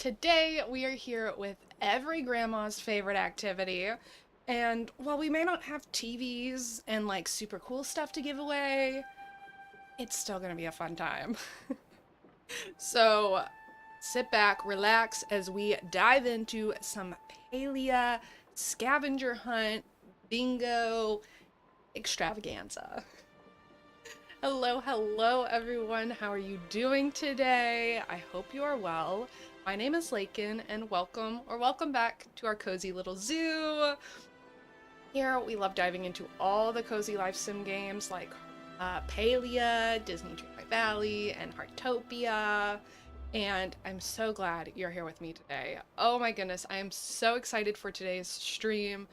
Today we are here with every grandma's favorite activity. And while we may not have TVs and like super cool stuff to give away, it's still gonna be a fun time. So sit back, relax as we dive into some Palia Scavenger Hunt bingo extravaganza. Hello everyone. How are you doing today? I hope you are well. My name is Lacon and welcome back to our cozy little zoo. Here we love diving into all the cozy life sim games like Palia, Disney Dreamlight Valley, and Heartopia. And I'm so glad you're here with me today. Oh my goodness, I am so excited for today's stream.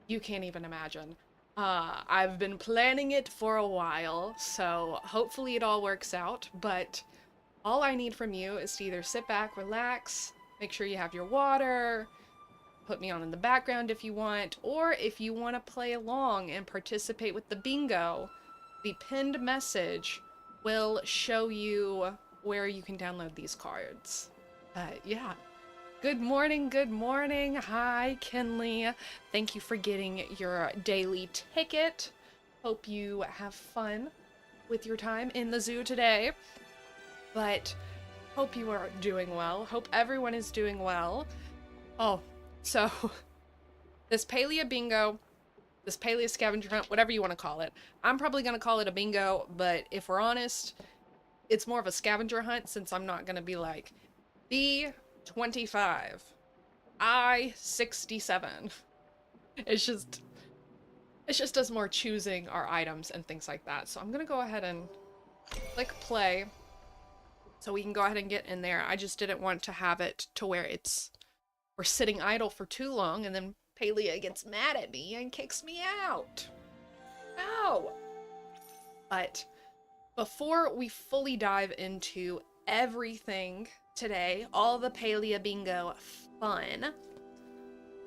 You can't even imagine. I've been planning it for a while, so hopefully it all works out, but all I need from you is to either sit back, relax, make sure you have your water, put me on in the background if you want, or if you want to play along and participate with the bingo, the pinned message will show you where you can download these cards. Yeah. Good morning, good morning. Hi, Kinley. Thank you for getting your daily ticket. Hope you have fun with your time in the zoo today. But hope you are doing well. Hope everyone is doing well. Oh, so this Palia bingo, this Palia scavenger hunt, whatever you want to call it. I'm probably going to call it a bingo, but if we're honest, it's more of a scavenger hunt since I'm not going to be like, B25, I67. It's just us more choosing our items and things like that. So I'm gonna go ahead and click play so we can go ahead and get in there. I just didn't want to have it to where we're sitting idle for too long and then Palia gets mad at me and kicks me out. No! But before we fully dive into everything today, all the Palia bingo fun,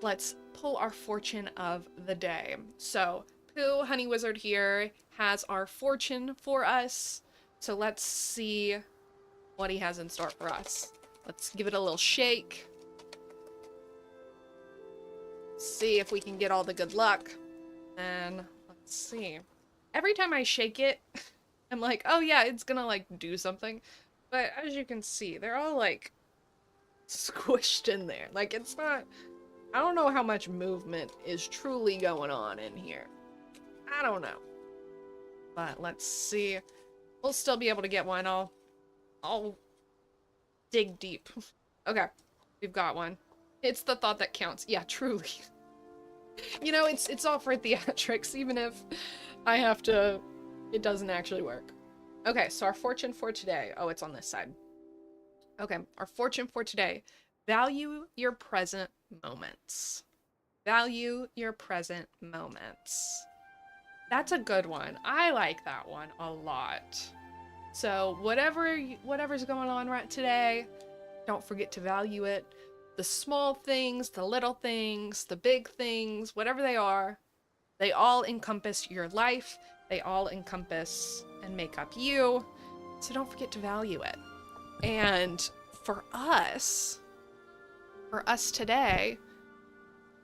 let's pull our fortune of the day. So Pooh, Honey Wizard here, has our fortune for us. So let's see what he has in store for us. Let's give it a little shake. See if we can get all the good luck. And let's see. Every time I shake it, I'm like, oh yeah, it's gonna like do something. But as you can see, they're all like squished in there. Like it's not, I don't know how much movement is truly going on in here. I don't know. But let's see. We'll still be able to get one. I'll dig deep. Okay, we've got one. It's the thought that counts. Yeah, truly. You know, it's all for theatrics, even if I have to, it doesn't actually work. Okay, so our fortune for today. Oh, it's on this side. Okay, our fortune for today. Value your present moments. Value your present moments. That's a good one. I like that one a lot. So whatever's going on right today, don't forget to value it. The small things, the little things, the big things, whatever they are, they all encompass your life. They all encompass and make up you. So don't forget to value it. And for us today,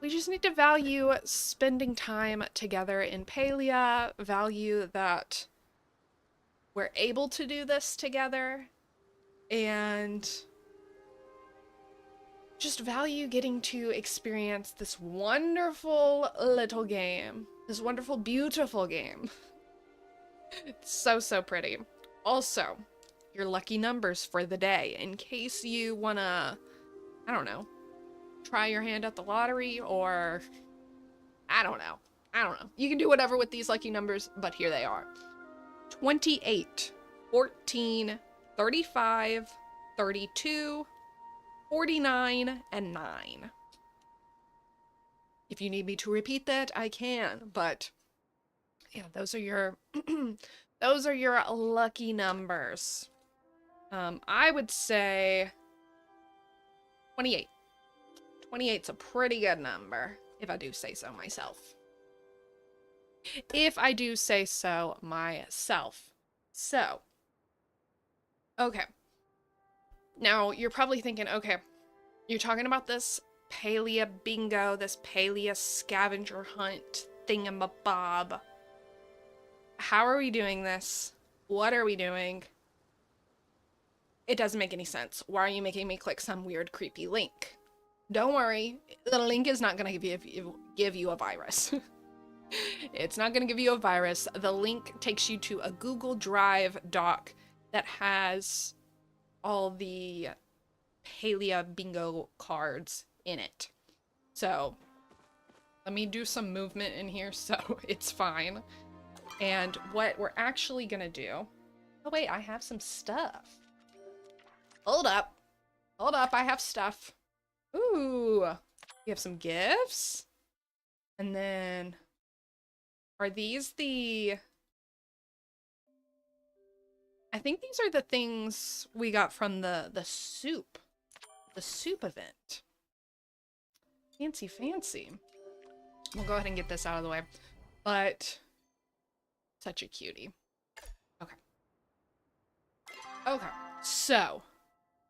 we just need to value spending time together in Palia, value that we're able to do this together, and just value getting to experience this wonderful little game. This wonderful, beautiful game. It's so pretty. Also, your lucky numbers for the day, in case you wanna, I don't know, try your hand at the lottery, or I don't know. You can do whatever with these lucky numbers, but here they are. 28, 14, 35, 32, 49, and 9. If you need me to repeat that, I can, but yeah, those are your those are your lucky numbers. I would say 28. 28's a pretty good number, if I do say so myself. So, okay. Now, you're probably thinking, okay, You're talking about this Palia bingo, this Palia scavenger hunt thingamabob. How are we doing this? What are we doing? It doesn't make any sense. Why are you making me click some weird creepy link? Don't worry, the link is not going to give you a virus. It's not going to give you a virus. The link takes you to a Google Drive doc that has all the Palia bingo cards in it. So let me do some movement in here so it's fine. And what we're actually going to do... Oh wait, I have some stuff. Hold up. Hold up, I have stuff. Ooh, we have some gifts. And then, are these the... I think these are the things we got from the soup event. Fancy, fancy. We'll go ahead and get this out of the way. But, such a cutie. Okay. Okay, so...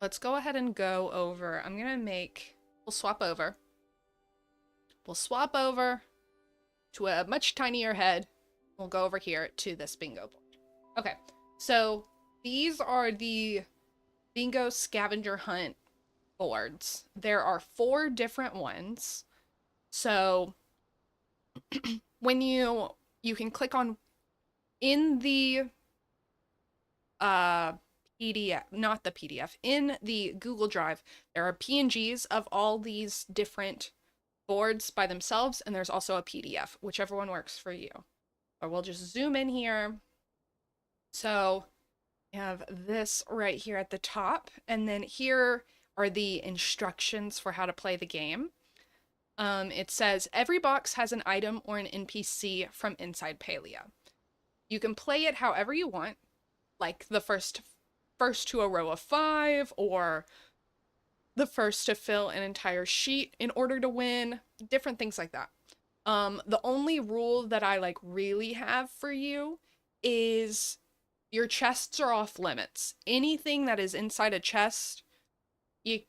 let's go ahead and go over. I'm gonna make, we'll swap over. We'll swap over to a much tinier head. We'll go over here to this bingo board. Okay, so these are the bingo scavenger hunt boards. There are 4 different ones. So when you can click on in the PDF, not the PDF, in the Google Drive, there are PNGs of all these different boards by themselves, and there's also a PDF, whichever one works for you. Or we'll just zoom in here. So you have this right here at the top, and then here are the instructions for how to play the game. It says, every box has an item or an NPC from inside Palia. You can play it however you want, like the first to a row of 5, or the first to fill an entire sheet in order to win, different things like that. The only rule that I like really have for you is your chests are off limits. Anything that is inside a chest, you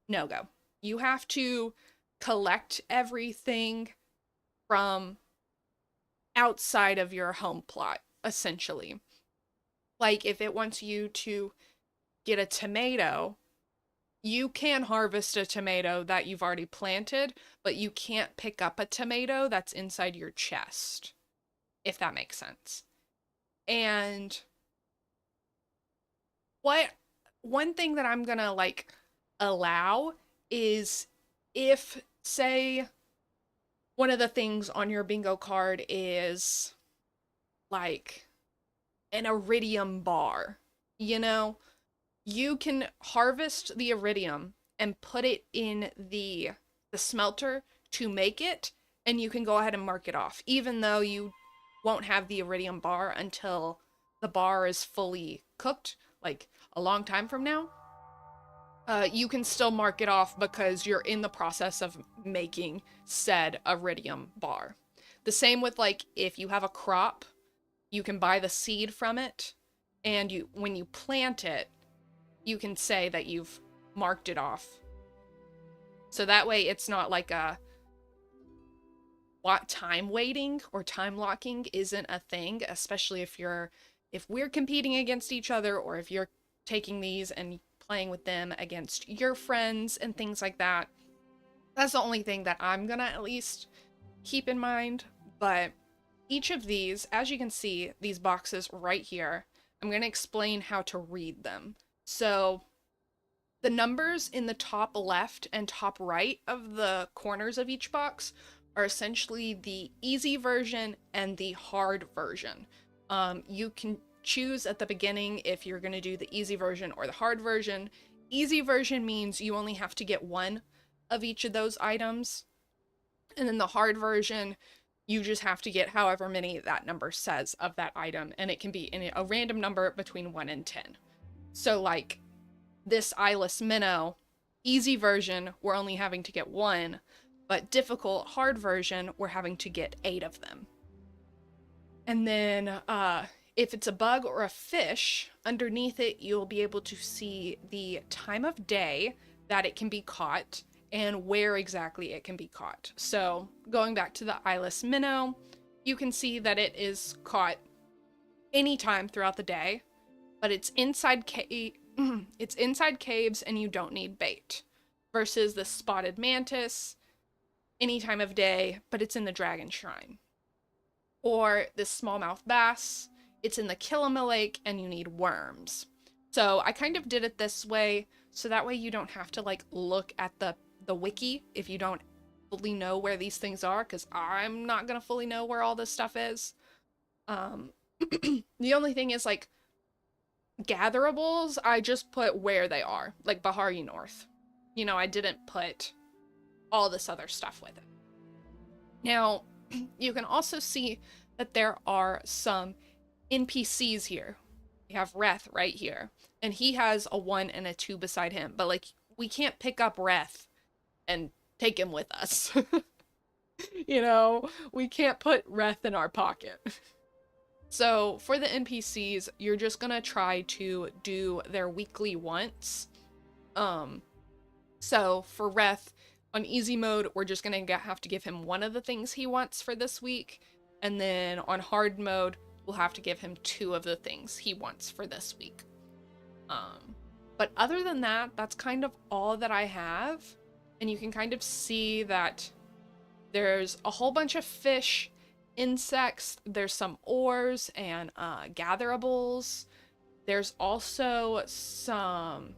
no go. You have to collect everything from outside of your home plot, essentially. Like, if it wants you to get a tomato, you can harvest a tomato that you've already planted, but you can't pick up a tomato that's inside your chest, if that makes sense. And one thing that I'm gonna, like, allow is if, say, one of the things on your bingo card is, like, an iridium bar, you know, you can harvest the iridium and put it in the smelter to make it, and you can go ahead and mark it off, even though you won't have the iridium bar until the bar is fully cooked, like a long time from now. You can still mark it off because you're in the process of making said iridium bar. The same with, like, if you have a crop, you can buy the seed from it, and when you plant it, you can say that you've marked it off. So that way it's not like a time waiting or time locking isn't a thing, especially if we're competing against each other, or if you're taking these and playing with them against your friends and things like that. That's the only thing that I'm gonna at least keep in mind. But each of these, as you can see, these boxes right here, I'm gonna explain how to read them. So the numbers in the top left and top right of the corners of each box are essentially the easy version and the hard version. You can choose at the beginning if you're going to do the easy version or the hard version. Easy version means you only have to get 1 of each of those items. And then the hard version, you just have to get however many that number says of that item. And it can be in a random number between 1 and 10. So like this eyeless minnow, easy version, we're only having to get 1. But difficult, hard version, we're having to get 8 of them. And then, if it's a bug or a fish, underneath it, you'll be able to see the time of day, that it can be caught and where exactly it can be caught. So going back to the eyeless minnow, you can see that it is caught anytime throughout the day, but it's inside it's inside caves and you don't need bait. Versus the spotted mantis, any time of day, but it's in the dragon shrine. Or this smallmouth bass, it's in the Kilima lake and you need worms. So I kind of did it this way, so that way you don't have to like look at the wiki if you don't fully know where these things are, because I'm not gonna fully know where all this stuff is. The only thing is like gatherables, I just put where they are, like Bahari North. You know, I didn't put all this other stuff with it. Now, you can also see that there are some NPCs here. We have Reth right here, and he has a 1 and a 2 beside him, but like we can't pick up Reth and take him with us. You know, we can't put Reth in our pocket. So for the NPCs, you're just gonna try to do their weekly wants. So for Reth, on easy mode, we're just gonna have to give him one of the things he wants for this week. And then on hard mode, we'll have to give him 2 of the things he wants for this week. But other than that, that's kind of all that I have. And you can kind of see that there's a whole bunch of fish, insects, there's some ores and gatherables. There's also some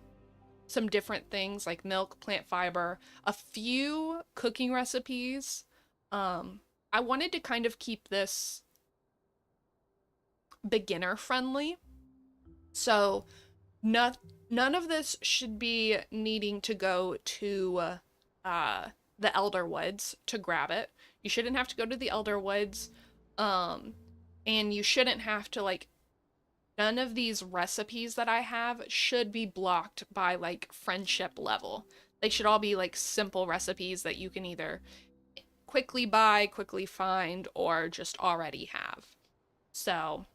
different things like milk, plant fiber, a few cooking recipes. I wanted to kind of keep this beginner friendly. So none of this should be needing to go to the Elder Woods to grab it. You shouldn't have to go to the Elder Woods. And you shouldn't have to like, none of these recipes that I have should be blocked by like friendship level. They should all be like simple recipes that you can either quickly buy, quickly find, or just already have. So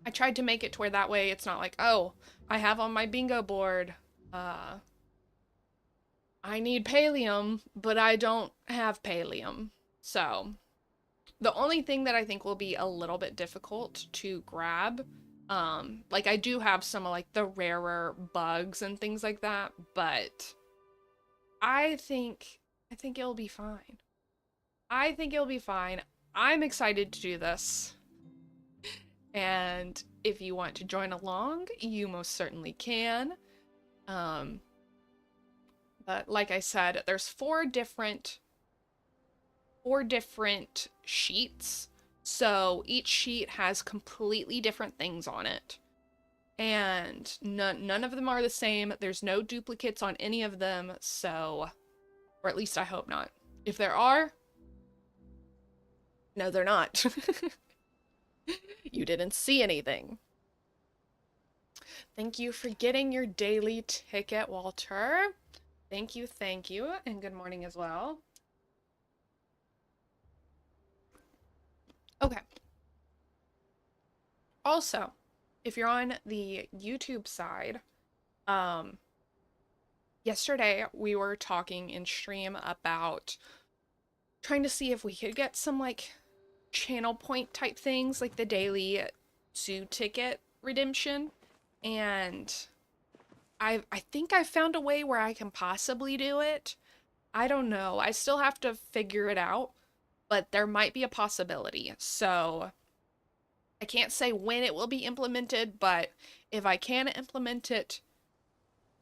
I tried to make it to where that way it's not like, oh, I have on my bingo board, I need pallium, but I don't have pallium. So the only thing that I think will be a little bit difficult to grab, like I do have some of like the rarer bugs and things like that, but I think it'll be fine. I think it'll be fine. I'm excited to do this. And if you want to join along, you most certainly can. But like I said, there's 4 different sheets. So each sheet has completely different things on it. And none of them are the same. There's no duplicates on any of them, so, or at least I hope not. If there are, no, they're not. You didn't see anything. Thank you for getting your daily ticket, Walter. Thank you, and good morning as well. Okay. Also, if you're on the YouTube side, yesterday we were talking in stream about trying to see if we could get some like channel point type things, like the daily zoo ticket redemption, and I think I found a way where I can possibly do it. I don't know. I still have to figure it out, but there might be a possibility. So I can't say when it will be implemented, but if I can implement it,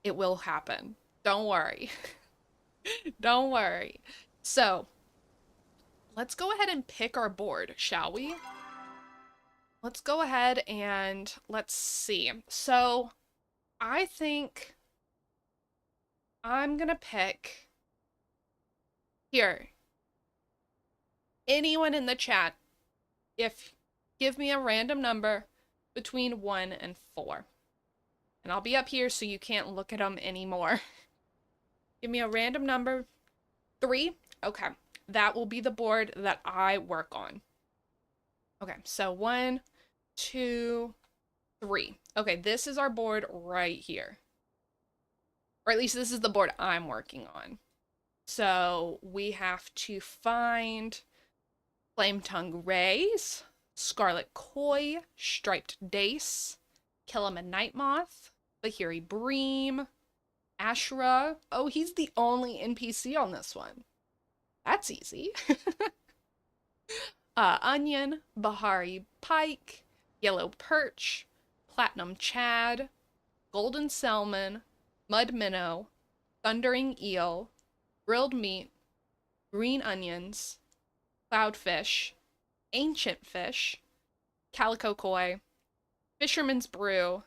it will happen. Don't worry. Don't worry. So let's go ahead and pick our board, shall we? Let's go ahead and let's see. So I think I'm gonna pick here. Anyone in the chat, give me a random number between 1 and 4. And I'll be up here so you can't look at them anymore. Give me a random number. 3? Okay. That will be the board that I work on. Okay, so 1, 2, 3. Okay, this is our board right here. Or at least this is the board I'm working on. So we have to find Flame Tongue Rays, Scarlet Koi, Striped Dace, Kilima Night Moth, Bahiri Bream, Ashra. Oh, he's the only NPC on this one. That's easy. Onion, Bahari Pike, Yellow Perch, Platinum Chad, Golden Salmon, Mud Minnow, Thundering Eel, Grilled Meat, Green Onions, Cloudfish, Ancient Fish, Calico Koi, Fisherman's Brew,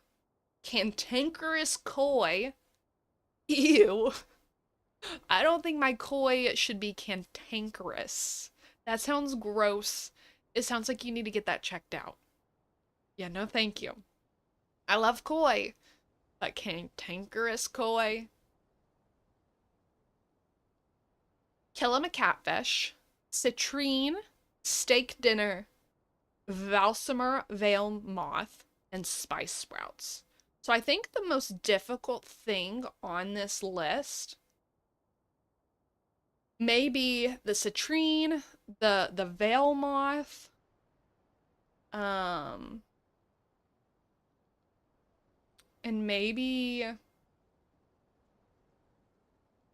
Cantankerous Koi. Ew. I don't think my koi should be cantankerous. That sounds gross. It sounds like you need to get that checked out. Yeah, no thank you. I love koi, but cantankerous koi. Kilima Catfish, Citrine, Steak Dinner, Valsimer Veil Moth, and Spice Sprouts. So I think the most difficult thing on this list may be the Citrine, the Veil Moth, and maybe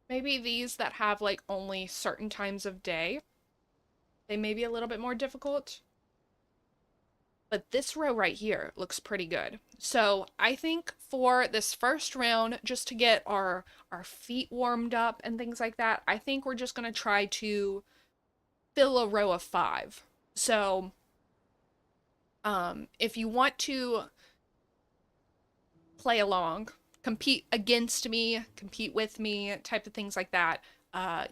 these that have like only certain times of day. They may be a little bit more difficult. But this row right here looks pretty good. So I think for this first round, just to get our feet warmed up and things like that, I think we're just going to try to fill a row of 5. So if you want to play along, compete against me, compete with me, type of things like that,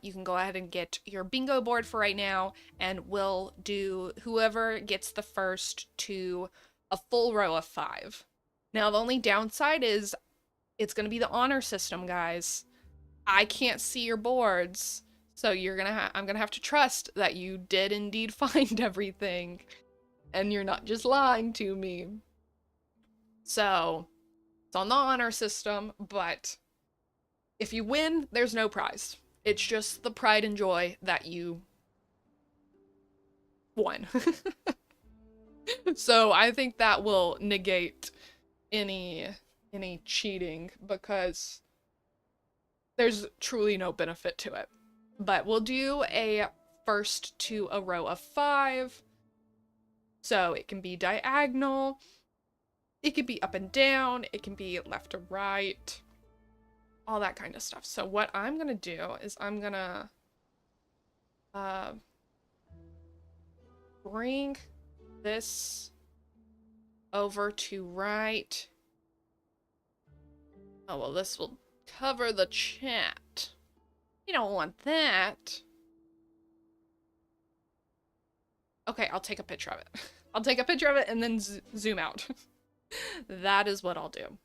you can go ahead and get your bingo board for right now, and we'll do whoever gets the first to a full row of 5. Now, the only downside is it's going to be the honor system, guys. I can't see your boards, so I'm going to have to trust that you did indeed find everything, and you're not just lying to me. So, it's on the honor system, but if you win, there's no prize. It's just the pride and joy that you won. So I think that will negate any cheating, because there's truly no benefit to it. But we'll do a first to a row of 5. So it can be diagonal, it could be up and down, it can be left to right, all that kind of stuff. So what I'm gonna do is I'm gonna bring this over to right. Oh, well, this will cover the chat. You don't want that. Okay, I'll take a picture of it. I'll take a picture of it and then zoom out. That is what I'll do.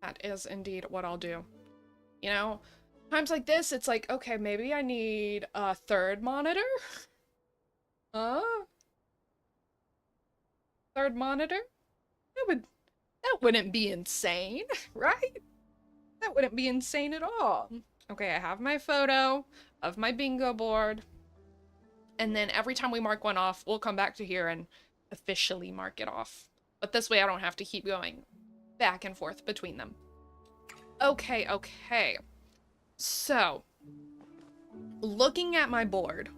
That is indeed what I'll do. You know, times like this, it's like, okay, maybe I need a third monitor? Third monitor? That wouldn't be insane, right? That wouldn't be insane at all. Okay, I have my photo of my bingo board. And then every time we mark one off, we'll come back to here and officially mark it off. But this way I don't have to keep going back and forth between them. Okay. So, looking at my board,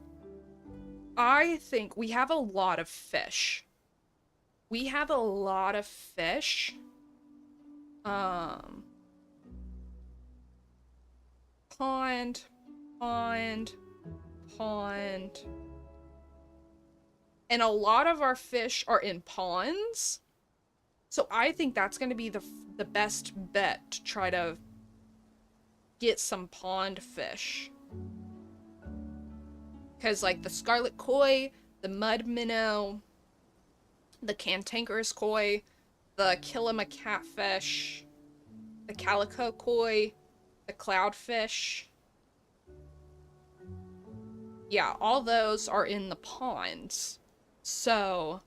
I think we have a lot of fish. We have a lot of fish. Pond. And a lot of our fish are in ponds. So I think that's going to be the best bet to try to get some pond fish. Because, like, the scarlet koi, the mud minnow, the cantankerous koi, the Kilima catfish, the calico koi, the cloudfish. Yeah, all those are in the ponds. So,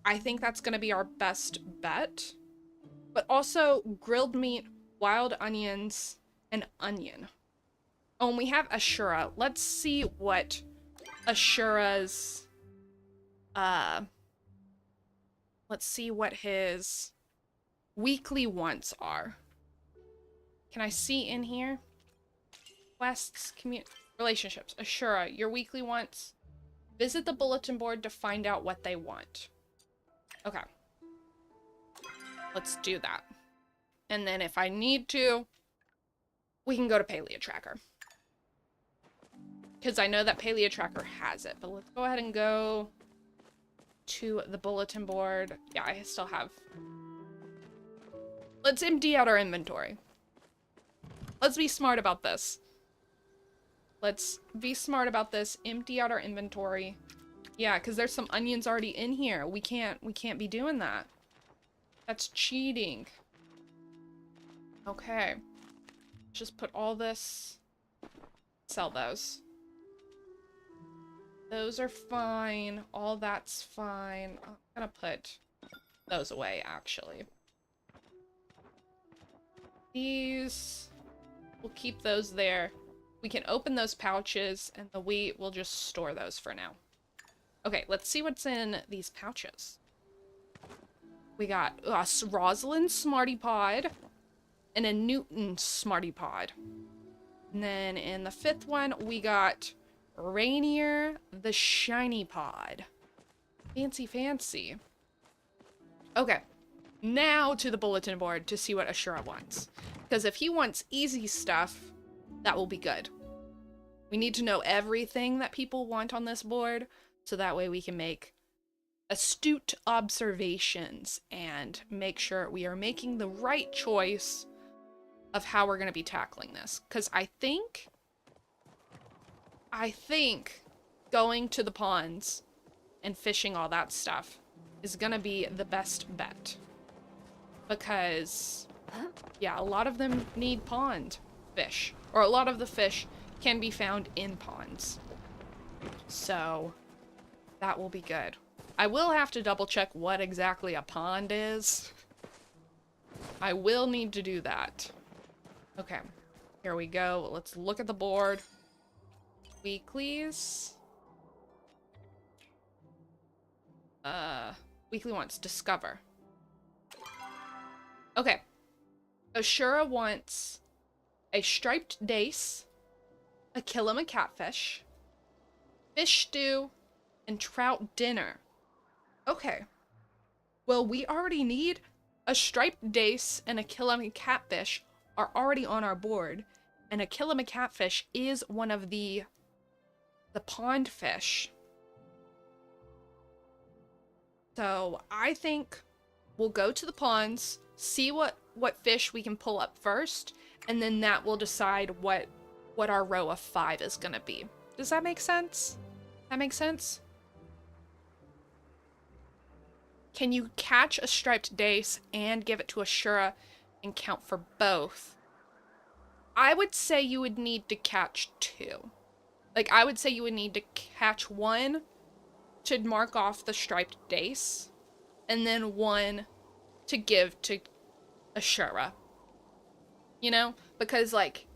I think that's going to be our best bet. But also, grilled meat wild onions, and onion. Oh, and we have Ashura. Let's see what Ashura's, let's see what his weekly wants are. Can I see in here? Quests, relationships. Ashura, your weekly wants. Visit the bulletin board to find out what they want. Okay. Let's do that. And then if I need to, we can go to Palia Tracker. Because I know that Palia Tracker has it. But let's go ahead and go to the bulletin board. Yeah, I still have. Let's empty out our inventory. Let's be smart about this. Let's be smart about this. Empty out our inventory. Yeah, because there's some onions already in here. We can't be doing that. That's cheating. Okay. Just put all this. Sell those. Those are fine. All that's fine. I'm gonna put those away, actually. These. We'll keep those there. We can open those pouches, and the wheat, we'll just store those for now. Okay, let's see what's in these pouches. We got a Rosalind Smarty Pod and a Newton Smarty Pod. And then in the fifth one, we got Rainier the Shiny Pod. Fancy, fancy. Okay, now to the bulletin board to see what Ashura wants. Because if he wants easy stuff, that will be good. We need to know everything that people want on this board, so that way we can make astute observations and make sure we are making the right choice of how we're going to be tackling this. Because I think going to the ponds and fishing all that stuff is going to be the best bet. Because, yeah, a lot of them need pond fish. Or a lot of the fish can be found in ponds. So, that will be good. I will have to double check what exactly a pond is. I will need to do that. Okay, here we go. Let's look at the board. Weeklies. Weekly wants discover. Okay. Ashura wants a striped dace, a Kilima catfish, fish stew, and trout dinner. Okay. Well, we already need a striped dace and a Kilima catfish are already on our board. And a Kilima catfish is one of the pond fish. So I think we'll go to the ponds, see what fish we can pull up first, and then that will decide what our row of 5 is gonna be. Does that make sense? That makes sense? Can you catch a striped dace and give it to Ashura and count for both? I would say you would need to catch 2. Like, I would say you would need to catch 1 to mark off the striped dace, and then 1 to give to Ashura. You know? Because, like,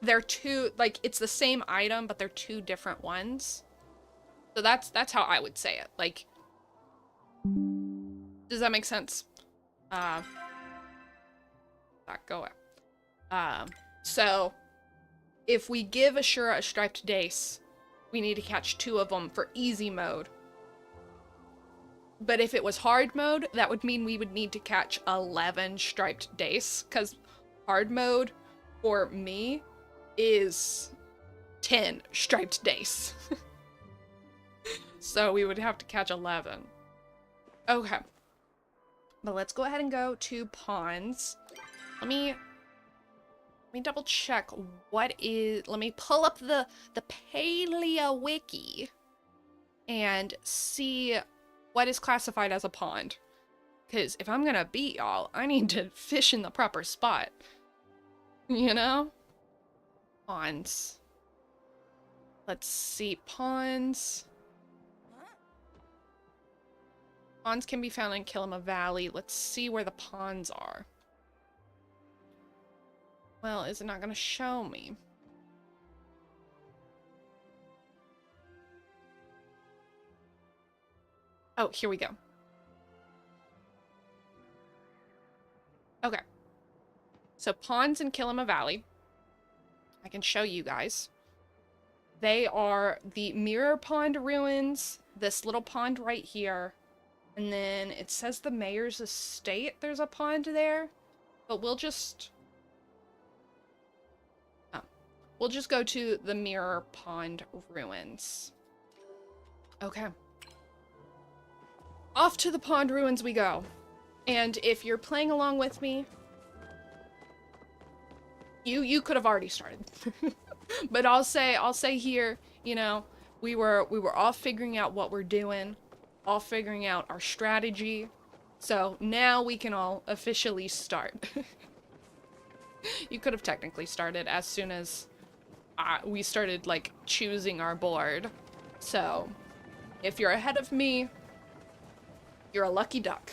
they're two, like, it's the same item, but they're 2 different ones. So that's how I would say it. Like, does that make sense? Go out. So, if we give Ashura a striped dace, we need to catch 2 of them for easy mode. But if it was hard mode, that would mean we would need to catch 11 striped dace, because hard mode for me is 10 striped dace. So we would have to catch 11. Okay. But let's go ahead and go to ponds. Let me double check what is, let me pull up the Palia wiki and see what is classified as a pond. Because if I'm gonna beat y'all, I need to fish in the proper spot. You know? Ponds. Let's see, ponds. Ponds can be found in Kilima Valley. Let's see where the ponds are. Well, is it not gonna show me? Oh, here we go. Okay. So ponds in Kilima Valley. I can show you guys. They are the Mirror Pond ruins, this little pond right here, and then it says the Mayor's Estate. There's a pond there, but we'll just go to the Mirror Pond ruins. Okay. Off to the pond ruins we go. And if you're playing along with me, you could have already started. But I'll say here, you know, we were all figuring out what we're doing, all figuring out our strategy. So now we can all officially start. You could have technically started as soon as we started like choosing our board. So if you're ahead of me, you're a lucky duck.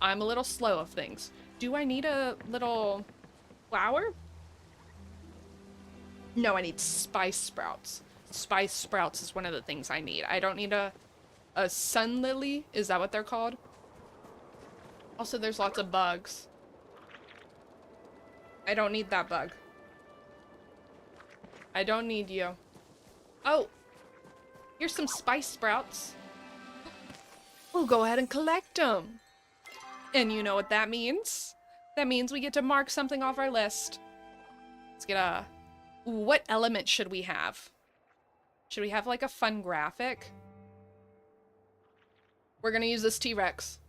I'm a little slow of things. Do I need a little flower? No, I need spice sprouts. Spice sprouts is one of the things I need. I don't need a sun lily. Is that what they're called? Also, there's lots of bugs. I don't need that bug. I don't need you. Oh, here's some spice sprouts. We'll go ahead and collect them. And you know what that means? That means we get to mark something off our list. Let's get a... Ooh, what element should we have? Should we have like a fun graphic? We're gonna use this T-Rex.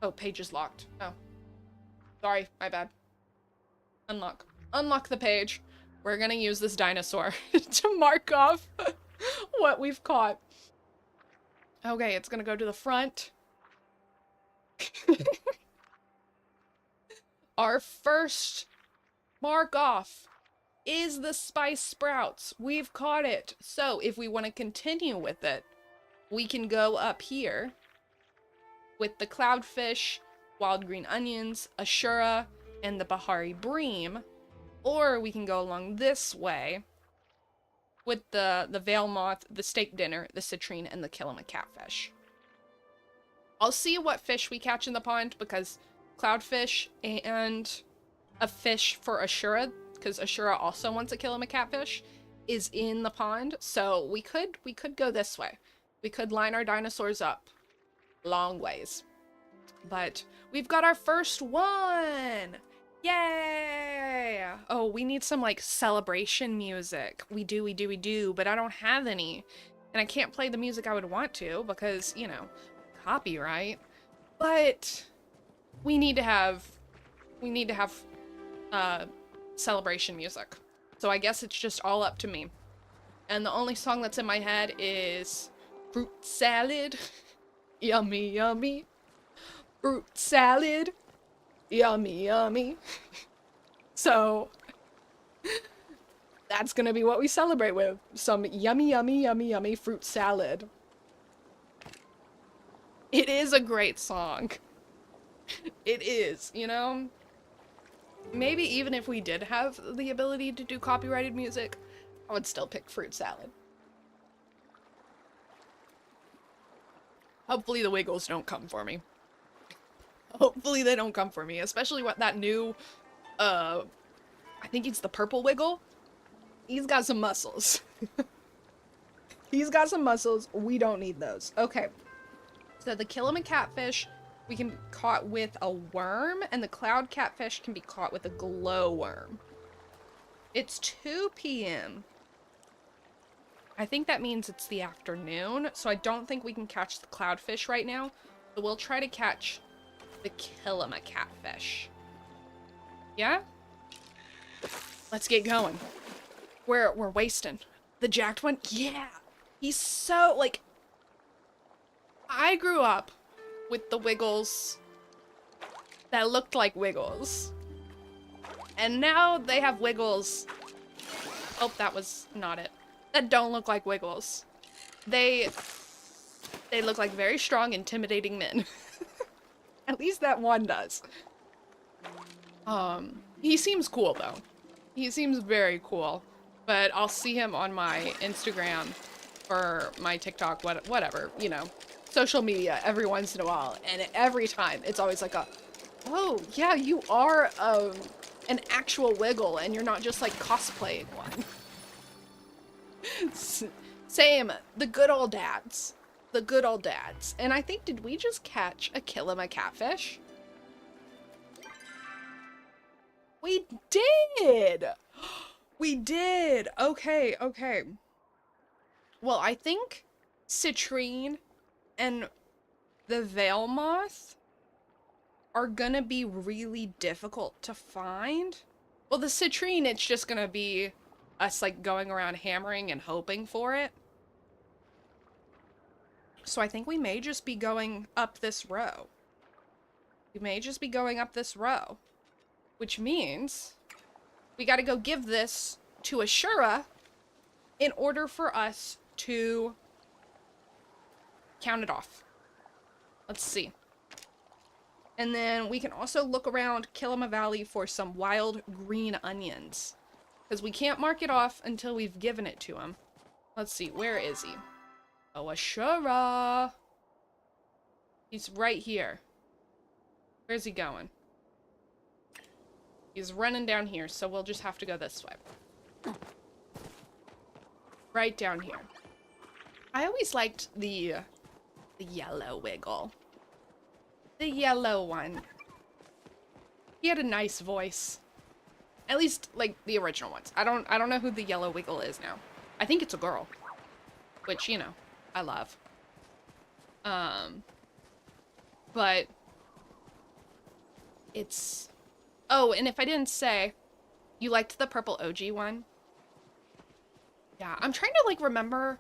Oh, page is locked. Oh. Sorry, my bad. Unlock. Unlock the page. We're gonna use this dinosaur to mark off what we've caught. Okay, it's gonna go to the front. Our first mark off is the spice sprouts. We've caught it. So if we want to continue with it, we can go up here with the cloudfish, wild green onions, ashura, and the bahari bream. Or we can go along this way with the veil moth, the steak dinner, the citrine, and the Kilima catfish. I'll see what fish we catch in the pond, because cloudfish and a fish for ashura, because ashura also wants a Kilima catfish, is in the pond. So we could go this way. We could line our dinosaurs up long ways. But we've got our first one! Yay! Oh, we need some like celebration music. We do, but I don't have any. And I can't play the music I would want to because, you know, copyright. But we need to have celebration music. So I guess it's just all up to me. And the only song that's in my head is fruit salad. Yummy, yummy. Fruit salad. Yummy, yummy. So that's gonna be what we celebrate with. Some yummy, yummy, yummy, yummy fruit salad. It is a great song. It is, you know? Maybe even if we did have the ability to do copyrighted music, I would still pick fruit salad. Hopefully the Wiggles don't come for me. Hopefully they don't come for me, especially what that new, I think it's the purple Wiggle. He's got some muscles. He's got some muscles. We don't need those. Okay. So the Kilima catfish, we can be caught with a worm, and the cloud catfish can be caught with a glowworm. It's 2 p.m. I think that means it's the afternoon, so I don't think we can catch the cloudfish right now. So we'll try to catch the Kilima catfish. Yeah? Let's get going. We're wasting. The jacked one? Yeah! He's so, like... I grew up with the Wiggles that looked like Wiggles. And now they have Wiggles... Oh, that was not it. That don't look like Wiggles. They look like very strong, intimidating men. At least that one does. He seems cool, though. He seems very cool. But I'll see him on my Instagram or my TikTok, whatever, you know, social media every once in a while. And every time, it's always like a, oh, yeah, you are an actual wiggle and you're not just like cosplaying one. Same, the good old dads. The good old dads. And I think, did we just catch a Kilima catfish? We did! We did! Okay, okay. Well, I think citrine and the veil moth are gonna be really difficult to find. Well, the citrine, it's just gonna be us like going around hammering and hoping for it. So I think we may just be going up this row. We may just be going up this row. Which means we gotta go give this to Ashura in order for us to count it off. Let's see. And then we can also look around Kilima Valley for some wild green onions. Because we can't mark it off until we've given it to him. Let's see, where is he? Oh, Ashura! He's right here. Where's he going? He's running down here, so we'll just have to go this way. Right down here. I always liked the yellow wiggle. The yellow one. He had a nice voice. At least, like, the original ones. I don't know who the yellow wiggle is now. I think it's a girl. Which, you know, I love. But it's... Oh, and if I didn't say, you liked the purple OG one? Yeah, I'm trying to, like, remember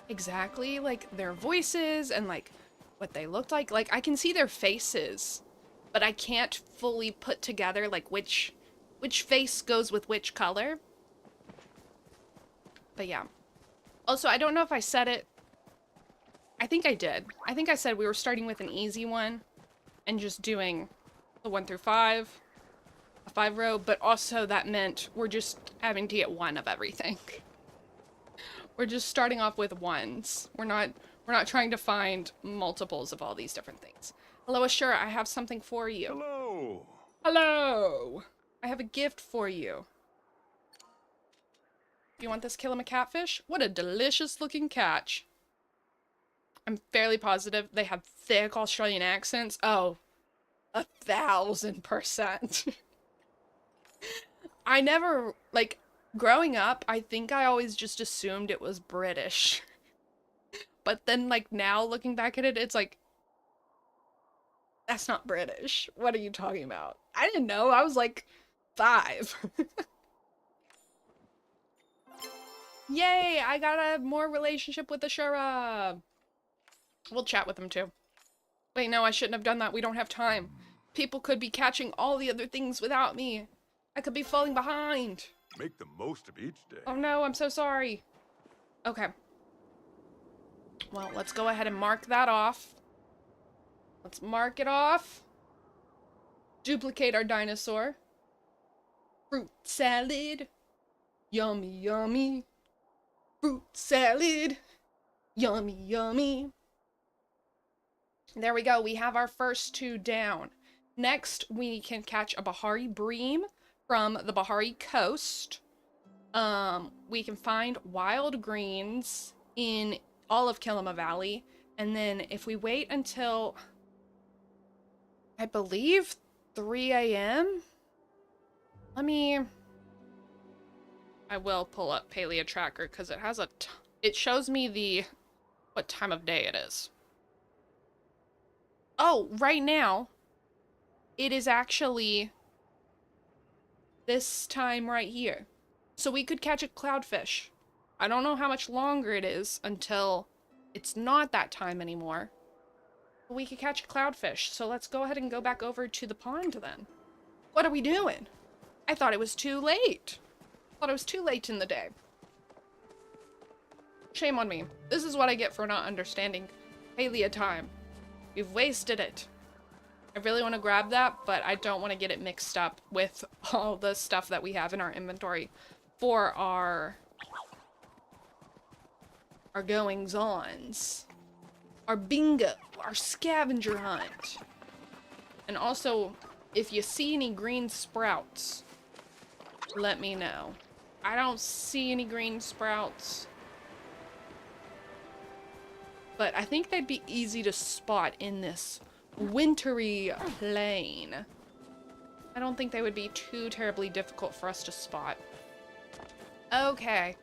exactly, like, their voices and, like, what they looked like. Like, I can see their faces, but I can't fully put together, like, which face goes with which color. But yeah. Also, I don't know if I said it. I think I did. I think I said we were starting with an easy one and just doing the 1 through 5, a 5 row, but also that meant we're just having to get one of everything. We're just starting off with ones. We're not trying to find multiples of all these different things. Hello, Ashura, I have something for you. Hello. Hello. I have a gift for you. You want this Kilima catfish? What a delicious looking catch. I'm fairly positive they have thick Australian accents. Oh, 1000%. I never, like, growing up, I think I always just assumed it was British. But then, like, now looking back at it, it's like, that's not British. What are you talking about? I didn't know. I was like 5. Yay! I got a more relationship with Ashura. We'll chat with him too. Wait, no, I shouldn't have done that. We don't have time. People could be catching all the other things without me. I could be falling behind. Make the most of each day. Oh no, I'm so sorry. Okay. Well, let's go ahead and mark that off. Let's mark it off. Duplicate our dinosaur. Fruit salad. Yummy, yummy. Fruit salad. Yummy, yummy. There we go. We have our first 2 down. Next, we can catch a Bahari bream from the Bahari coast. We can find wild greens in all of Kilima Valley. And then if we wait until, I believe, 3 a.m. I will pull up Palia Tracker because it has it shows me what time of day it is. Oh, right now, it is actually this time right here. So we could catch a cloudfish. I don't know how much longer it is until it's not that time anymore. But we could catch a cloudfish. So let's go ahead and go back over to the pond then. What are we doing? I thought it was too late. I thought it was too late in the day. Shame on me. This is what I get for not understanding Palia time. We've wasted it. I really want to grab that, but I don't want to get it mixed up with all the stuff that we have in our inventory for our goings-ons. Our bingo, our scavenger hunt. And also, if you see any green sprouts, let me know. I don't see any green sprouts. But I think they'd be easy to spot in this wintry plain. I don't think they would be too terribly difficult for us to spot. Okay.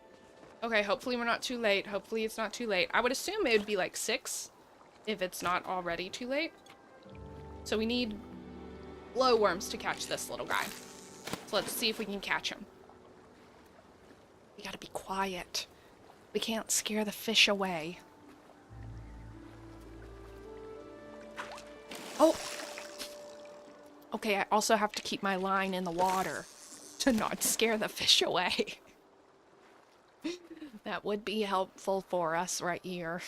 Okay, hopefully we're not too late. Hopefully it's not too late. I would assume it would be like 6 if it's not already too late. So we need glowworms to catch this little guy. So let's see if we can catch him. We gotta be quiet. We can't scare the fish away. Oh! Okay, I also have to keep my line in the water to not scare the fish away. That would be helpful for us right here.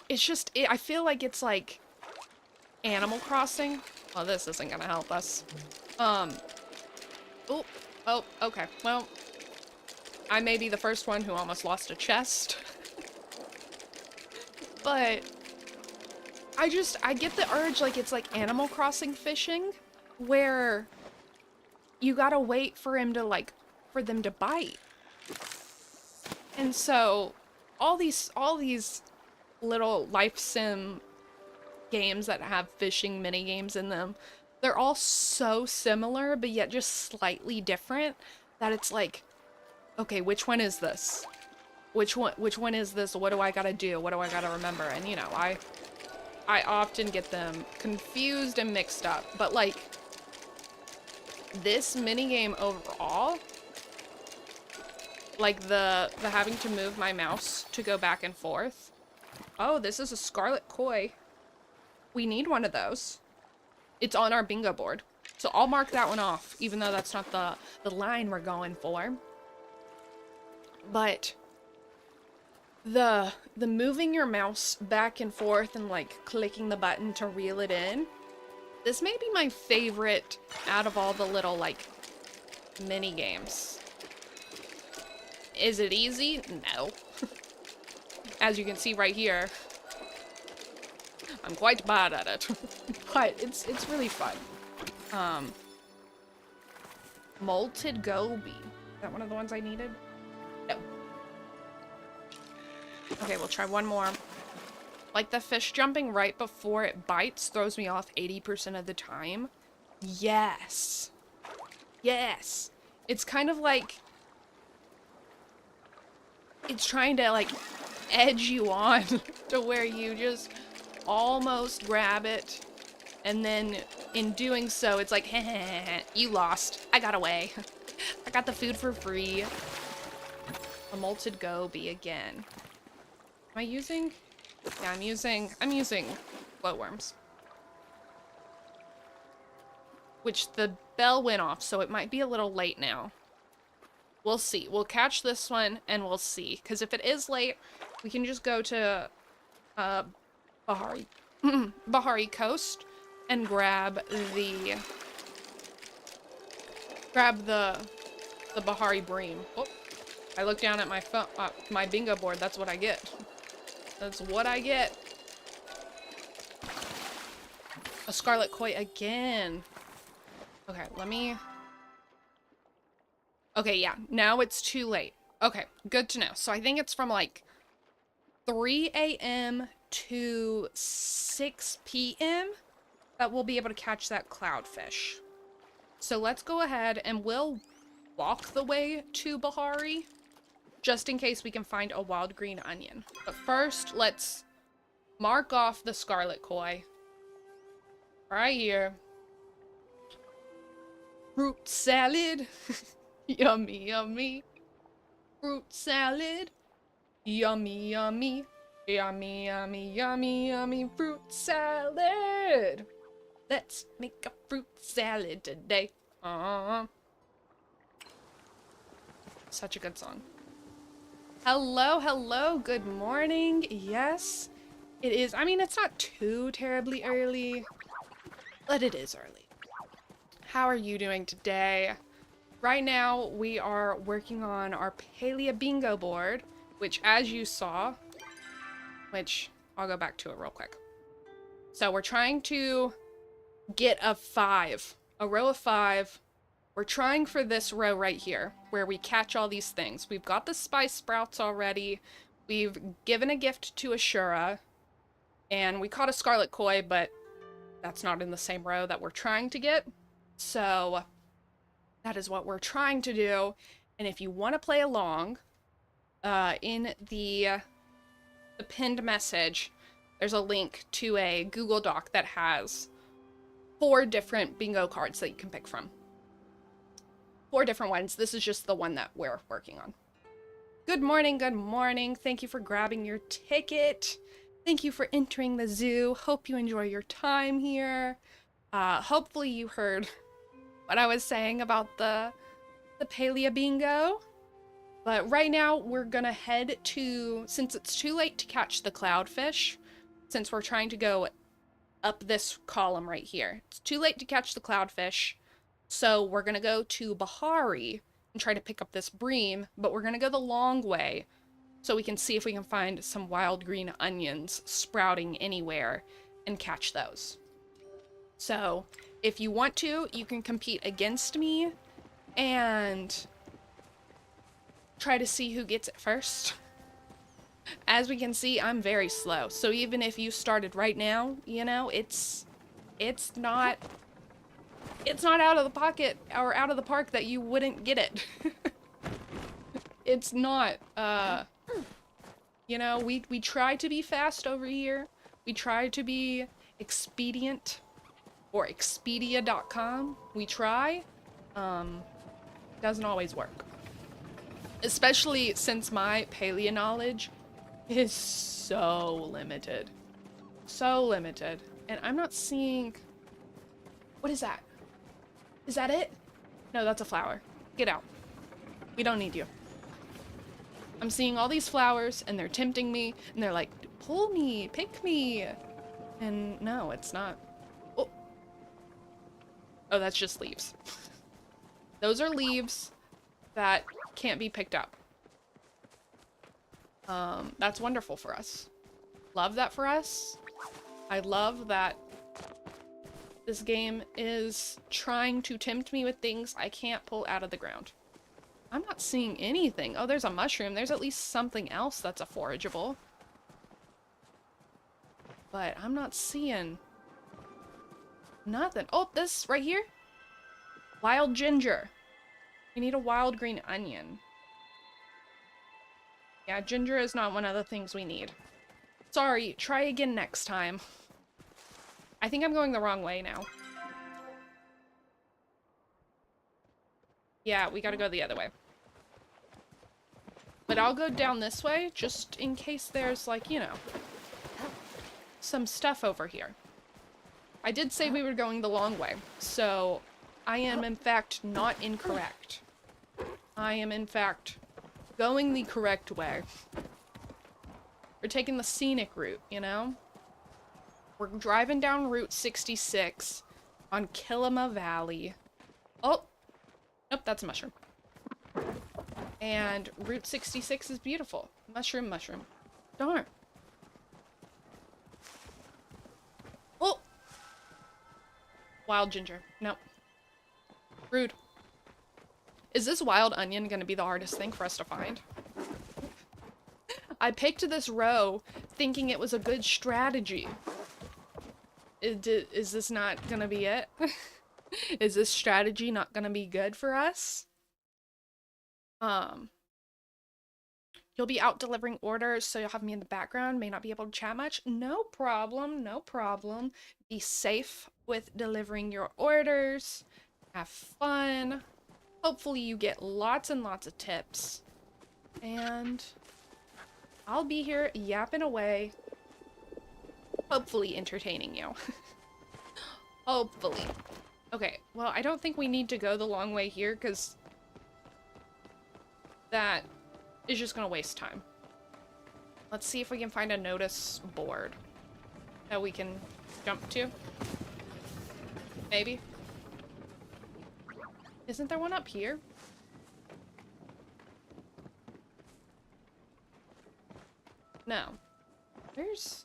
It's just, I feel like it's like Animal Crossing. Well, this isn't gonna help us. Oh, okay. Well, I may be the first one who almost lost a chest. But I get the urge like it's like Animal Crossing fishing, where you gotta wait for him to for them to bite. And so all these little life sim games that have fishing mini games in them, they're all so similar but yet just slightly different that it's like, okay, which one is this? Which one is this? What do I gotta do? What do I gotta remember? And you know, I often get them confused and mixed up, but like this minigame overall, like the having to move my mouse to go back and forth. Oh, this is a scarlet koi. We need one of those. It's on our bingo board. So I'll mark that one off, even though that's not the line we're going for. But the moving your mouse back and forth and like clicking the button to reel it in, this may be my favorite out of all the little like mini games. Is it easy? No. As you can see right here, I'm quite bad at it. But it's really fun. Malted goby. Is that one of the ones I needed? No. Okay, we'll try one more. Like, the fish jumping right before it bites throws me off 80% of the time. Yes. Yes. It's kind of like it's trying to, like, edge you on to where you just almost grab it. And then, in doing so, it's like, heh, you lost. I got away. I got the food for free. A malted goby again. Am I using? Yeah, I'm using glowworms. Which the bell went off, so it might be a little late now. We'll see. We'll catch this one and we'll see. Because if it is late, we can just go to Bahari Coast and grab the Bahari bream. Oh, I look down at my phone, my bingo board. That's what I get. That's what I get. A scarlet koi again. Okay, let me... Okay, yeah, now it's too late. Okay, good to know. So I think it's from like 3 a.m. to 6 p.m. that we'll be able to catch that cloudfish. So let's go ahead and we'll walk the way to Bahari, just in case we can find a wild green onion. But first, let's mark off the scarlet koi. Right here. Fruit salad. Yummy, yummy. Fruit salad. Yummy, yummy. Yummy, yummy, yummy, yummy fruit salad. Let's make a fruit salad today. Such a good song. Hello, hello, good morning. Yes, It is, I mean, it's not too terribly early, but it is early. How are you doing today? Right now, we are working on our Palia bingo board, which as you saw, which I'll go back to it real quick. So we're trying to get a 5, a row of 5. We're trying for this row right here, where we catch all these things. We've got the spice sprouts already. We've given a gift to Ashura, and we caught a scarlet koi, but that's not in the same row that we're trying to get. So that is what we're trying to do. And if you want to play along, in the pinned message, there's a link to a Google Doc that has 4 different bingo cards that you can pick from. 4 different ones. This is just the one that we're working on. Good morning, good morning. Thank you for grabbing your ticket. Thank you for entering the zoo. Hope you enjoy your time here. Hopefully you heard what I was saying about the Palia bingo. But right now we're gonna head to, since it's too late to catch the cloudfish, since we're trying to go up this column right here. It's too late to catch the cloudfish, so we're gonna go to Bahari and try to pick up this bream, but we're gonna go the long way so we can see if we can find some wild green onions sprouting anywhere and catch those. So if you want to, you can compete against me and try to see who gets it first. As we can see, I'm very slow. So even if you started right now, you know, it's not out of the pocket or out of the park that you wouldn't get it. It's not, you know, we try to be fast over here. We try to be expedient, or Expedia.com. We try. Doesn't always work. Especially since my Palia knowledge is so limited. So limited. And I'm not seeing... What is that? Is that it? No, that's a flower. Get out. We don't need you. I'm seeing all these flowers, and they're tempting me, and they're like, pull me, pick me. And no, it's not. Oh, oh, that's just leaves. Those are leaves that can't be picked up. That's wonderful for us. Love that for us. I love that this game is trying to tempt me with things I can't pull out of the ground. I'm not seeing anything. Oh, there's a mushroom. There's at least something else that's a forageable. But I'm not seeing nothing. Oh, this right here? Wild ginger. We need a wild green onion. Yeah, ginger is not one of the things we need. Sorry, try again next time. I think I'm going the wrong way now. Yeah, we gotta go the other way. But I'll go down this way, just in case there's, like, you know, some stuff over here. I did say we were going the long way, so I am, in fact, not incorrect. I am, in fact, going the correct way. We're taking the scenic route, you know? We're driving down Route 66 on Kilima Valley. Oh! Nope, that's a mushroom. And Route 66 is beautiful. Mushroom, mushroom. Darn. Oh! Wild ginger. Nope. Rude. Is this wild onion gonna be the hardest thing for us to find? I picked this row thinking it was a good strategy. Is this not gonna be it? Is this strategy not gonna be good for us? You'll be out delivering orders, so you'll have me in the background, may not be able to chat much. No problem, no problem. Be safe with delivering your orders. Have fun. Hopefully you get lots and lots of tips. And I'll be here yapping away. Hopefully entertaining you. Hopefully. Okay, well, I don't think we need to go the long way here, because that is just gonna waste time. Let's see if we can find a notice board. that we can jump to? Maybe? Isn't there one up here? No. Where's...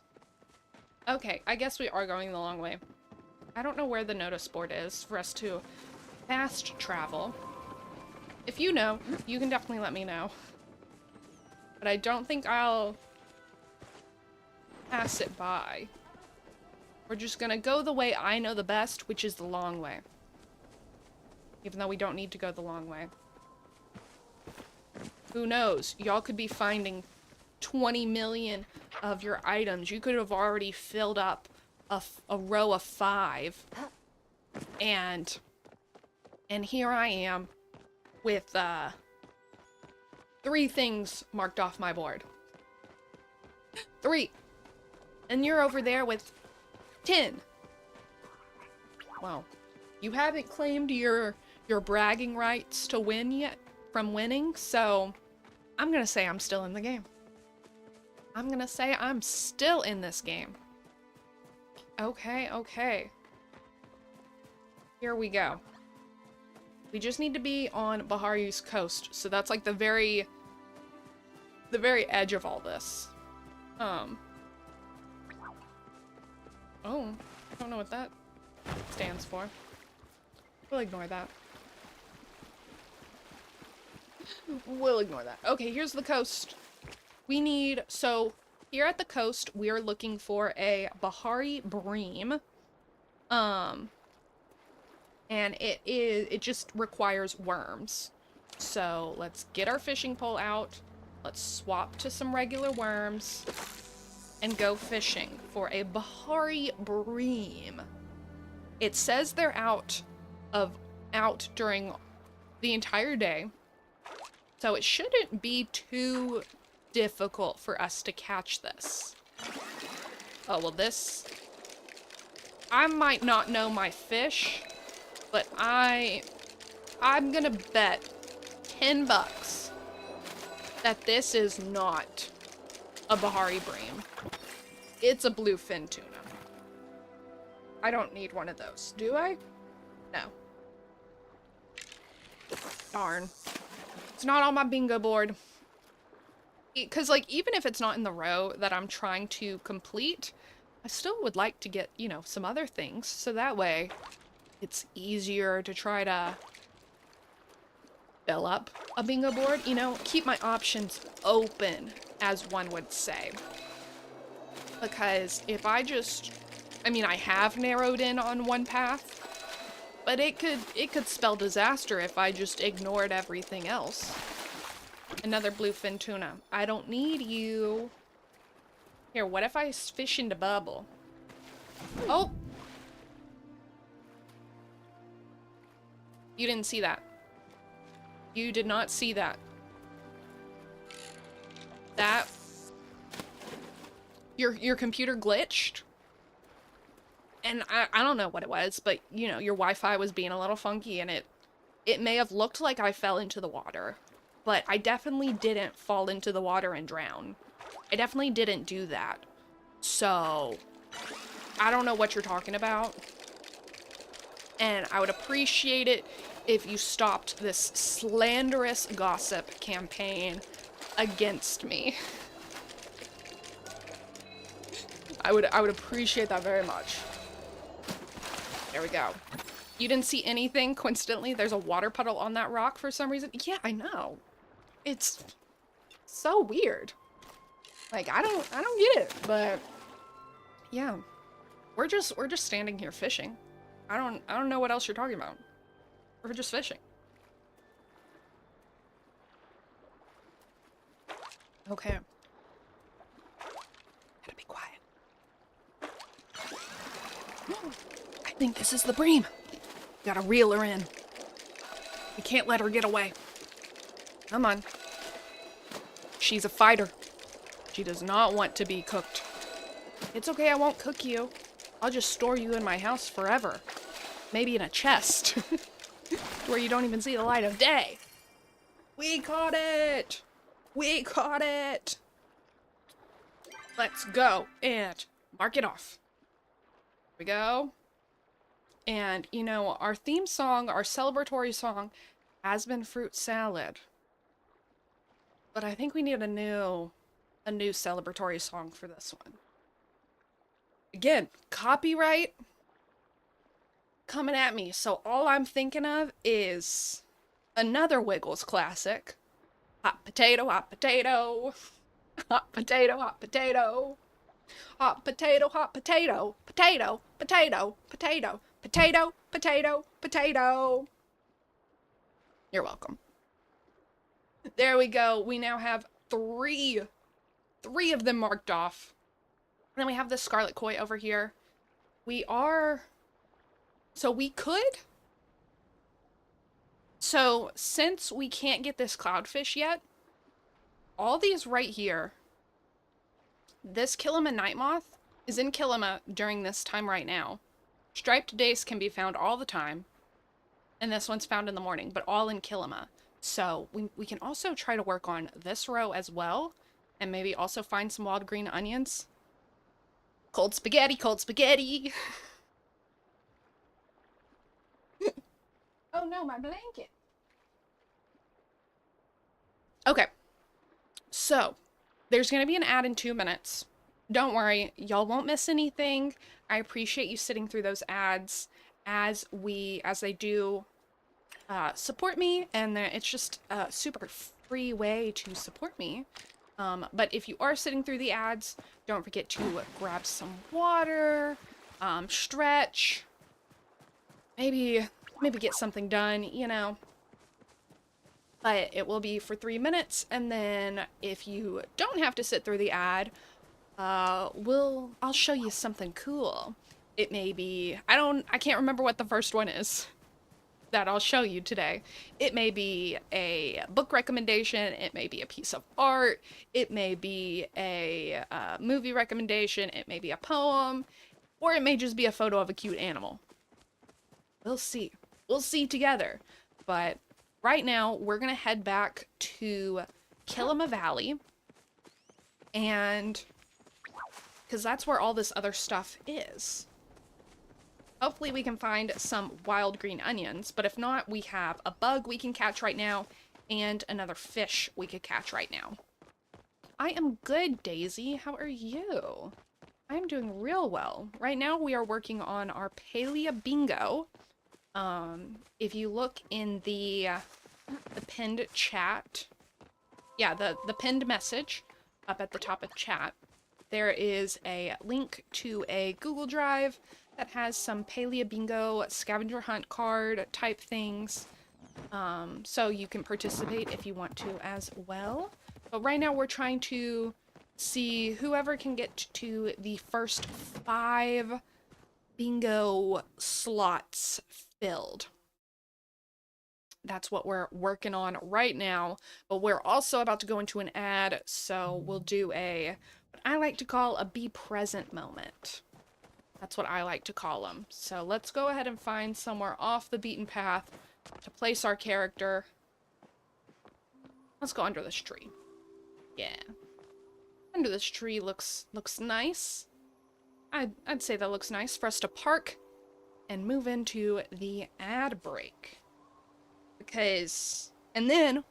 Okay, I guess we are going the long way. I don't know where the notice board is for us to fast travel. If you know, you can definitely let me know. But I don't think I'll pass it by. We're just gonna go the way I know the best, which is the long way. Even though we don't need to go the long way. Who knows? Y'all could be finding 20 million of your items. You could have already filled up a row of 5. And here I am with 3 things marked off my board. 3. And you're over there with 10. Well, you haven't claimed your bragging rights to win yet from winning, so I'm gonna say I'm still in the game. I'm gonna say I'm still in this game. Okay, okay. Here we go. We just need to be on Bahari's coast, so that's like the very edge of all this. Oh, I don't know what that stands for. We'll ignore that. We'll ignore that. Okay, here's the coast. We need, so here at the coast, we are looking for a Bahari bream. And it just requires worms. So let's get our fishing pole out. Let's swap to some regular worms and go fishing for a Bahari bream. It says they're out during the entire day. So it shouldn't be too difficult for us to catch this. Oh, well this... I might not know my fish, but I'm gonna bet 10 bucks that this is not a Bahari bream. It's a bluefin tuna. I don't need one of those, do I? No. Darn. It's not on my bingo board. Because, like, even if it's not in the row that I'm trying to complete, I still would like to get, you know, some other things. So that way, it's easier to try to fill up a bingo board. You know, keep my options open, as one would say. Because if I just... I mean, I have narrowed in on one path. But it could spell disaster if I just ignored everything else. Another bluefin tuna. I don't need you. Here, what if I fish into bubble? Oh! You didn't see that. You did not see that. That... Your computer glitched? And I don't know what it was, but, you know, your Wi-Fi was being a little funky, and it may have looked like I fell into the water. But I definitely didn't fall into the water and drown. I definitely didn't do that. So, I don't know what you're talking about. And I would appreciate it if you stopped this slanderous gossip campaign against me. I would appreciate that very much. There we go. You didn't see anything? Coincidentally, there's a water puddle on that rock for some reason. Yeah, I know. It's so weird. Like, I don't get it, but yeah. We're just standing here fishing. I don't know what else you're talking about. We're just fishing. Okay. Gotta be quiet. I think this is the bream. Gotta reel her in. We can't let her get away. Come on. She's a fighter. She does not want to be cooked. It's okay, I won't cook you. I'll just store you in my house forever. Maybe in a chest. Where you don't even see the light of day. We caught it! We caught it! Let's go and mark it off. we go. And, you know, our theme song, our celebratory song, has been fruit salad. But I think we need a new celebratory song for this one. Again, copyright coming at me. So all I'm thinking of is another Wiggles classic. Hot potato, hot potato. Hot potato, hot potato. Hot potato, hot potato. Potato, potato, potato. Potato, potato, potato. You're welcome. There we go. We now have three of them marked off. And then we have the Scarlet Koi over here. So since we can't get this cloudfish yet, all these right here, this Kilima night moth is in Kilima during this time right now. Striped dace can be found all the time, and this one's found in the morning, but all in Kilima. So we can also try to work on this row as well, and maybe also find some wild green onions. Cold spaghetti, cold spaghetti! Oh no, my blanket! Okay, so there's gonna be an ad in 2 minutes. Don't worry, y'all won't miss anything. I appreciate you sitting through those ads as they do support me, and it's just a super free way to support me. But if you are sitting through the ads, don't forget to grab some water, stretch, maybe get something done, you know. But it will be for 3 minutes, and then if you don't have to sit through the ad, I'll show you something cool. It may be, I can't remember what the first one is that I'll show you today. It may be a book recommendation, it may be a piece of art, it may be a movie recommendation, it may be a poem, or it may just be a photo of a cute animal. We'll see. We'll see together. But right now, we're gonna head back to Kilima Valley, and because that's where all this other stuff is. Hopefully we can find some wild green onions, but if not, we have a bug we can catch right now, and another fish we could catch right now. I am good, Daisy. How are you? I'm doing real well. Right now we are working on our Palia Bingo. If you look in the pinned chat, yeah, the pinned message up at the top of chat, there is a link to a Google Drive that has some Palia Bingo scavenger hunt card type things. So you can participate if you want to as well. But right now we're trying to see whoever can get to the first 5 bingo slots filled. That's what we're working on right now. But we're also about to go into an ad, so we'll do what I like to call a be present moment. That's what I like to call them. So let's go ahead and find somewhere off the beaten path to place our character. Let's go under this tree. Yeah. Under this tree looks nice. I'd say that looks nice for us to park and move into the ad break. And then,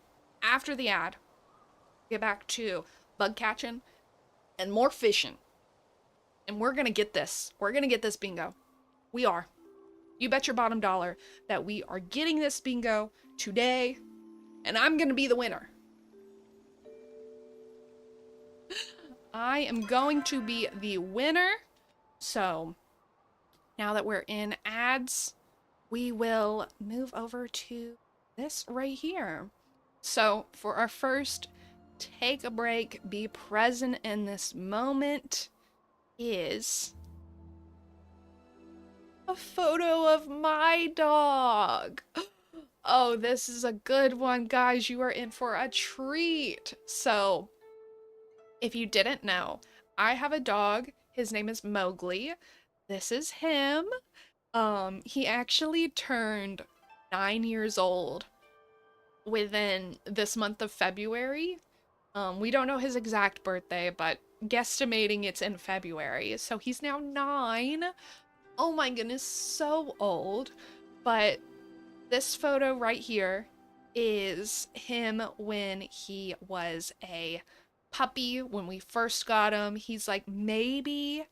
after the ad, get back to bug catching and more fishing. And we're gonna get this. We're gonna get this bingo. We are. You bet your bottom dollar that we are getting this bingo today, and I'm gonna be the winner. I am going to be the winner. So, now that we're in ads, we will move over to this right here. So, for our first take a break, be present in this moment, is a photo of my dog. Oh, this is a good one, guys. You are in for a treat. So, if you didn't know, I have a dog. His name is Mowgli. This is him. He actually turned 9 years old within this month of February. We don't know his exact birthday, but guesstimating it's in February. So he's now 9. Oh my goodness, so old. But this photo right here is him when he was a puppy, when we first got him. He's like maybe,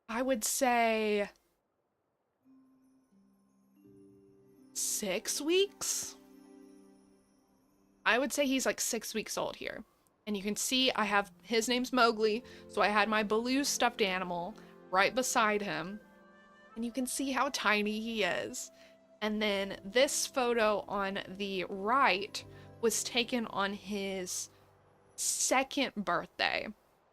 I would say 6 weeks. I would say he's like 6 weeks old here. And you can see I have, his name's Mowgli, so I had my Baloo stuffed animal right beside him. And you can see how tiny he is. And then this photo on the right was taken on his 2nd birthday.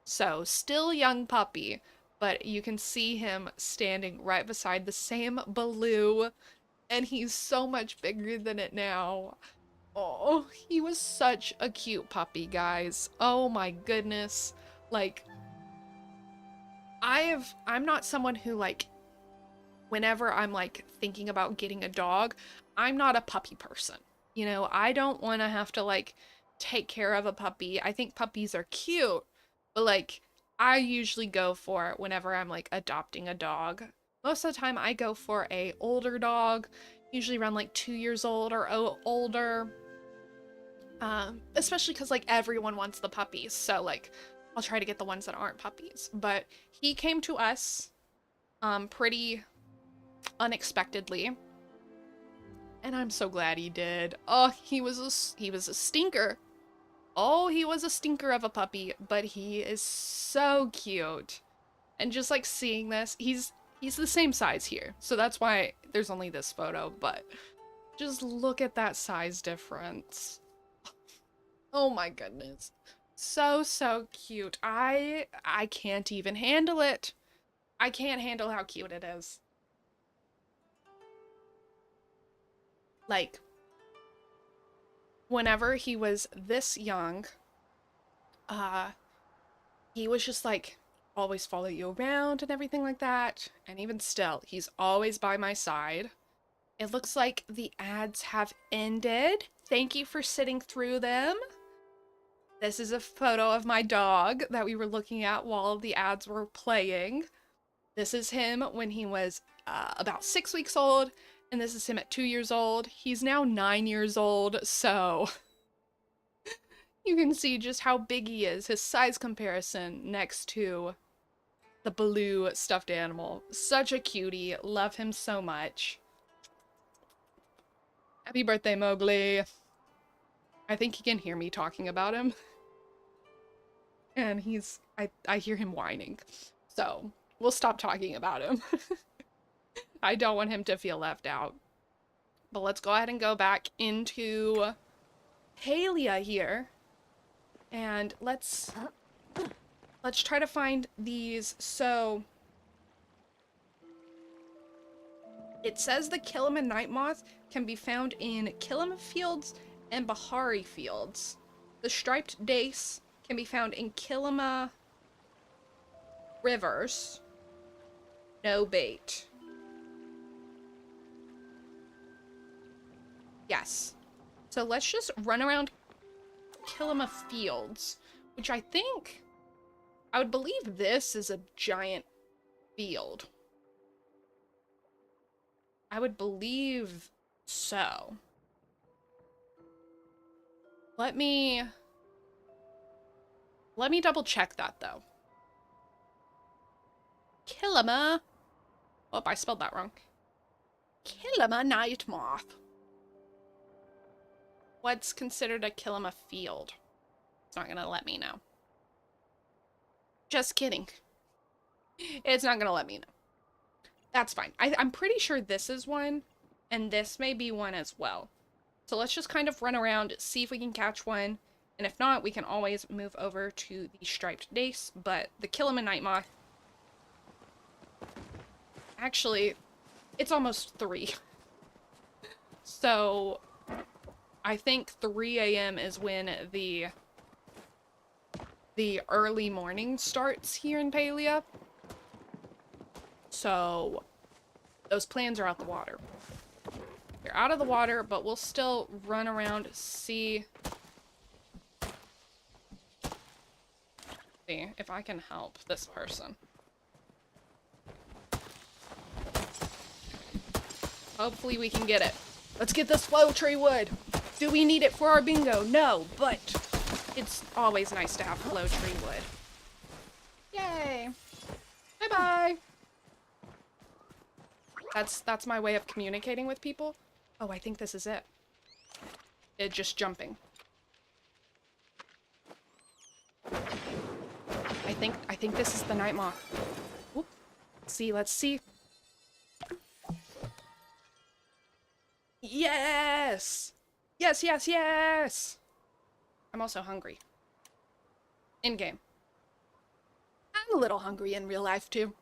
So still young puppy, but you can see him standing right beside the same Baloo, and he's so much bigger than it now. Oh, he was such a cute puppy, guys. Oh my goodness. Like, I'm not someone who, like, whenever I'm like thinking about getting a dog, I'm not a puppy person. You know, I don't want to have to like take care of a puppy. I think puppies are cute, but like I usually go for it whenever I'm like adopting a dog. Most of the time I go for a older dog, usually around like 2 years old or older. Especially because like everyone wants the puppies, so like I'll try to get the ones that aren't puppies. But he came to us pretty unexpectedly, and I'm so glad he did. Oh, he was a stinker. Oh, he was a stinker of a puppy, but he is so cute. And just like seeing this, he's the same size here, so that's why there's only this photo, but just look at that size difference. Oh my goodness. So cute. I can't even handle it. I can't handle how cute it is. Like, whenever he was this young, he was just like always follow you around and everything like that. And even still, he's always by my side. It looks like the ads have ended. Thank you for sitting through them. This is a photo of my dog that we were looking at while the ads were playing. This is him when he was about 6 weeks old, and this is him at 2 years old. He's now 9 years old, so you can see just how big he is, his size comparison next to the Baloo stuffed animal. Such a cutie. Love him so much. Happy birthday, Mowgli. I think he can hear me talking about him. And I hear him whining. So we'll stop talking about him. I don't want him to feel left out. But let's go ahead and go back into Palia here. And let's try to find these. So it says the Kilima night moth can be found in Kilima fields and Bahari fields. The striped dace can be found in Kilima rivers. No bait. Yes. So let's just run around Kilima fields, which I think, I would believe this is a giant field. I would believe so. Let me double check that though. Kilima. Oh, I spelled that wrong. Kilima night moth. What's considered a Kilima field? It's not gonna let me know. Just kidding. It's not gonna let me know. That's fine. I'm pretty sure this is one, and this may be one as well. So let's just kind of run around, see if we can catch one, and if not, we can always move over to the striped dace, but the Kilima night moth, actually, it's almost 3. So I think 3 a.m. is when the early morning starts here in Palia. So those plans are out the water. They're out of the water, but we'll still run around, see if I can help this person. Hopefully we can get it. Let's get this flow tree wood. Do we need it for our bingo? No, but it's always nice to have flow tree wood. Yay. Bye-bye. That's my way of communicating with people. Oh, I think this is it. It's just jumping. I think this is the night moth. Whoop. Let's see. Yes! Yes, yes, yes! I'm also hungry. In-game. I'm a little hungry in real life, too.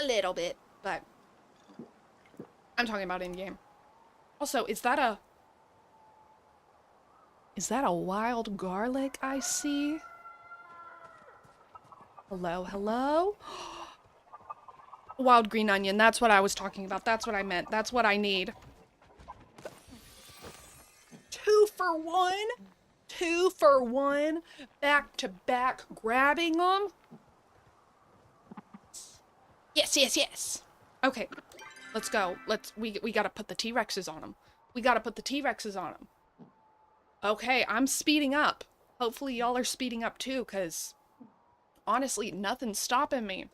A little bit, but I'm talking about in-game. Also, is that a wild garlic I see? Hello, hello? Wild green onion, that's what I was talking about. That's what I meant. That's what I need. 2 for 1? 2 for 1? Back to back grabbing them? Yes, yes, yes. Okay, let's go. We gotta put the T-Rexes on them. We gotta put the T-Rexes on them. Okay, I'm speeding up. Hopefully y'all are speeding up too, because honestly, nothing's stopping me.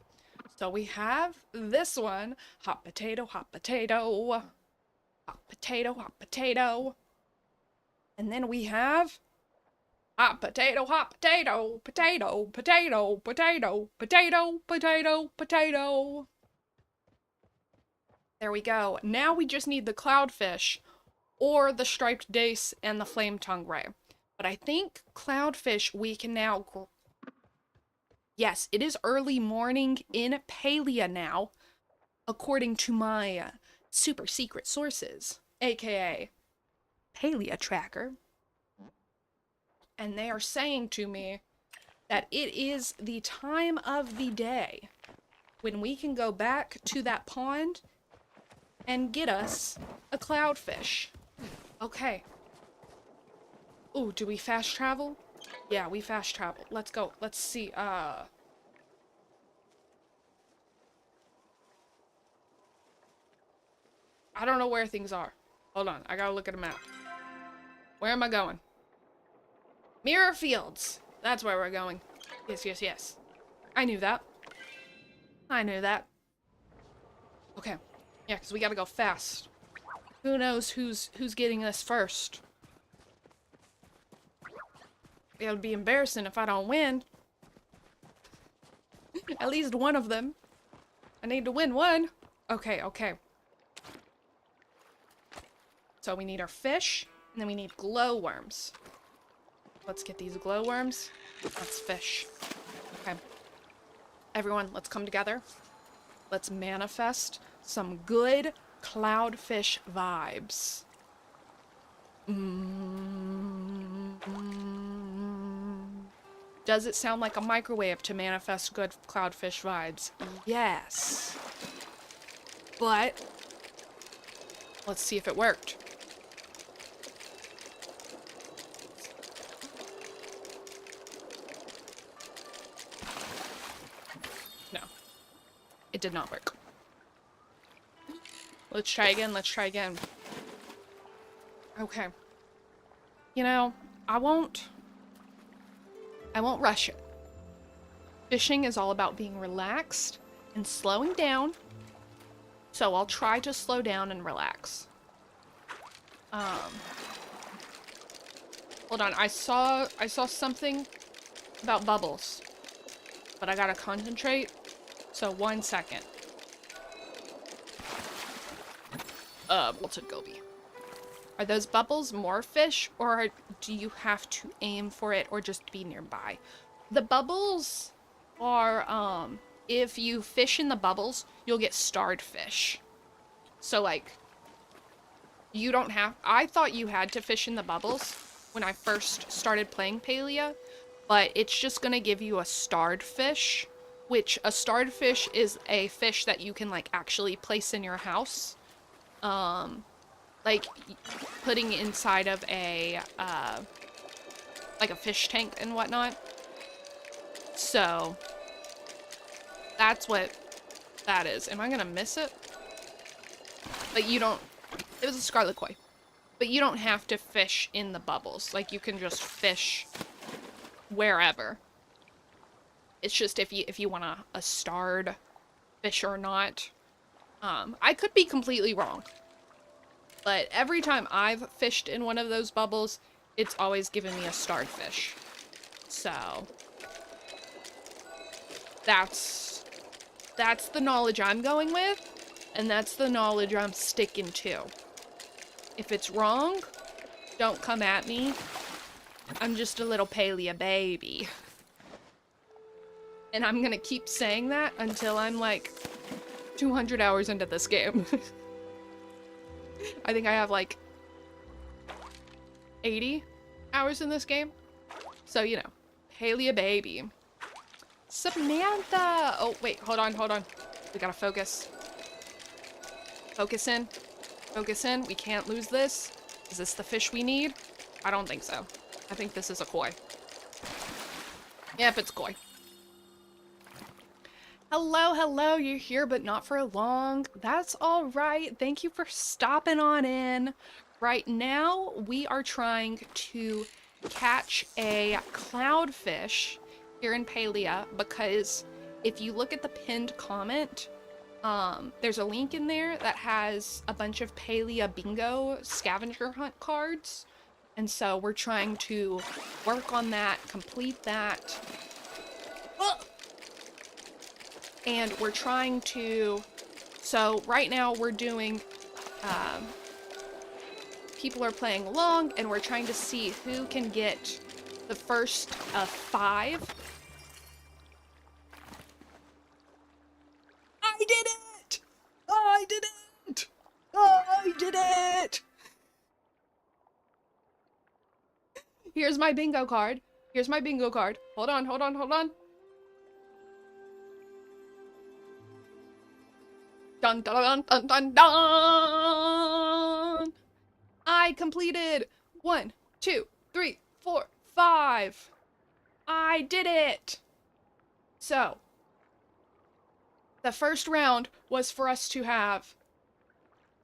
So we have this one. Hot potato, hot potato. Hot potato, hot potato. And then we have hot potato, potato, potato, potato, potato, potato, potato. There we go. Now we just need the cloudfish or the striped dace and the flame tongue ray. But I think cloudfish we can now... Yes, it is early morning in Palia now, according to my super secret sources, aka Palia Tracker. And they are saying to me that it is the time of the day when we can go back to that pond and get us a cloudfish. Okay. Ooh, do we fast travel? Yeah, we fast travel. Let's go. Let's see. I don't know where things are. Hold on. I gotta look at a map. Where am I going? Mirror Fields. That's where we're going. Yes, yes, yes. I knew that. I knew that. Okay. Yeah, because we gotta go fast. Who knows who's getting us first? It would be embarrassing if I don't win. At least one of them. I need to win one. Okay, okay. So we need our fish, and then we need glowworms. Let's get these glowworms. Let's fish. Okay. Everyone, let's come together. Let's manifest some good cloudfish vibes. Does it sound like a microwave to manifest good cloudfish vibes? Yes. But let's see if it worked. No. It did not work. Let's try again, let's try again. Okay. You know, I won't rush it. Fishing is all about being relaxed and slowing down. So I'll try to slow down and relax. Hold on, I saw something about bubbles. But I gotta concentrate. So 1 second. Wilted goby. Are those bubbles more fish, or do you have to aim for it or just be nearby? The bubbles are, if you fish in the bubbles, you'll get starred fish. So, like, you don't have... I thought you had to fish in the bubbles when I first started playing Palia, but it's just gonna give you a starred fish, which a starred fish is a fish that you can, like, actually place in your house. Like, putting inside of a, like a fish tank and whatnot. So, that's what that is. Am I gonna miss it? But you don't, it was a scarlet koi. But you don't have to fish in the bubbles. Like, you can just fish wherever. It's just if you want a starred fish or not. I could be completely wrong. But every time I've fished in one of those bubbles, it's always given me a starred fish. So that's the knowledge I'm going with, and that's the knowledge I'm sticking to. If it's wrong, don't come at me. I'm just a little Palia baby. And I'm gonna keep saying that until I'm like 200 hours into this game. I think I have like 80 hours in this game. So, you know, Palia baby. Samantha! Oh, wait, hold on. We gotta focus. Focus in. Focus in. We can't lose this. Is this the fish we need? I don't think so. I think this is a koi. Yep, it's koi. Hello, you're here, but not for long. That's all right. Thank you for stopping on in. Right now, we are trying to catch a cloudfish here in Palia, because if you look at the pinned comment, there's a link in there that has a bunch of Palia bingo scavenger hunt cards. And so we're trying to work on that, complete that. And we're trying to, so right now we're doing, people are playing along, and we're trying to see who can get the first of 5. I did it! I did it! I did it! Here's my bingo card. Here's my bingo card. Hold on. Dun dun dun dun dun! I completed 1, 2, 3, 4, 5. I did it! So, the first round was for us to have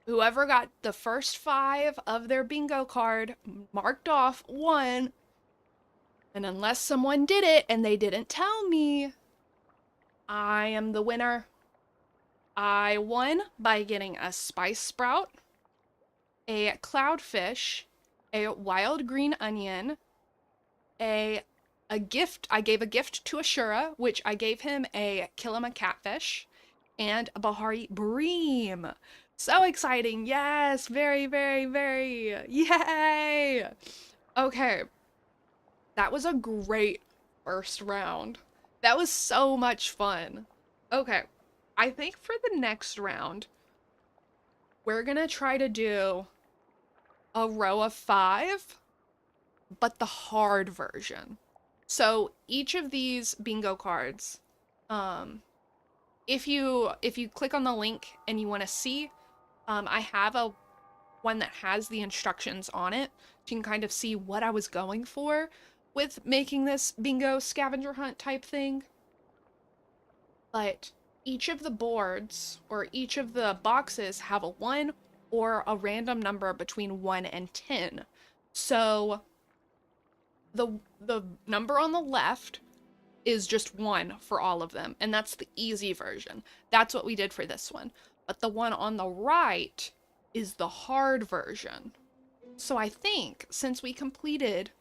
whoever got the first 5 of their bingo card marked off won. And unless someone did it and they didn't tell me, I am the winner. I won by getting a spice sprout, a cloudfish, a wild green onion, a gift. I gave a gift to Ashura, which I gave him a Kilima catfish, and a Bahari bream. So exciting. Yes, very, very, very. Yay! Okay. That was a great first round. That was so much fun. Okay. I think for the next round, we're gonna try to do a row of 5, but the hard version. So each of these bingo cards, if you click on the link and you want to see, I have one that has the instructions on it. So you can kind of see what I was going for with making this bingo scavenger hunt type thing. But each of the boards or each of the boxes have a 1 or a random number between 1 and 10. So the number on the left is just 1 for all of them, and that's the easy version. That's what we did for this one. But the one on the right is the hard version. So I think since we completed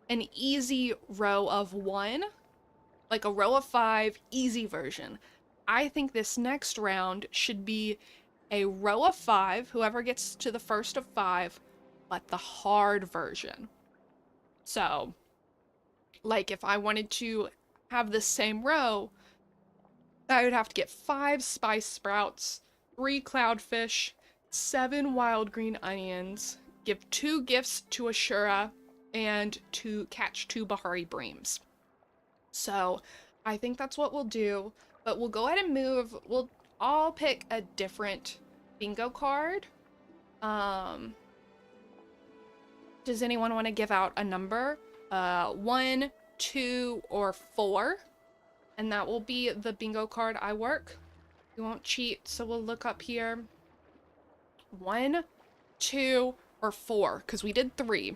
an easy row of 1, like a row of 5 easy version, I think this next round should be a row of 5, whoever gets to the first of 5, but the hard version. So, like if I wanted to have the same row, I would have to get 5 spice sprouts, 3 cloudfish, 7 wild green onions, give 2 gifts to Ashura, and to catch 2 Bahari breams. So I think that's what we'll do, but we'll go ahead and move. We'll all pick a different bingo card. Does anyone want to give out a number? 1, 2, or 4. And that will be the bingo card I work. We won't cheat, so we'll look up here. 1, 2, or 4, because we did 3.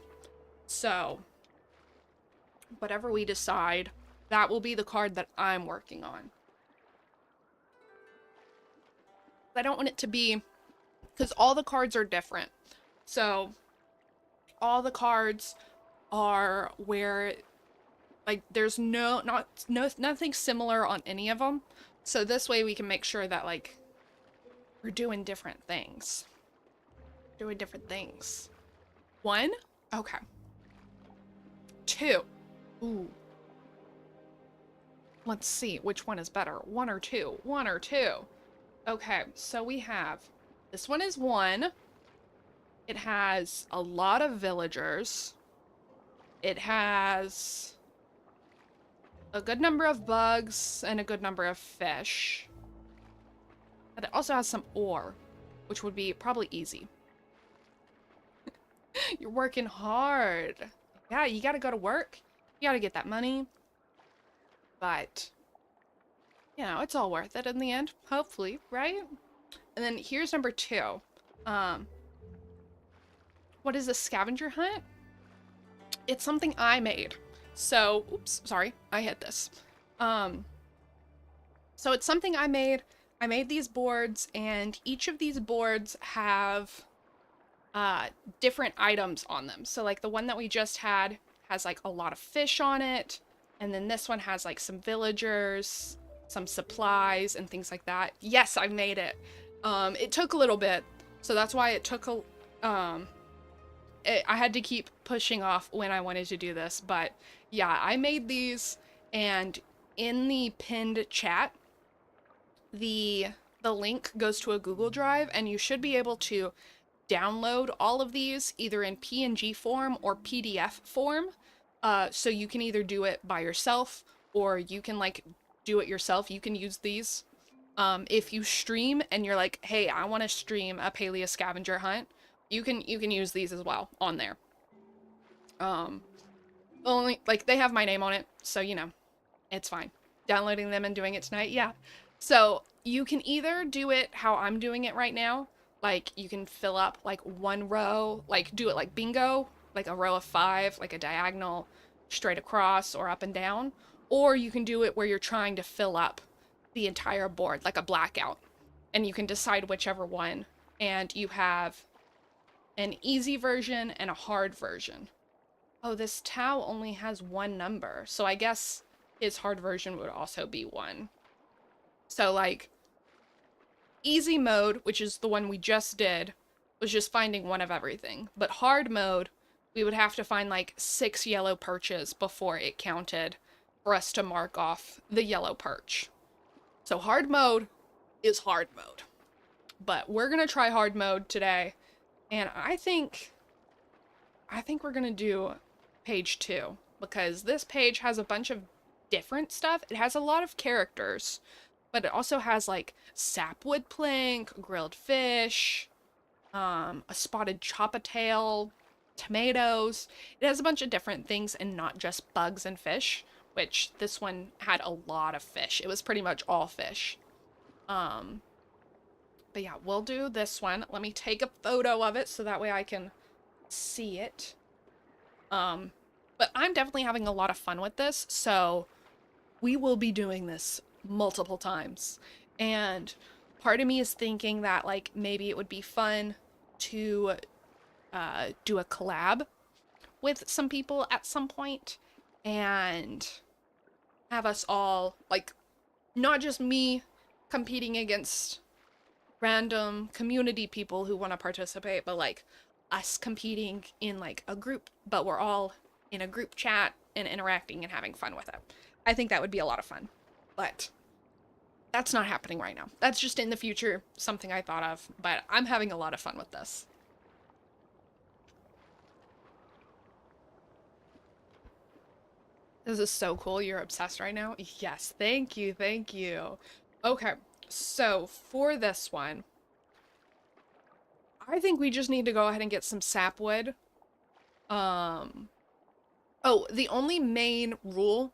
So, whatever we decide, that will be the card that I'm working on. I don't want it to be, because all the cards are different. So, all the cards are where, like, there's nothing similar on any of them. So this way we can make sure that, like, we're doing different things. 1? Okay. 2. Ooh. Let's see, which one is better? 1 or 2? 1 or 2? Okay, so we have, this one is 1. It has a lot of villagers. It has a good number of bugs and a good number of fish. But it also has some ore, which would be probably easy. You're working hard. Yeah, you gotta go to work. You gotta get that money. But, you know, it's all worth it in the end, hopefully, right? And then here's number 2. What is a scavenger hunt? It's something I made. So, oops, sorry, I hit this. So it's something I made. I made these boards, and each of these boards have different items on them. So like the one that we just had has like a lot of fish on it, and then this one has like some villagers, some supplies, and things like that. Yes, I made it. It took a little bit, so that's why it took I had to keep pushing off when I wanted to do this, but yeah, I made these, and in the pinned chat, the link goes to a Google Drive, and you should be able to download all of these either in PNG form or PDF form. So you can either do it by yourself, or you can like do it yourself. You can use these. If you stream and you're like, hey, I want to stream a Palia Scavenger Hunt, you can use these as well on there. Only like they have my name on it, so you know, it's fine. Downloading them and doing it tonight, yeah. So you can either do it how I'm doing it right now, like you can fill up like one row, like do it like bingo, like a row of 5, like a diagonal, straight across or up and down, or you can do it where you're trying to fill up the entire board, like a blackout, and you can decide whichever one, and you have an easy version and a hard version. Oh, this Tau only has 1 number, so I guess his hard version would also be 1. So, like, easy mode, which is the one we just did, was just finding 1 of everything. But hard mode, we would have to find, like, 6 yellow perches before it counted for us to mark off the yellow perch. So hard mode is hard mode. But we're gonna try hard mode today, and I think we're gonna do page 2, because this page has a bunch of different stuff. It has a lot of characters, but it also has like sapwood plank, grilled fish, a spotted chop-a-tail, tomatoes. It has a bunch of different things and not just bugs and fish, which this one had a lot of fish. It was pretty much all fish. But yeah, we'll do this one. Let me take a photo of it so that way I can see it. But I'm definitely having a lot of fun with this, so we will be doing this multiple times. And part of me is thinking that, like, maybe it would be fun to do a collab with some people at some point, and have us all, like, not just me competing against random community people who want to participate, but like us competing in like a group, but we're all in a group chat and interacting and having fun with it. I think that would be a lot of fun, but that's not happening right now. That's just in the future, something I thought of, but I'm having a lot of fun with this. This is so cool. You're obsessed right now? Yes, thank you, thank you. Okay, so for this one, I think we just need to go ahead and get some sapwood. Oh, the only main rule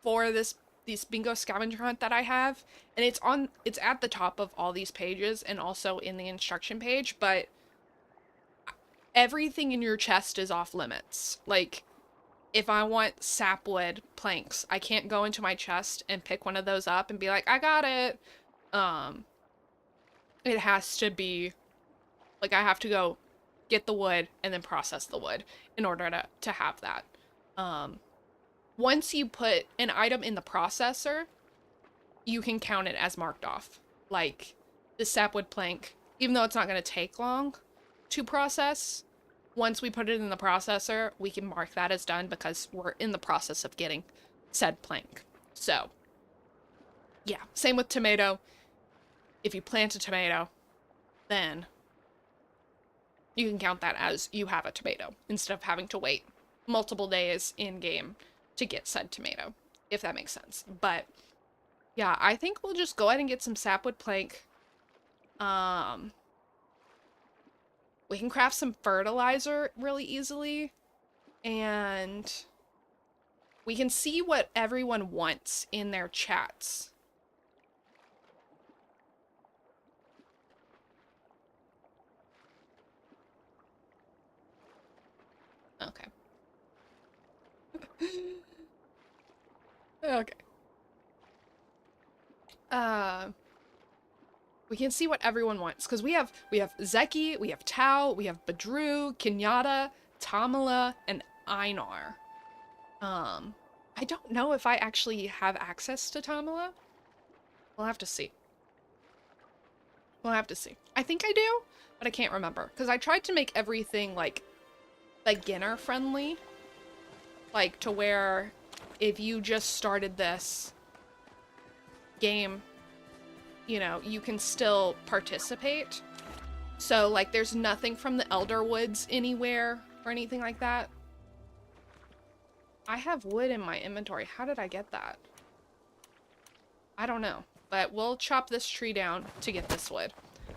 for this this bingo scavenger hunt that I have, and it's at the top of all these pages and also in the instruction page, but everything in your chest is off limits. Like, if I want sapwood planks, I can't go into my chest and pick one of those up and be like, I got it. It has to be, like, I have to go get the wood and then process the wood in order to have that. Once you put an item in the processor, you can count it as marked off. Like, the sapwood plank, even though it's not going to take long to process, once we put it in the processor, we can mark that as done because we're in the process of getting said plank. So, yeah, same with tomato. If you plant a tomato, then you can count that as you have a tomato instead of having to wait multiple days in game to get said tomato, if that makes sense. But yeah, I think we'll just go ahead and get some sapwood plank. We can craft some fertilizer really easily, and we can see what everyone wants in their chats. Okay. Okay. We can see what everyone wants, because we have Zeki, we have Tao, we have Badru, Kenyatta, Tamala, and Einar. I don't know if I actually have access to Tamala. We'll have to see. We'll have to see. I think I do, but I can't remember, because I tried to make everything, like, beginner friendly. Like, to where if you just started this game, you know, you can still participate. So, like, there's nothing from the Elder Woods anywhere or anything like that. I have wood in my inventory. How did I get that? I don't know. But we'll chop this tree down to get this wood.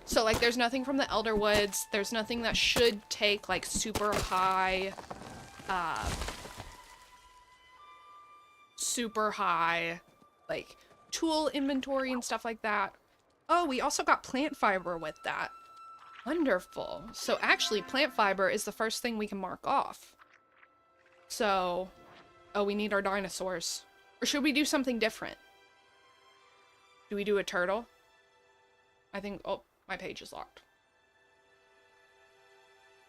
So, like, there's nothing from the Elder Woods. There's nothing that should take, like, super high, like, tool inventory and stuff like that. Oh, we also got plant fiber with that. Wonderful. So actually, plant fiber is the first thing we can mark off. So, oh, we need our dinosaurs. Or should we do something different? Do we do a turtle? I think, oh, my page is locked.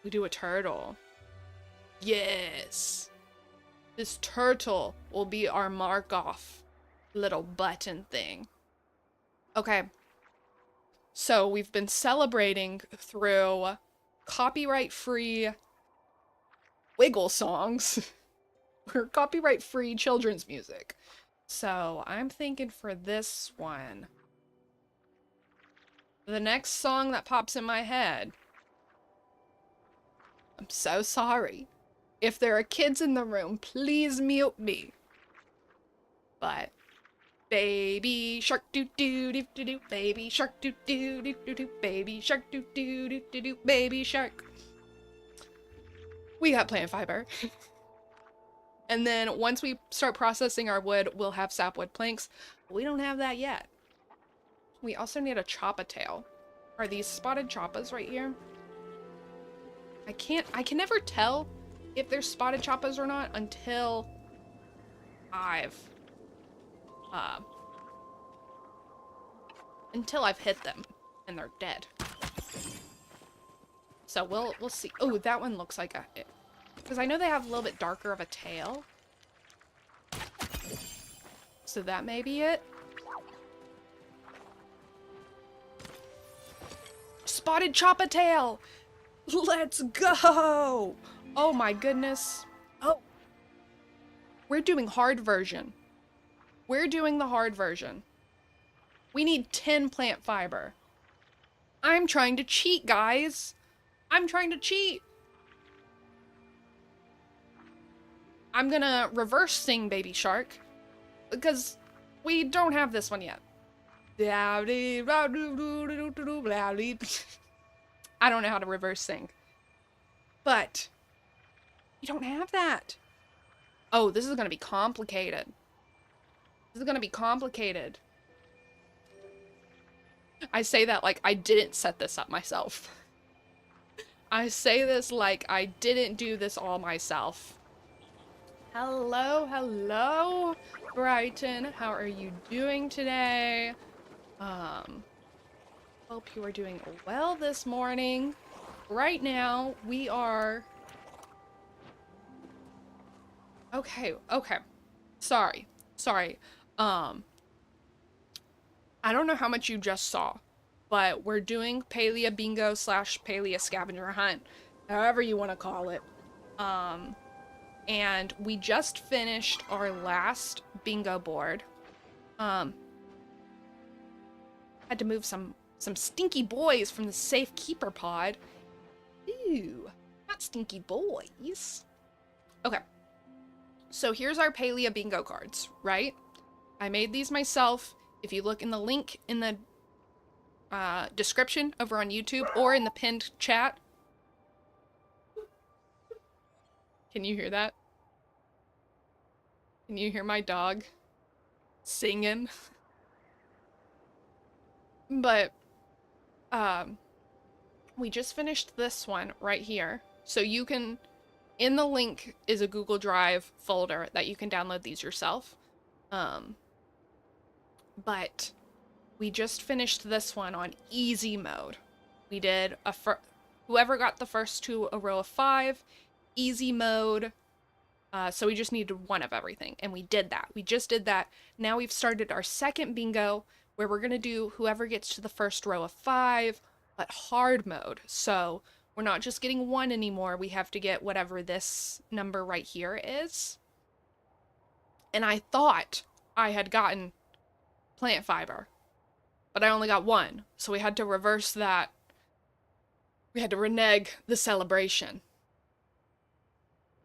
We do a turtle. Yes. This turtle will be our mark off little button thing. Okay. So we've been celebrating through copyright-free wiggle songs or copyright-free children's music. So I'm thinking for this one, the next song that pops in my head, I'm so sorry. If there are kids in the room, please mute me. But baby shark doo doo doo doo doo, baby shark doo doo doo doo doo, baby shark doo doo doo doo doo, baby shark. We got plant fiber. And then once we start processing our wood, we'll have sapwood planks. We don't have that yet. We also need a choppa-tail. Are these spotted choppas right here? I can never tell if they're spotted choppas or not until I've hit them and they're dead. So we'll see. Oh, that one looks like it. Because I know they have a little bit darker of a tail. So that may be it. Spotted choppa tail! Let's go! Oh my goodness. Oh. We're doing hard version. We're doing the hard version. We need 10 plant fiber. I'm trying to cheat, guys. I'm trying to cheat. I'm gonna reverse sing Baby Shark because we don't have this one yet. I don't know how to reverse sing. But you don't have that. Oh, this is gonna be complicated. This is gonna be complicated. I say that like I didn't set this up myself. I say this like I didn't do this all myself. Hello, hello, Brighton. How are you doing today? Hope you are doing well this morning. Right now, we are... Okay. Sorry. I don't know how much you just saw, but we're doing Palia Bingo / Palia Scavenger Hunt, however you want to call it. And we just finished our last bingo board. Had to move some stinky boys from the safekeeper pod. Ooh, not stinky boys. Okay. So here's our Palia bingo cards, right? I made these myself. If you look in the link in the description over on YouTube or in the pinned chat. Can you hear that? Can you hear my dog singing? But, we just finished this one right here. So you can, in the link is a Google Drive folder that you can download these yourself. But we just finished this one on easy mode. We did whoever got the first to a row of 5, easy mode. So we just needed one of everything, and we did that. We just did that. Now we've started our second bingo, where we're gonna do whoever gets to the first row of 5, but hard mode. So we're not just getting 1 anymore. We have to get whatever this number right here is. And I thought I had gotten plant fiber, but I only got 1. So we had to reverse that. We had to renege the celebration.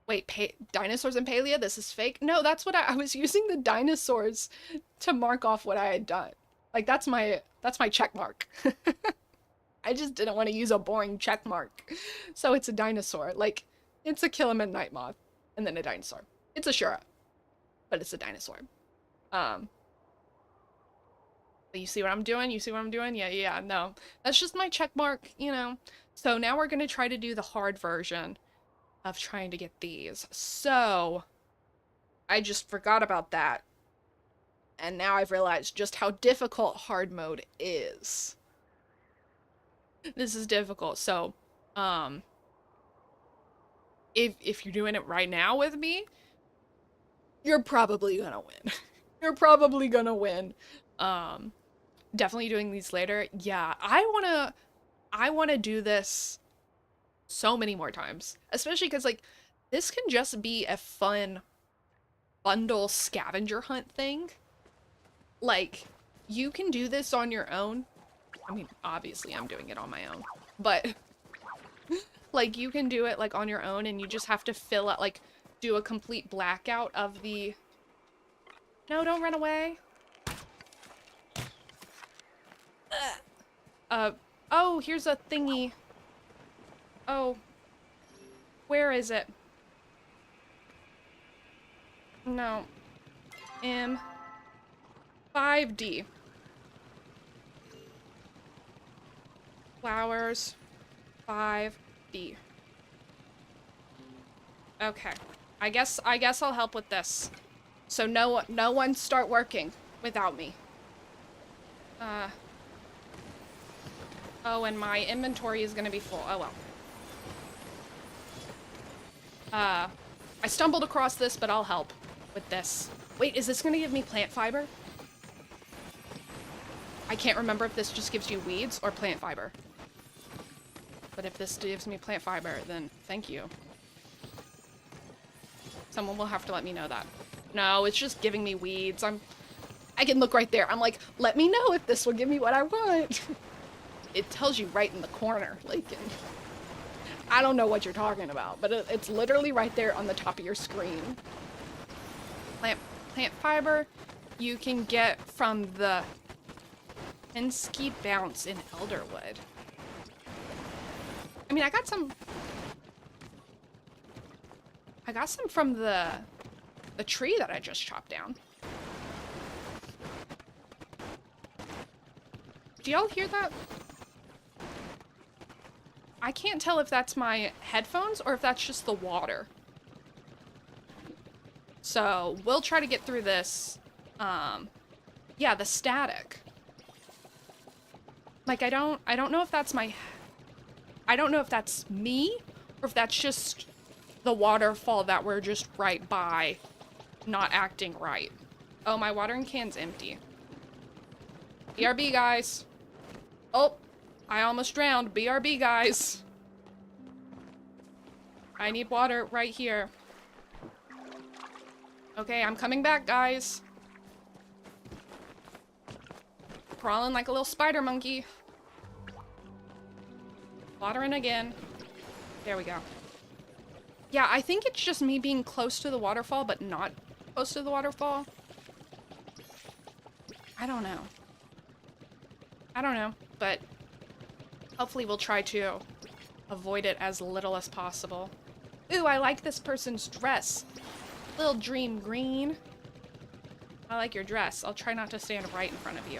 Wait, dinosaurs in Palia? This is fake? No, that's what I was using the dinosaurs to mark off what I had done. Like, that's my check mark. I just didn't want to use a boring check mark. So it's a dinosaur. Like, it's a Kilima night moth, and then a dinosaur. It's a Shura, but it's a dinosaur. But you see what I'm doing? You see what I'm doing? Yeah, no. That's just my check mark, you know. So now we're going to try to do the hard version of trying to get these. So I just forgot about that. And now I've realized just how difficult hard mode is. This is difficult. So, if you're doing it right now with me, you're probably gonna win. You're probably gonna win. Definitely doing these later. Yeah, I wanna do this so many more times, especially because like this can just be a fun bundle scavenger hunt thing. Like, you can do this on your own. I mean, obviously I'm doing it on my own, but like you can do it like on your own, and you just have to fill out, like, do a complete blackout of the... No, don't run away. Oh, here's a thingy. Oh, where is it? No. 5D. Flowers. 5D. Okay. I guess I'll help with this. So no one start working without me. Oh, and my inventory is gonna be full. Oh well. I stumbled across this, but I'll help with this. Wait, is this gonna give me plant fiber? I can't remember if this just gives you weeds or plant fiber. But if this gives me plant fiber, then thank you. Someone will have to let me know that. No, it's just giving me weeds. I can look right there. I'm like, let me know if this will give me what I want. It tells you right in the corner, Lacon. I don't know what you're talking about, but it's literally right there on the top of your screen. Plant fiber you can get from the Pensky Bounce in Elderwood. I mean, I got some from the tree that I just chopped down. Do y'all hear that? I can't tell if that's my headphones or if that's just the water. So, we'll try to get through this. Yeah, the static. Like, I don't know if that's my... I don't know if that's me or if that's just the waterfall that we're just right by not acting right. Oh, my watering can's empty. BRB, guys. Oh, I almost drowned. BRB, guys. I need water right here. Okay, I'm coming back, guys. Crawling like a little spider monkey. Watering again. There we go. Yeah, I think it's just me being close to the waterfall, but not close to the waterfall. I don't know. I don't know, but hopefully we'll try to avoid it as little as possible. Ooh, I like this person's dress. Little dream green. I like your dress. I'll try not to stand right in front of you.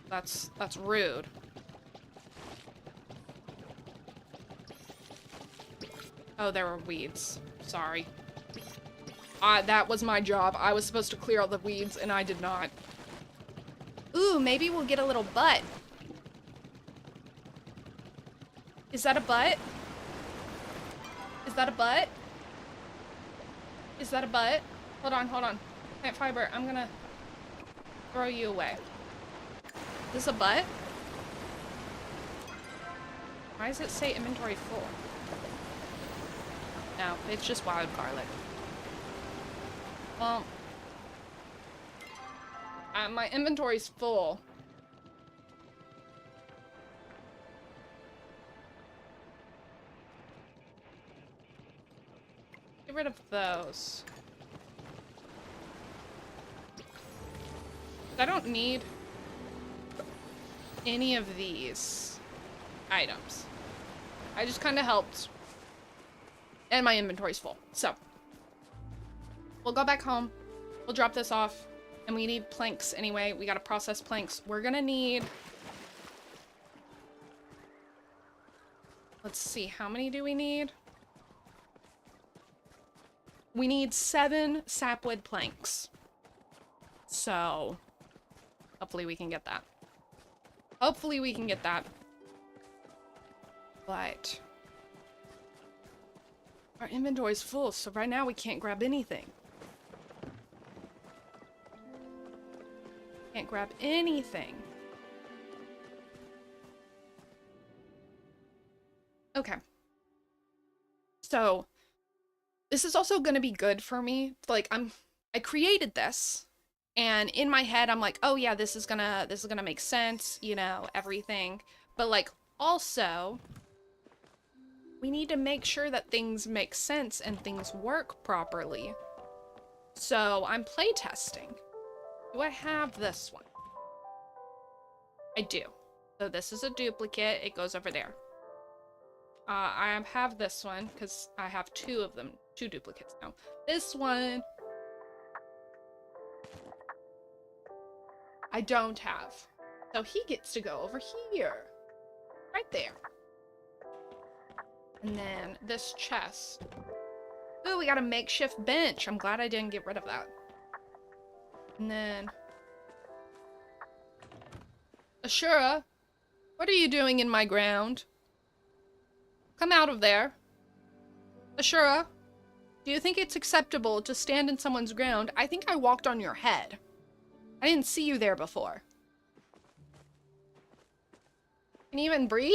That's rude. Oh, there were weeds. Sorry. That was my job. I was supposed to clear all the weeds, and I did not. Ooh, maybe we'll get a little butt. Is that a butt? Is that a butt? Is that a butt? Hold on, hold on. Plant fiber, I'm gonna throw you away. Is this a butt? Why does it say inventory full? No, it's just wild garlic. Well, my inventory's full. Get rid of those. I don't need any of these items. I just kind of helped. And my inventory's full. So, we'll go back home. We'll drop this off. And we need planks anyway. We gotta process planks. We're gonna need... Let's see, how many do we need? We need 7 sapwood planks. So, hopefully we can get that. Hopefully we can get that. But... our inventory's full, so right now we can't grab anything. Can't grab anything. Okay. So, this is also gonna be good for me. Like, I created this, and in my head, I'm like, oh yeah, this is gonna make sense, you know, everything. But like, also, we need to make sure that things make sense and things work properly. So, I'm playtesting. Do I have this one? I do. So this is a duplicate. It goes over there. I have this one because I have 2 of them. 2 duplicates now. This one I don't have. So he gets to go over here. Right there. And then this chest. Ooh, we got a makeshift bench. I'm glad I didn't get rid of that. And then... Ashura, what are you doing in my ground? Come out of there. Ashura, do you think it's acceptable to stand in someone's ground? I think I walked on your head. I didn't see you there before. Can you even breathe?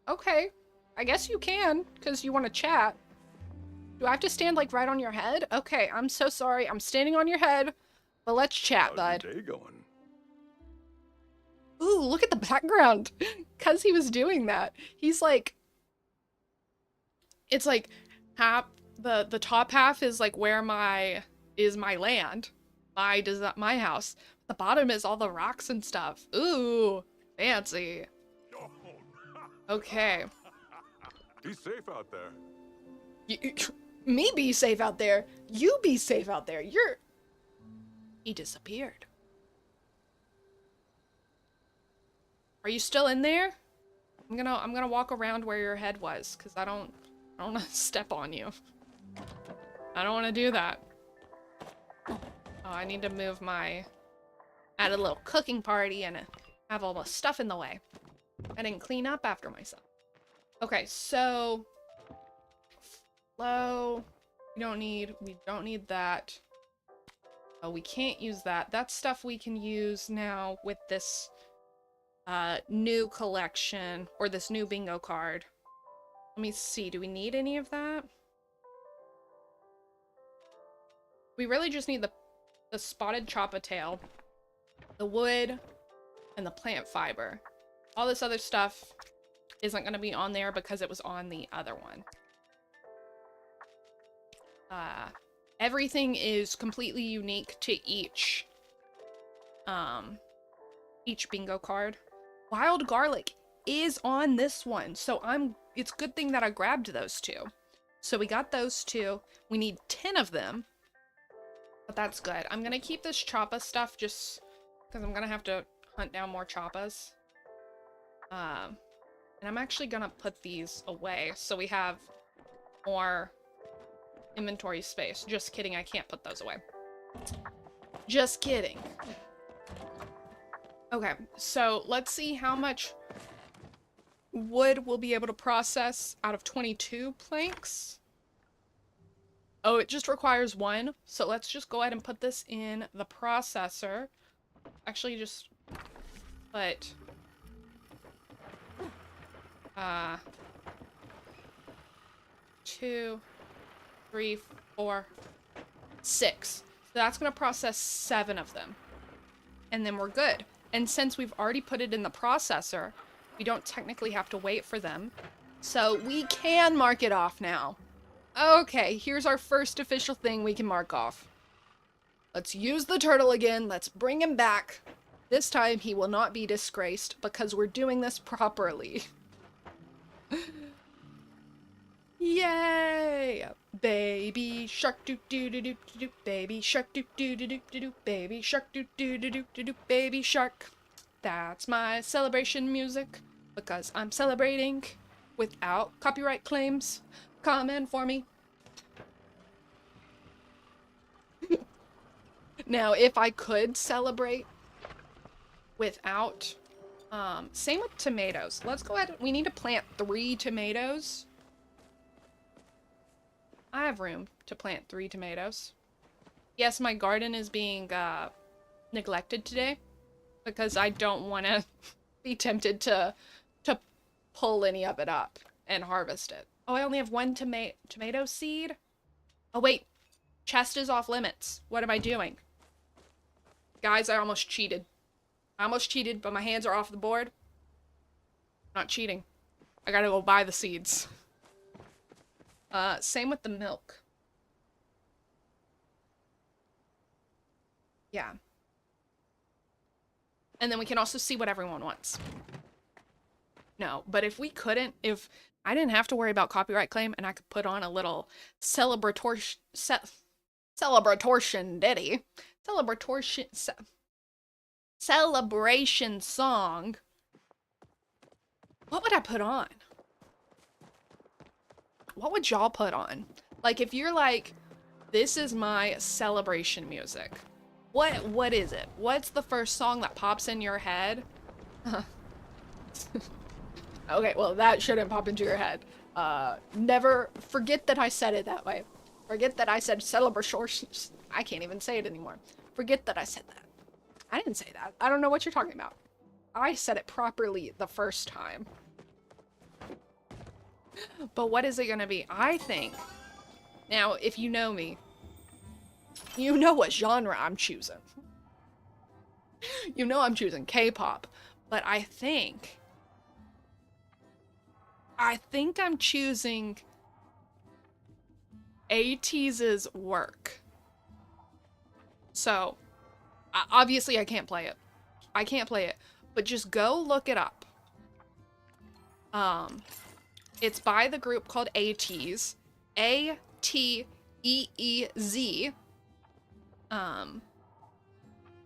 Okay, I guess you can, because you want to chat. Do I have to stand, like, right on your head? Okay, I'm so sorry. I'm standing on your head, but let's chat, bud. How's your day going? Ooh, look at the background. Because he was doing that. He's, like... It's, like, half... The top half is, like, where my land. My house. The bottom is all the rocks and stuff. Ooh, fancy. Okay. Be safe out there. Me be safe out there. You be safe out there. He disappeared. Are you still in there? I'm gonna walk around where your head was, because I don't want to step on you. I don't want to do that. Oh, I need to move my... At a little cooking party and have all the stuff in the way. I didn't clean up after myself. Okay, so... Flow... We don't need that. Oh, we can't use that. That's stuff we can use now with this new collection, or this new bingo card. Let me see, do we need any of that? We really just need the spotted chop-a-tail, the wood, and the plant fiber. All this other stuff isn't going to be on there because it was on the other one. Everything is completely unique to each bingo card. Wild garlic is on this one, so it's a good thing that I grabbed those two. So we got those two. We need 10 of them, but that's good. I'm gonna keep this choppa stuff just because I'm gonna have to hunt down more choppas. And I'm actually gonna put these away so we have more inventory space. Just kidding, I can't put those away. Just kidding. Okay, so let's see how much wood we'll be able to process out of 22 planks. Oh, it just requires 1, so let's just go ahead and put this in the processor. Actually, just put... 2, 3, 4, 6. So that's gonna process 7 of them. And then we're good. And since we've already put it in the processor, we don't technically have to wait for them. So we can mark it off now. Okay, here's our first official thing we can mark off. Let's use the turtle again. Let's bring him back. This time he will not be disgraced because we're doing this properly. Yay! Baby shark doo doo doo doo doo, baby shark doo doo doo doo doo, baby shark doo doo doo doo doo, baby shark. That's my celebration music because I'm celebrating without copyright claims. Comment for me. Now, if I could celebrate without, same with tomatoes. Let's go ahead. We need to plant 3 tomatoes. I have room to plant 3 tomatoes. Yes, my garden is being neglected today because I don't want to be tempted to pull any of it up and harvest it. Oh, I only have 1 tomato seed? Oh, wait. Chest is off limits. What am I doing? Guys, I almost cheated. I almost cheated, but my hands are off the board. I'm not cheating. I gotta go buy the seeds. Same with the milk. Yeah. And then we can also see what everyone wants. No, but if we couldn't, if I didn't have to worry about copyright claim and I could put on a little celebration ditty, celebration song, what would I put on? What would y'all put on? Like, if you're like, this is my celebration music, what is it? What's the first song that pops in your head? Okay, well, that shouldn't pop into your head. Never forget that I said it that way. Forget that I said celebration. I can't even say it anymore. Forget that I said that. I didn't say that. I don't know what you're talking about. I said it properly the first time. But what is it gonna be? I think, now, if you know me, you know what genre I'm choosing. You know I'm choosing K-pop, but I think I'm choosing ATEEZ's Work. So, obviously I can't play it. I can't play it, but just go look it up. It's by the group called ATEEZ. A-T-E-E-Z.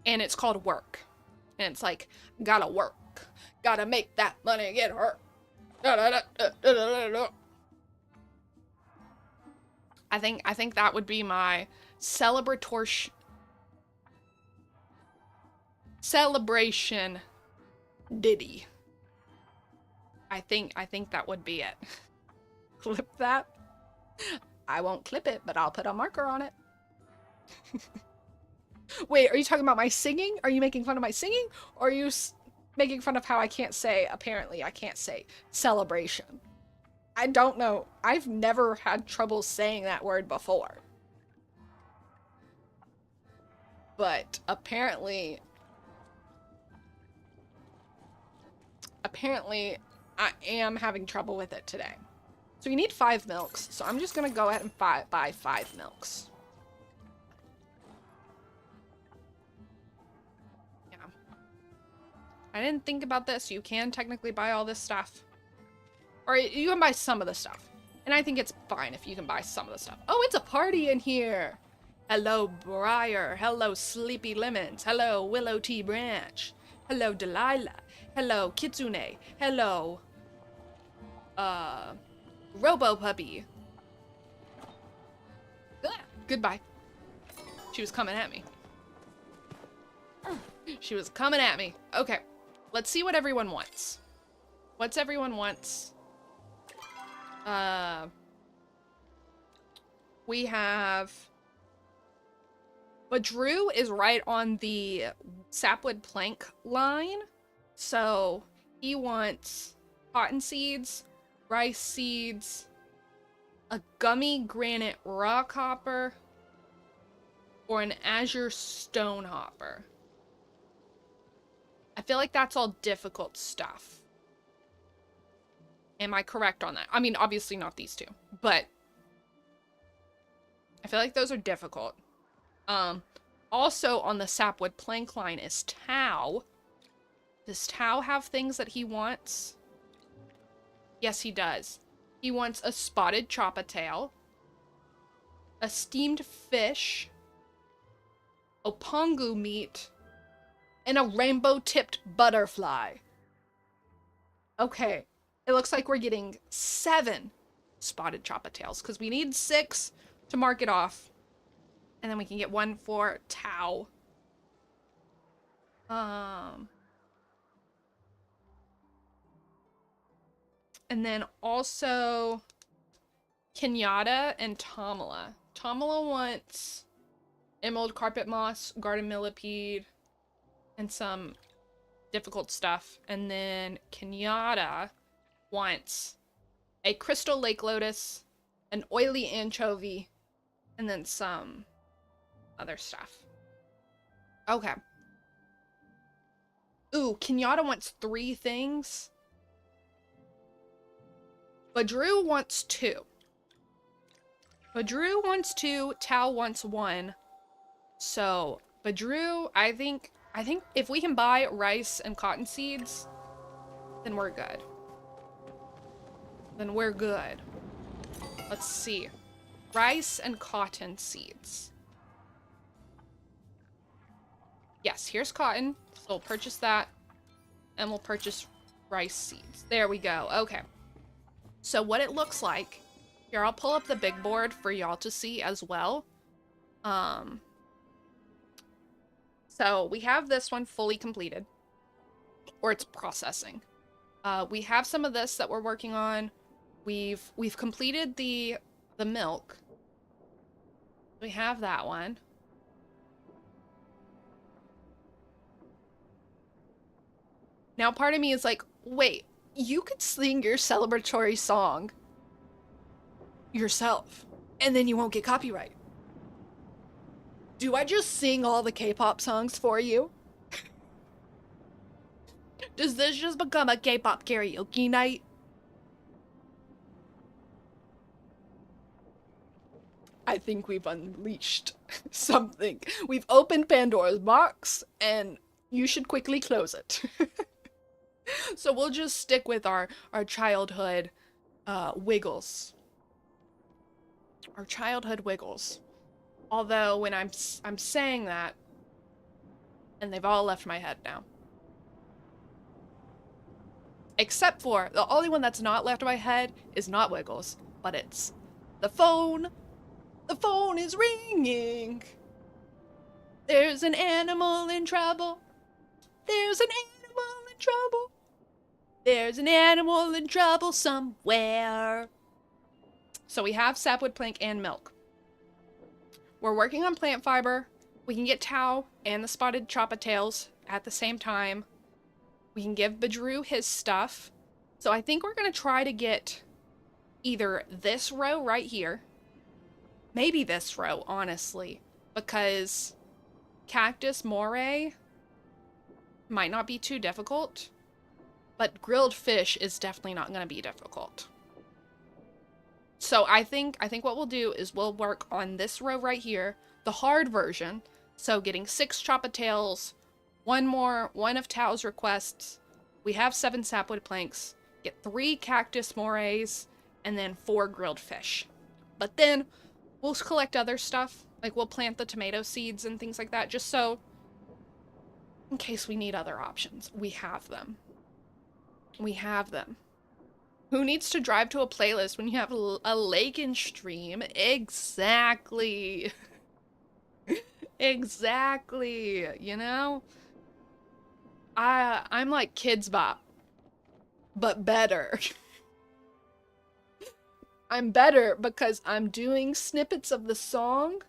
And it's called work. And it's like, gotta work. Gotta make that money get hurt. I think that would be my celebration ditty. I think that would be it. Clip that. I won't clip it, but I'll put a marker on it. Wait, are you talking about my singing? Are you making fun of my singing? Or are you making fun of how I can't say, apparently I can't say celebration? I don't know. I've never had trouble saying that word before. But apparently I am having trouble with it today. So you need 5 milks. So I'm just gonna go ahead and buy 5 milks. Yeah. I didn't think about this. You can technically buy all this stuff. Or you can buy some of the stuff. And I think it's fine if you can buy some of the stuff. Oh, it's a party in here. Hello, Briar. Hello, Sleepy Lemons. Hello, Willow Tea Branch. Hello, Delilah. Hello, Kitsune. Hello, Robo Puppy. Ugh, goodbye. She was coming at me. She was coming at me. Okay, let's see what everyone wants. What's everyone wants? We have... But Drew is right on the sapwood plank line. So he wants cotton seeds, rice seeds, a gummy granite rock hopper, or an azure stone hopper. I feel like that's all difficult stuff. Am I correct on that? I mean, obviously not these two, but I feel like those are difficult. Also on the sapwood plank line is Tao. Does Tao have things that he wants? Yes, he does. He wants a spotted choppa-tail, a steamed fish, opangu meat, and a rainbow-tipped butterfly. Okay, it looks like we're getting 7 spotted choppa-tails, because we need 6 to mark it off. And then we can get 1 for Tao. And then also Kenyatta and Tamala. Tamala wants emerald carpet moss, garden millipede, and some difficult stuff. And then Kenyatta wants a crystal lake lotus, an oily anchovy, and then some other stuff. Okay. Ooh, Kenyatta wants 3 things. But Drew wants 2. But Drew wants 2, Tao wants 1. So, but Drew, I think if we can buy rice and cotton seeds, then we're good. Then we're good. Let's see. Rice and cotton seeds. Yes, here's cotton. So we'll purchase that. And we'll purchase rice seeds. There we go. Okay. So what it looks like, here I'll pull up the big board for y'all to see as well. So we have this one fully completed, or it's processing. We have some of this that we're working on. We've completed the milk. We have that one. Now part of me is like, wait, you could sing your celebratory song yourself, and then you won't get copyright. Do I just sing all the K-pop songs for you? Does this just become a K-pop karaoke night? I think we've unleashed something. We've opened Pandora's box, and you should quickly close it. So we'll just stick with our childhood wiggles. Our childhood wiggles. Although when I'm saying that, And they've all left my head now. Except for, the only one that's not left my head is not Wiggles, but it's the phone. The phone is ringing. There's an animal in trouble. There's an animal in trouble. There's an animal in trouble somewhere. So we have sapwood plank and milk. We're working on plant fiber. We can get Tau and the spotted choppa-tails at the same time. We can give Badru his stuff. So I think we're going to try to get either this row right here. Maybe this row, honestly. Because Cactus Moray might not be too difficult. But grilled fish is definitely not going to be difficult. So I think what we'll do is we'll work on this row right here, the hard version. So getting 6 choppa-tails, one of Tau's requests. We have 7 sapwood planks, get 3 cactus morays, and then 4 grilled fish. But then we'll collect other stuff, like we'll plant the tomato seeds and things like that, just so in case we need other options, we have them. We have them. Who needs to drive to a playlist when you have a Lacon stream? Exactly. Exactly. You know? I'm like Kinz Bop, but better. I'm better because I'm doing snippets of the song,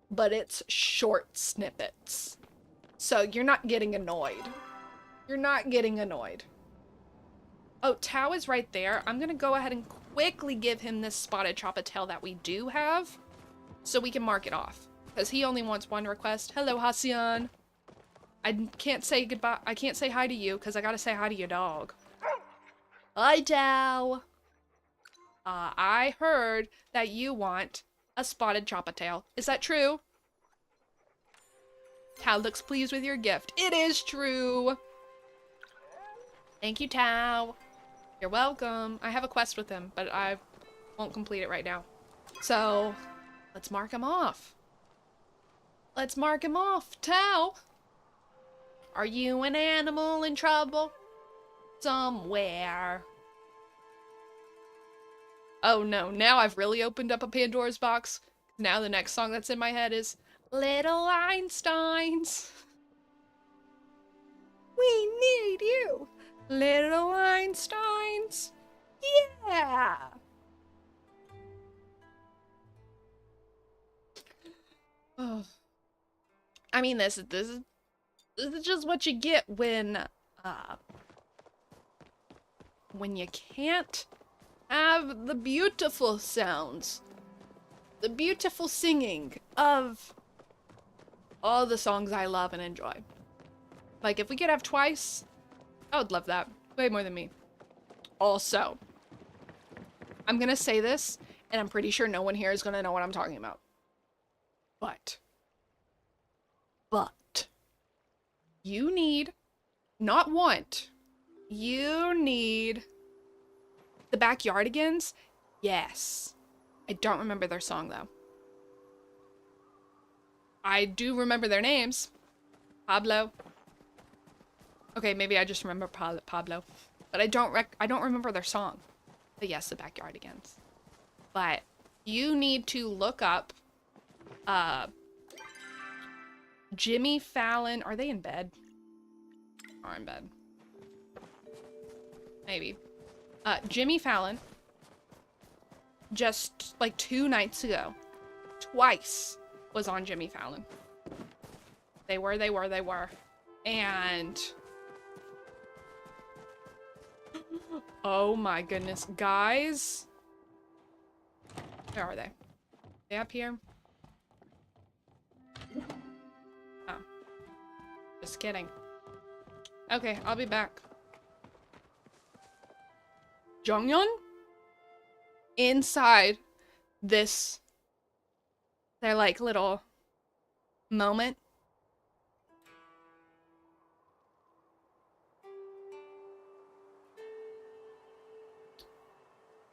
but it's short snippets. So you're not getting annoyed. You're not getting annoyed. Oh, Tau is right there. I'm gonna go ahead and quickly give him this spotted choppa-tail that we do have, so we can mark it off. Because he only wants 1 request. Hello, Hasian. I can't say goodbye. I can't say hi to you, because I gotta say hi to your dog. Hi, Tau. I heard that you want a spotted choppa-tail. Is that true? Tau looks pleased with your gift. It is true. Thank you, Tau. You're welcome. I have a quest with him, but I won't complete it right now. So, let's mark him off. Let's mark him off. Tau, are you an animal in trouble? Somewhere. Oh no, now I've really opened up a Pandora's box. Now the next song that's in my head is Little Einsteins. We need you. Little Einsteins. Yeah. Oh. I mean, this is just what you get when you can't have the beautiful sounds, the beautiful singing of all the songs I love and enjoy. Like, if we could have twice, I would love that. Way more than me. Also, I'm gonna say this, and I'm pretty sure no one here is gonna know what I'm talking about. But, you need, not want, you need the Backyardigans? Yes. I don't remember their song, though. I do remember their names. Pablo. Okay, maybe I just remember Pablo. But I don't remember their song. But yes, the Backyardigans. But you need to look up Jimmy Fallon. Are they in bed? Are in bed. Maybe. Jimmy Fallon. Just like 2 nights ago. Twice was on Jimmy Fallon. They were. And oh my goodness, guys. Where are they? They up here? Oh. Just kidding. Okay, I'll be back. Jonghyun? Inside this, their like little moment.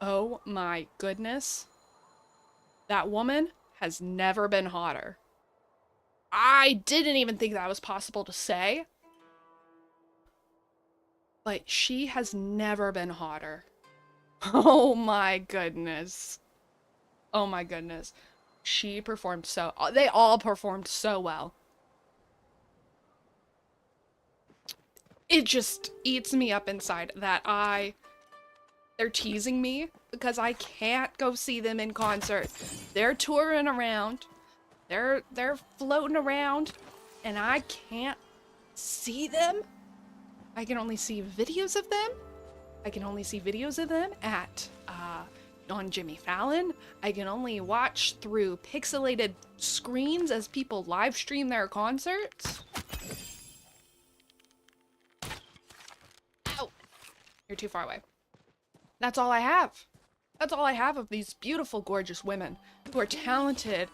Oh my goodness. That woman has never been hotter. I didn't even think that was possible to say. But she has never been hotter. Oh my goodness. Oh my goodness. She performed so... They all performed so well. It just eats me up inside that they're teasing me because I can't go see them in concert. They're touring around. They're floating around and I can't see them. I can only see videos of them. I can only see videos of them at on Jimmy Fallon. I can only watch through pixelated screens as people live stream their concerts. Ow! You're too far away. That's all I have. That's all I have of these beautiful, gorgeous women who are talented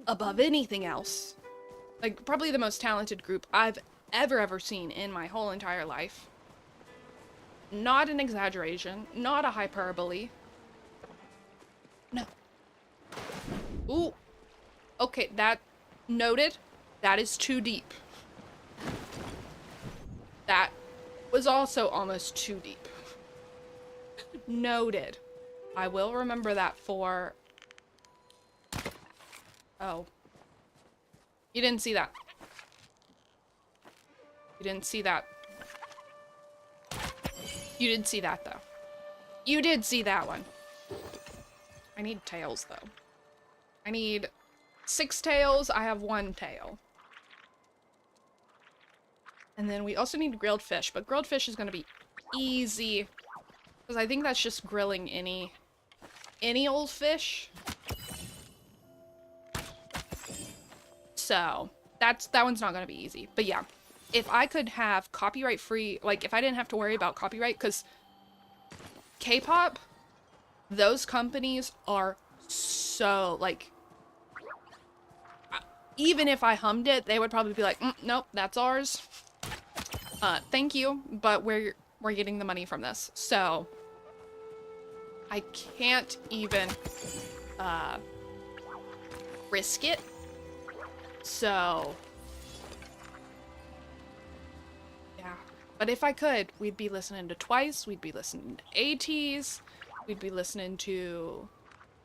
above anything else. Like, probably the most talented group I've ever seen in my whole entire life. Not an exaggeration, not a hyperbole. No. Ooh. Okay, that noted. That is too deep. That was also almost too deep. Noted. I will remember that for... Oh. You didn't see that. You didn't see that. You did see that, though. You did see that one. I need tails, though. I need 6 tails. I have 1 tail. And then we also need grilled fish, but grilled fish is going to be easy. Because I think that's just grilling any old fish. So, that one's not going to be easy. But yeah, if I could have copyright-free, like, if I didn't have to worry about copyright, because K-pop, those companies are so, like, even if I hummed it, they would probably be like, nope, that's ours. Thank you, but we're getting the money from this. So, I can't even, risk it. So, yeah. But if I could, we'd be listening to Twice, we'd be listening to ATEEZ, we'd be listening to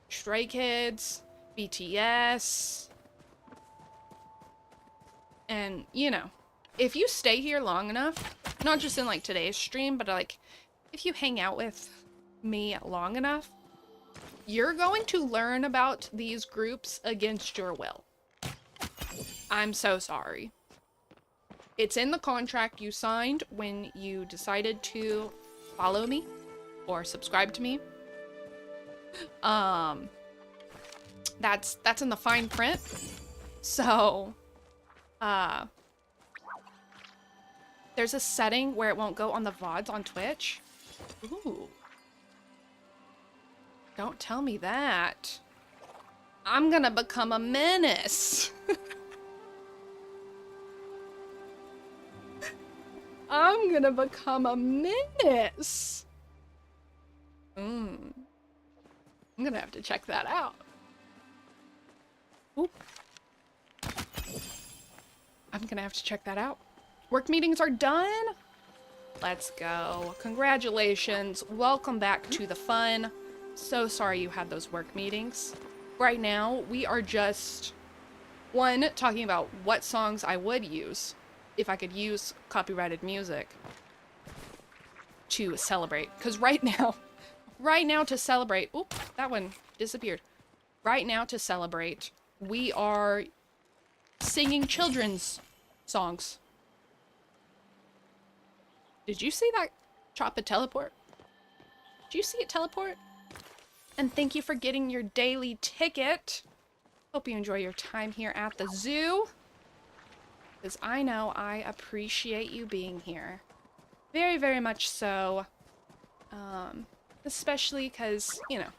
Stray Kids, BTS, and, you know, if you stay here long enough, not just in, like, today's stream, but, like, if you hang out with me long enough, you're going to learn about these groups against your will. I'm so sorry. It's in the contract you signed when you decided to follow me or subscribe to me. That's in the fine print. So, there's a setting where it won't go on the VODs on Twitch. Ooh. Don't tell me that. I'm gonna become a menace. I'm gonna become a menace. I'm gonna have to check that out. Oop. I'm gonna have to check that out. Work meetings are done. Let's go. Congratulations. Welcome back to the fun. So sorry you had those work meetings. Right now, we are just, one, talking about what songs I would use if I could use copyrighted music to celebrate. Because right now to celebrate, oop, that one disappeared. Right now to celebrate, we are singing children's songs. Did you see that Choppa teleport? Did you see it teleport? And thank you for getting your daily ticket. Hope you enjoy your time here at the zoo. Because I know I appreciate you being here. Very, very much so. Especially because, you know,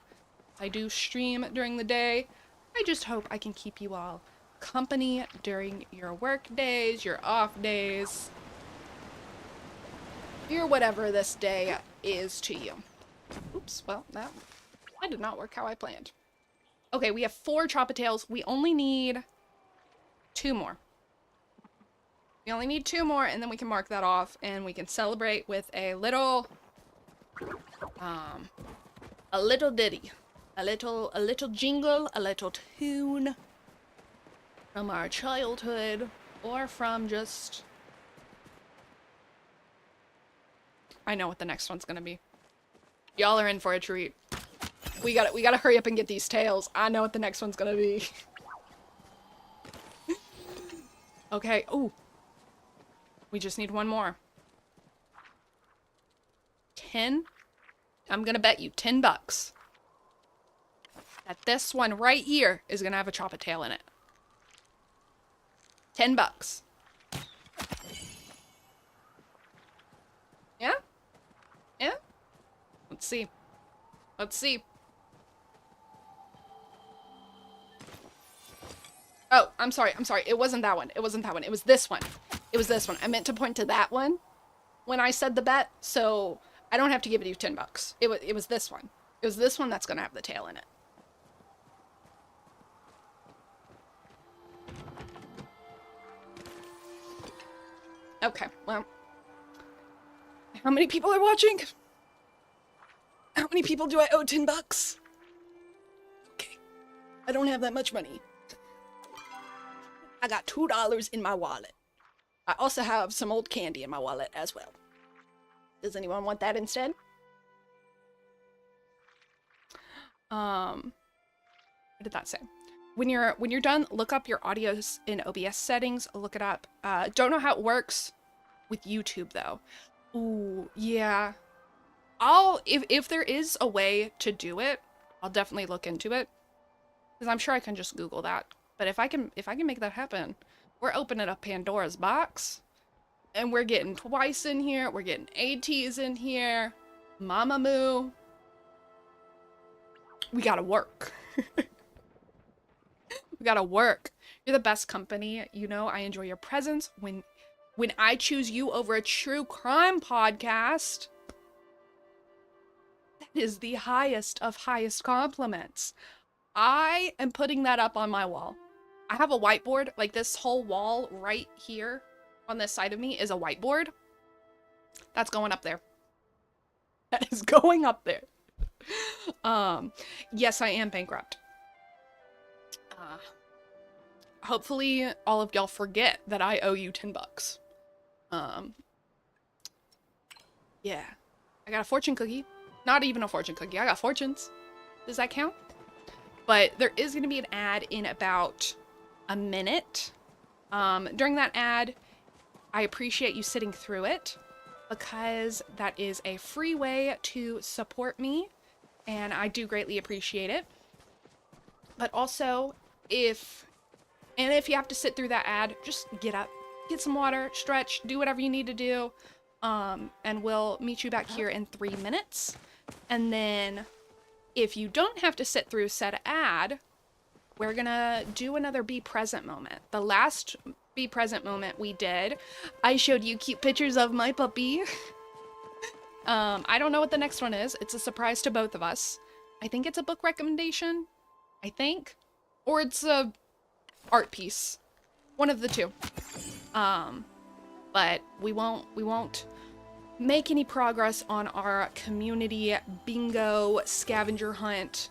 I do stream during the day. I just hope I can keep you all company during your work days, your off days, your whatever this day is to you. Oops, well, that did not work how I planned. Okay, we have 4 Choppatails. We only need 2 more. We only need 2 more, and then we can mark that off, and we can celebrate with a little ditty. A little jingle, a little tune from our childhood, or from just... I know what the next one's gonna be. Y'all are in for a treat. We gotta hurry up and get these tails. I know what the next one's gonna be. Okay, ooh. We just need 1 more. 10? I'm gonna bet you $10 that this one right here is gonna have a chopped tail in it. $10. Yeah? Yeah? Let's see. Let's see. Oh, I'm sorry. It wasn't that one. It wasn't that one. It was this one. It was this one. I meant to point to that one when I said the bet, so I don't have to give you $10. It was this one. It was this one that's gonna have the tail in it. Okay, well. How many people are watching? How many people do I owe $10? Okay. I don't have that much money. I got $2 in my wallet. I also have some old candy in my wallet as well. Does anyone want that instead? What did that say? When you're done, look up your audios in OBS settings. Look it up. Don't know how it works with YouTube though. Ooh, yeah. If there is a way to do it, I'll definitely look into it. Because I'm sure I can just Google that. But if I can make that happen, we're opening up Pandora's box. And we're getting Twice in here. We're getting ATs in here. Mama Moo. We gotta work. We gotta work. You're the best company. You know, I enjoy your presence. When I choose you over a true crime podcast, that is the highest of highest compliments. I am putting that up on my wall. I have a whiteboard, like this whole wall right here on this side of me is a whiteboard. That's going up there. That is going up there. Yes, I am bankrupt. Hopefully all of y'all forget that I owe you $10. Yeah. I got a fortune cookie. Not even a fortune cookie. I got fortunes. Does that count? But there is going to be an ad in about a minute. During that ad, I appreciate you sitting through it because that is a free way to support me, and I do greatly appreciate it. But also, if you have to sit through that ad, just get up, get some water, stretch, do whatever you need to do, and we'll meet you back here in 3 minutes. And then if you don't have to sit through said ad, we're gonna do another Be Present moment. The last Be Present moment we did, I showed you cute pictures of my puppy. I don't know what the next one is. It's a surprise to both of us. I think it's a book recommendation. I think. Or it's a art piece. One of the two. But we won't make any progress on our community bingo scavenger hunt.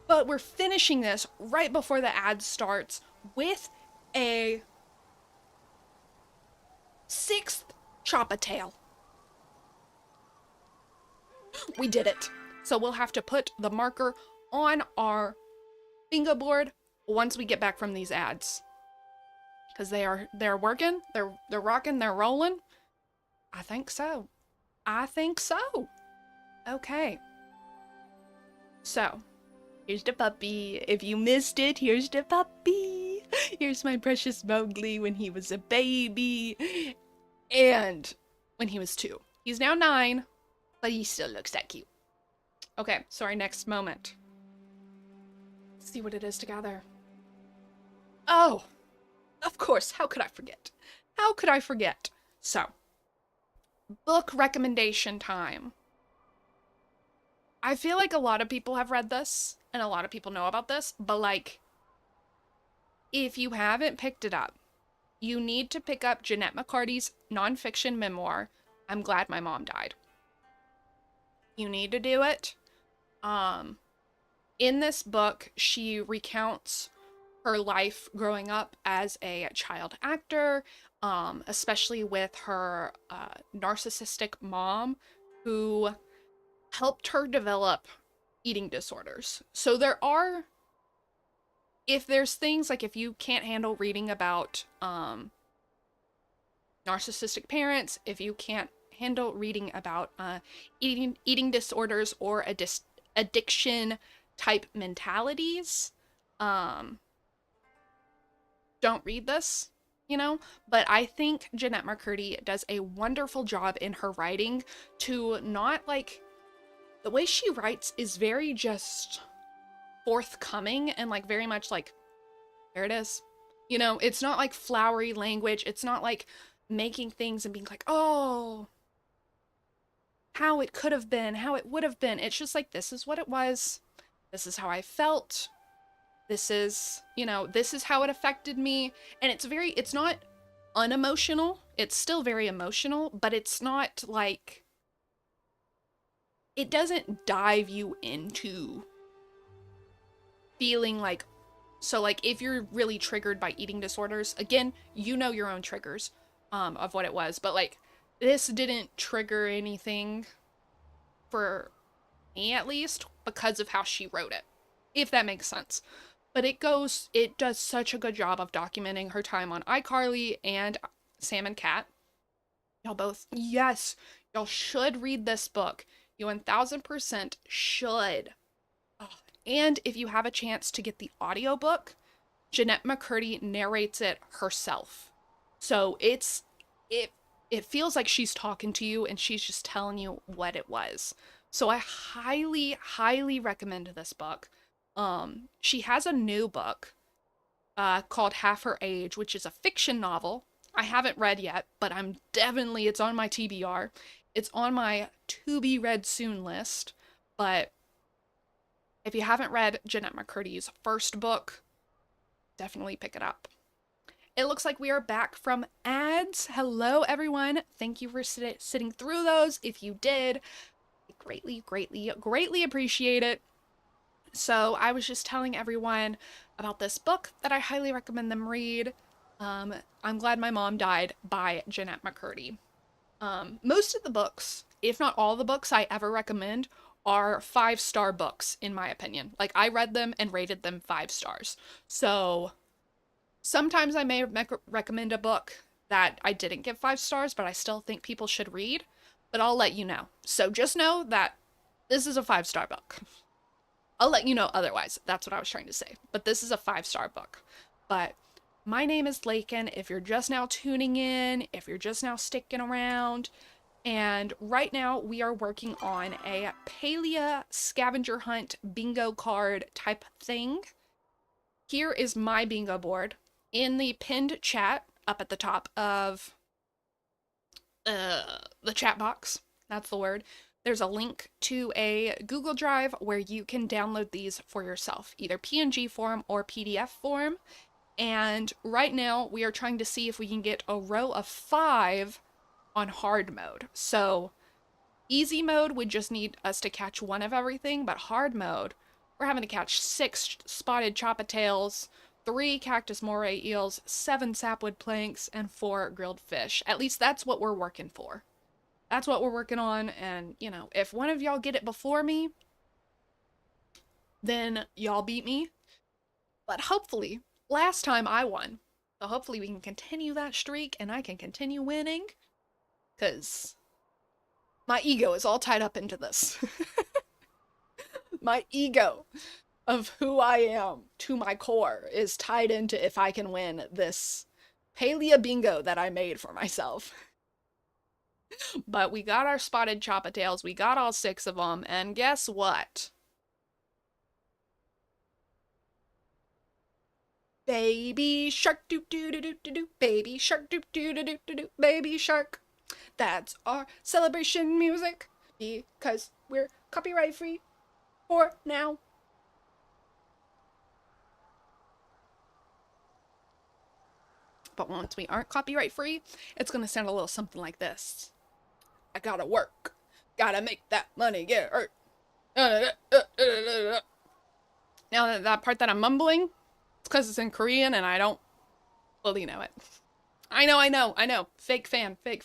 But we're finishing this right before the ad starts with a 6th chop-a-tail. We did it. So we'll have to put the marker on our bingo board once we get back from these ads. Because they're working, they're rocking, they're rolling. I think so. I think so. Okay. So, here's the puppy. If you missed it, here's the puppy. Here's my precious Mowgli when he was a baby. And when he was 2. He's now 9, but he still looks that cute. Okay, so our next moment. Let's see what it is together. Oh, of course. How could I forget? How could I forget? So, book recommendation time. I feel like a lot of people have read this, and a lot of people know about this, but like, if you haven't picked it up, you need to pick up Jeanette McCarty's nonfiction memoir, I'm Glad My Mom Died. You need to do it. In this book, she recounts her life growing up as a child actor, especially with her narcissistic mom who helped her develop eating disorders. So there are, if there's things like if you can't handle reading about narcissistic parents, if you can't handle reading about eating disorders or addiction type mentalities, don't read this, you know? But I think Jeanette McCurdy does a wonderful job in her writing to not like, the way she writes is very just forthcoming and like very much like, there it is. You know, it's not like flowery language. It's not like making things and being like, oh, how it could have been, how it would have been. It's just like, this is what it was. This is how I felt. This is, you know, this is how it affected me. And it's not unemotional. It's still very emotional, but it's not like, it doesn't dive you into feeling like, so like if you're really triggered by eating disorders, again, you know your own triggers of what it was, but like this didn't trigger anything for me, at least, because of how she wrote it, if that makes sense. But it does such a good job of documenting her time on iCarly and Sam and Cat. Y'all both, yes, y'all should read this book. You 1000% should. Oh, and if you have a chance to get the audiobook, Jeanette McCurdy narrates it herself. So it feels like she's talking to you and she's just telling you what it was. So I highly, highly recommend this book. She has a new book called Half Her Age, which is a fiction novel. I haven't read yet, but it's on my TBR. It's on my to be read soon list. But if you haven't read Jeanette McCurdy's first book, definitely pick it up. It looks like we are back from ads. Hello, everyone. Thank you for sitting through those. If you did, I greatly, greatly, greatly appreciate it. So I was just telling everyone about this book that I highly recommend them read. I'm Glad My Mom Died by Jeanette McCurdy. Most of the books, if not all the books I ever recommend, are 5-star books, in my opinion. Like, I read them and rated them 5 stars. So sometimes I may recommend a book that I didn't give 5 stars, but I still think people should read, but I'll let you know. So just know that this is a 5-star book. I'll let you know otherwise. That's what I was trying to say. But this is a 5-star book. But my name is Lacon. If you're just now tuning in, if you're just now sticking around, and right now we are working on a Palia Scavenger Hunt bingo card type thing. Here is my bingo board. In the pinned chat up at the top of the chat box, that's the word, there's a link to a Google Drive where you can download these for yourself, either PNG form or PDF form. And right now we are trying to see if we can get a row of 5 on hard mode. So easy mode would just need us to catch 1 of everything, but hard mode, we're having to catch 6 spotted choppa-tails, 3 cactus moray eels, 7 sapwood planks, and 4 grilled fish. At least that's what we're working for. That's what we're working on, and, you know, if one of y'all get it before me, then y'all beat me. But hopefully, last time I won, so hopefully we can continue that streak, and I can continue winning, because my ego is all tied up into this. My ego of who I am to my core is tied into if I can win this Palia bingo that I made for myself. But we got our spotted choppa-tails, we got all 6 of them, and guess what? Baby shark, doo doo doo doo doo doo, baby shark, doo doo doo doo doo doo, baby shark. That's our celebration music, because we're copyright free for now. But once we aren't copyright free, it's gonna sound a little something like this. I gotta work. Gotta make that money get hurt. Now that part that I'm mumbling, it's because it's in Korean and I don't fully know it. I know. Fake fan. Fake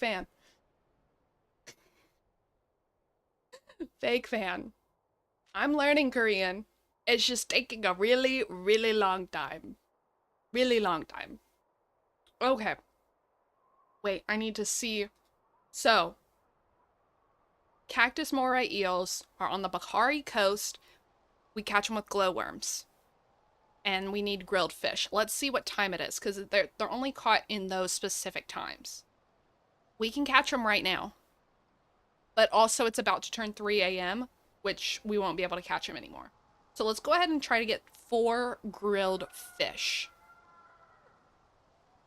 fan. I'm learning Korean. It's just taking a really, really long time. Really long time. Okay. Wait, I need to see. So, cactus moray eels are on the Bakhari coast. We catch them with glowworms. And we need grilled fish. Let's see what time it is, because they're only caught in those specific times. We can catch them right now. But also it's about to turn 3 a.m., which we won't be able to catch them anymore. So let's go ahead and try to get 4 grilled fish.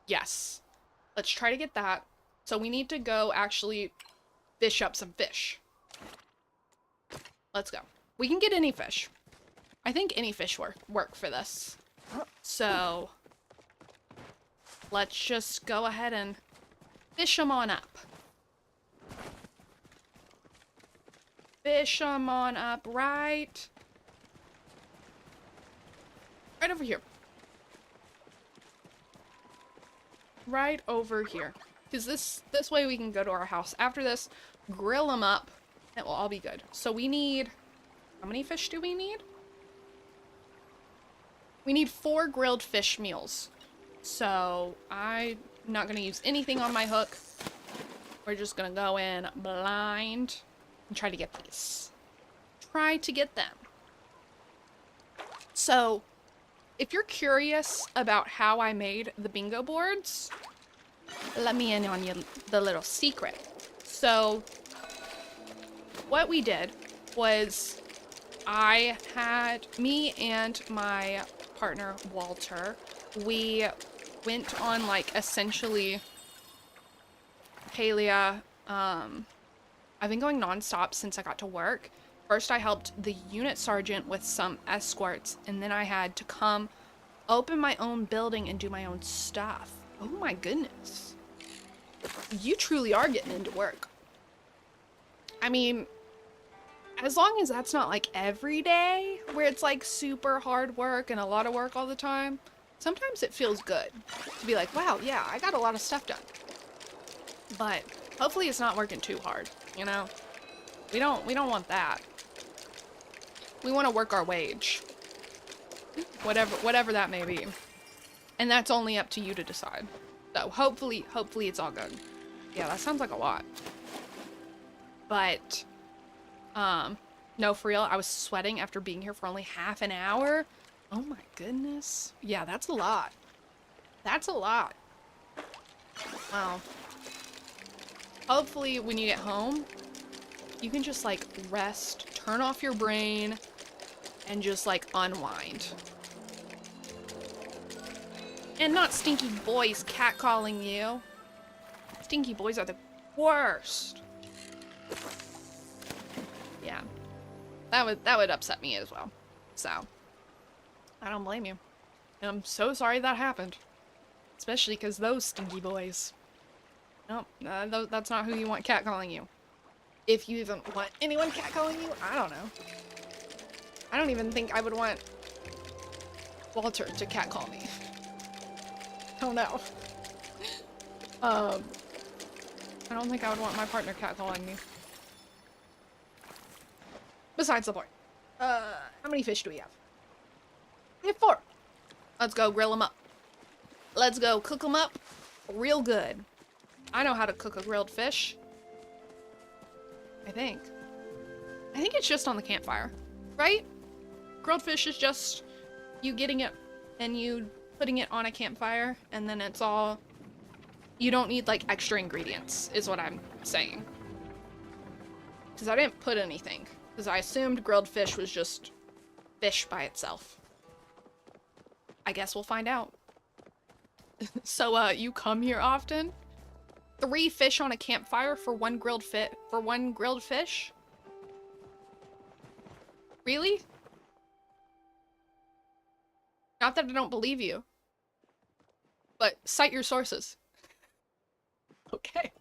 Yes. Let's try to get that. So we need to go actually fish up some fish. Let's go. We can get any fish. I think any fish work for this. So let's just go ahead and fish them on up. Fish them on up right over here. Right over here. Because this way we can go to our house after this, grill them up, and it will all be good. So we need, how many fish do we need? We need 4 grilled fish meals. So I'm not going to use anything on my hook. We're just going to go in blind and try to get these. Try to get them. So if you're curious about how I made the bingo boards, let me in on the little secret. So what we did was me and my partner Walter, we went on like essentially Palia. I've been going nonstop since I got to work. First I helped the unit sergeant with some escorts, and then I had to come open my own building and do my own stuff. Oh my goodness. You truly are getting into work. I mean, as long as that's not like every day where it's like super hard work and a lot of work all the time, sometimes it feels good to be like, wow, yeah, I got a lot of stuff done. But hopefully it's not working too hard, you know? We don't want that. We want to work our wage. Whatever that may be. And that's only up to you to decide. So hopefully it's all good. Yeah, that sounds like a lot. But no, for real, I was sweating after being here for only half an hour. Oh my goodness. Yeah, that's a lot. That's a lot. Wow. Hopefully when you get home, you can just like rest, turn off your brain, and just like unwind. And not stinky boys catcalling you. Stinky boys are the worst. Yeah. That would upset me as well. So, I don't blame you. And I'm so sorry that happened. Especially because those stinky boys. Nope, that's not who you want catcalling you. If you even want anyone catcalling you, I don't know. I don't even think I would want Walter to catcall me. Oh no. I don't think I would want my partner catcalling me. Besides the point. How many fish do we have? We have 4. Let's go grill them up. Let's go cook them up real good. I know how to cook a grilled fish. I think it's just on the campfire, right? Grilled fish is just you getting it and you putting it on a campfire, and then it's all, you don't need like extra ingredients is what I'm saying. Because I didn't put anything, because I assumed grilled fish was just fish by itself. I guess we'll find out. So you come here often? 3 fish on a campfire for one grilled fish? Really? Not that I don't believe you. But cite your sources. Okay.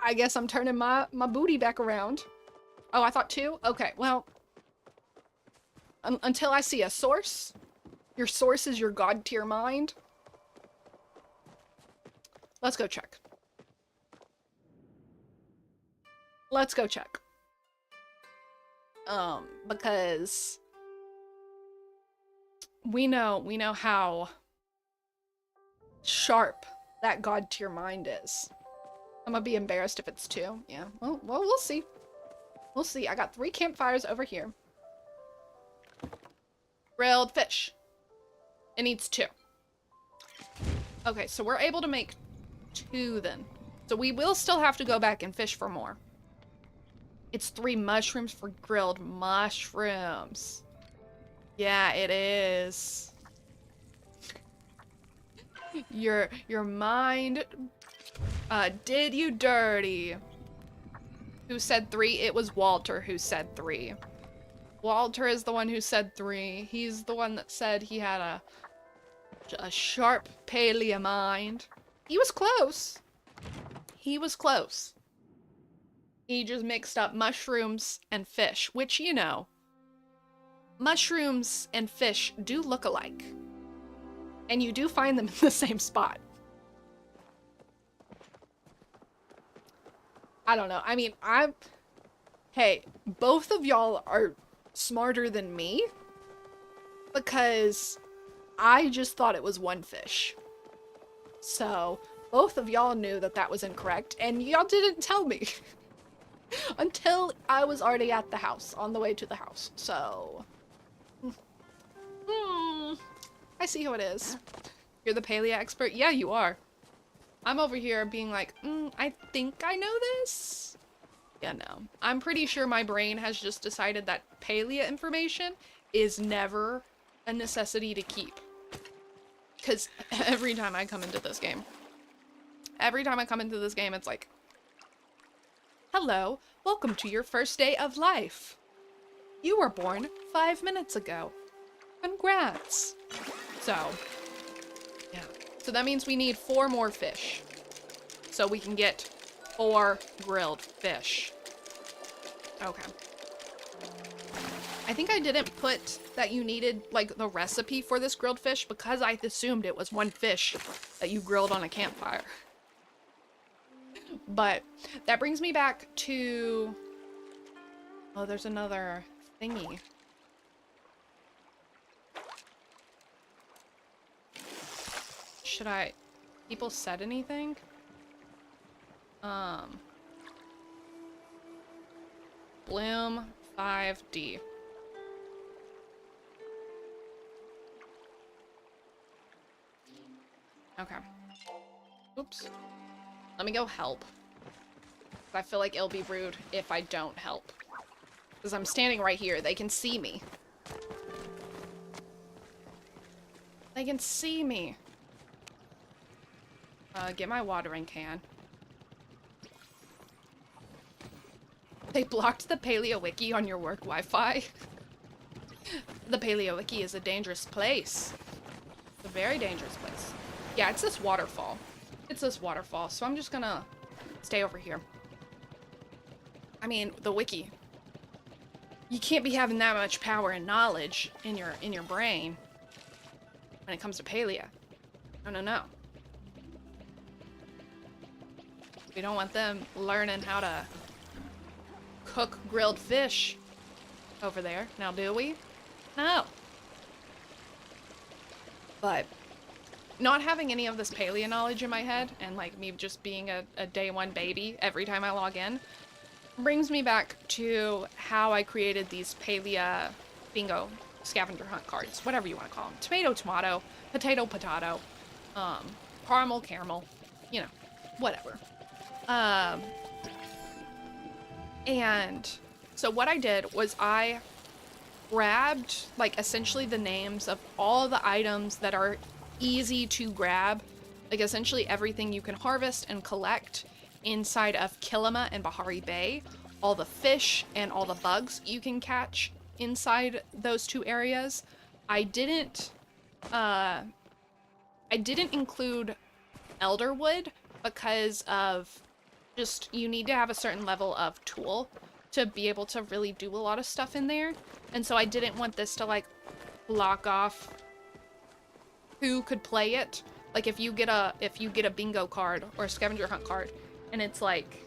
I guess I'm turning my booty back around. Oh, I thought 2? Okay, well. Until I see a source. Your source is your god tier mind. Let's go check. Let's go check. Because we know how sharp that god tier mind is. I'm gonna be embarrassed if it's 2. Yeah, well, we'll see. We'll see. I got 3 campfires over here. Grilled fish. It needs 2. Okay, so we're able to make 2 then. So we will still have to go back and fish for more. It's 3 mushrooms for grilled mushrooms. Yeah, it is. Your mind did you dirty. Who said 3? It was Walter who said 3. Walter is the one who said 3. He's the one that said he had a sharp Palia mind. He was close. He was close. He just mixed up mushrooms and fish, which, you know, mushrooms and fish do look alike. And you do find them in the same spot. I don't know. I mean, hey, both of y'all are smarter than me because I just thought it was 1 fish. So, both of y'all knew that that was incorrect, and y'all didn't tell me. Until I was already at the house, on the way to the house. So, I see how it is. You're the Palia expert? Yeah, you are. I'm over here being like, I think I know this. Yeah, no. I'm pretty sure my brain has just decided that Palia information is never a necessity to keep. Because every time I come into this game, it's like, hello, welcome to your first day of life. You were born 5 minutes ago. Congrats. So, yeah. So that means we need 4 more fish. So we can get 4 grilled fish. Okay. I think I didn't put that you needed, like, the recipe for this grilled fish because I assumed it was 1 fish that you grilled on a campfire. But that brings me back to... Oh, there's another thingy. Should I... People said anything? Bloom 5D. Okay. Oops. Let me go help. I feel like it'll be rude if I don't help. Because I'm standing right here. They can see me. They can see me. Get my watering can. They blocked the Palia Wiki on your work Wi-Fi. The Palia Wiki is a dangerous place. It's a very dangerous place. Yeah, it's this waterfall. It's this waterfall, so I'm just gonna stay over here. I mean, the wiki. You can't be having that much power and knowledge in your brain when it comes to Palia. No. We don't want them learning how to cook grilled fish over there. Now, do we? No. But not having any of this Palia knowledge in my head and like me just being a day 1 baby every time I log in brings me back to how I created these Palia bingo scavenger hunt cards, whatever you want to call them. Tomato, tomato, potato, potato, caramel, caramel, you know, whatever. And so what I did was I grabbed like essentially the names of all the items that are easy to grab, like essentially everything you can harvest and collect inside of Kilima and Bahari Bay, all the fish and all the bugs you can catch inside those 2 areas. I didn't I didn't include elderwood because of just, you need to have a certain level of tool to be able to really do a lot of stuff in there. And so I didn't want this to like block off who could play it. Like if you get a bingo card or a scavenger hunt card and it's like,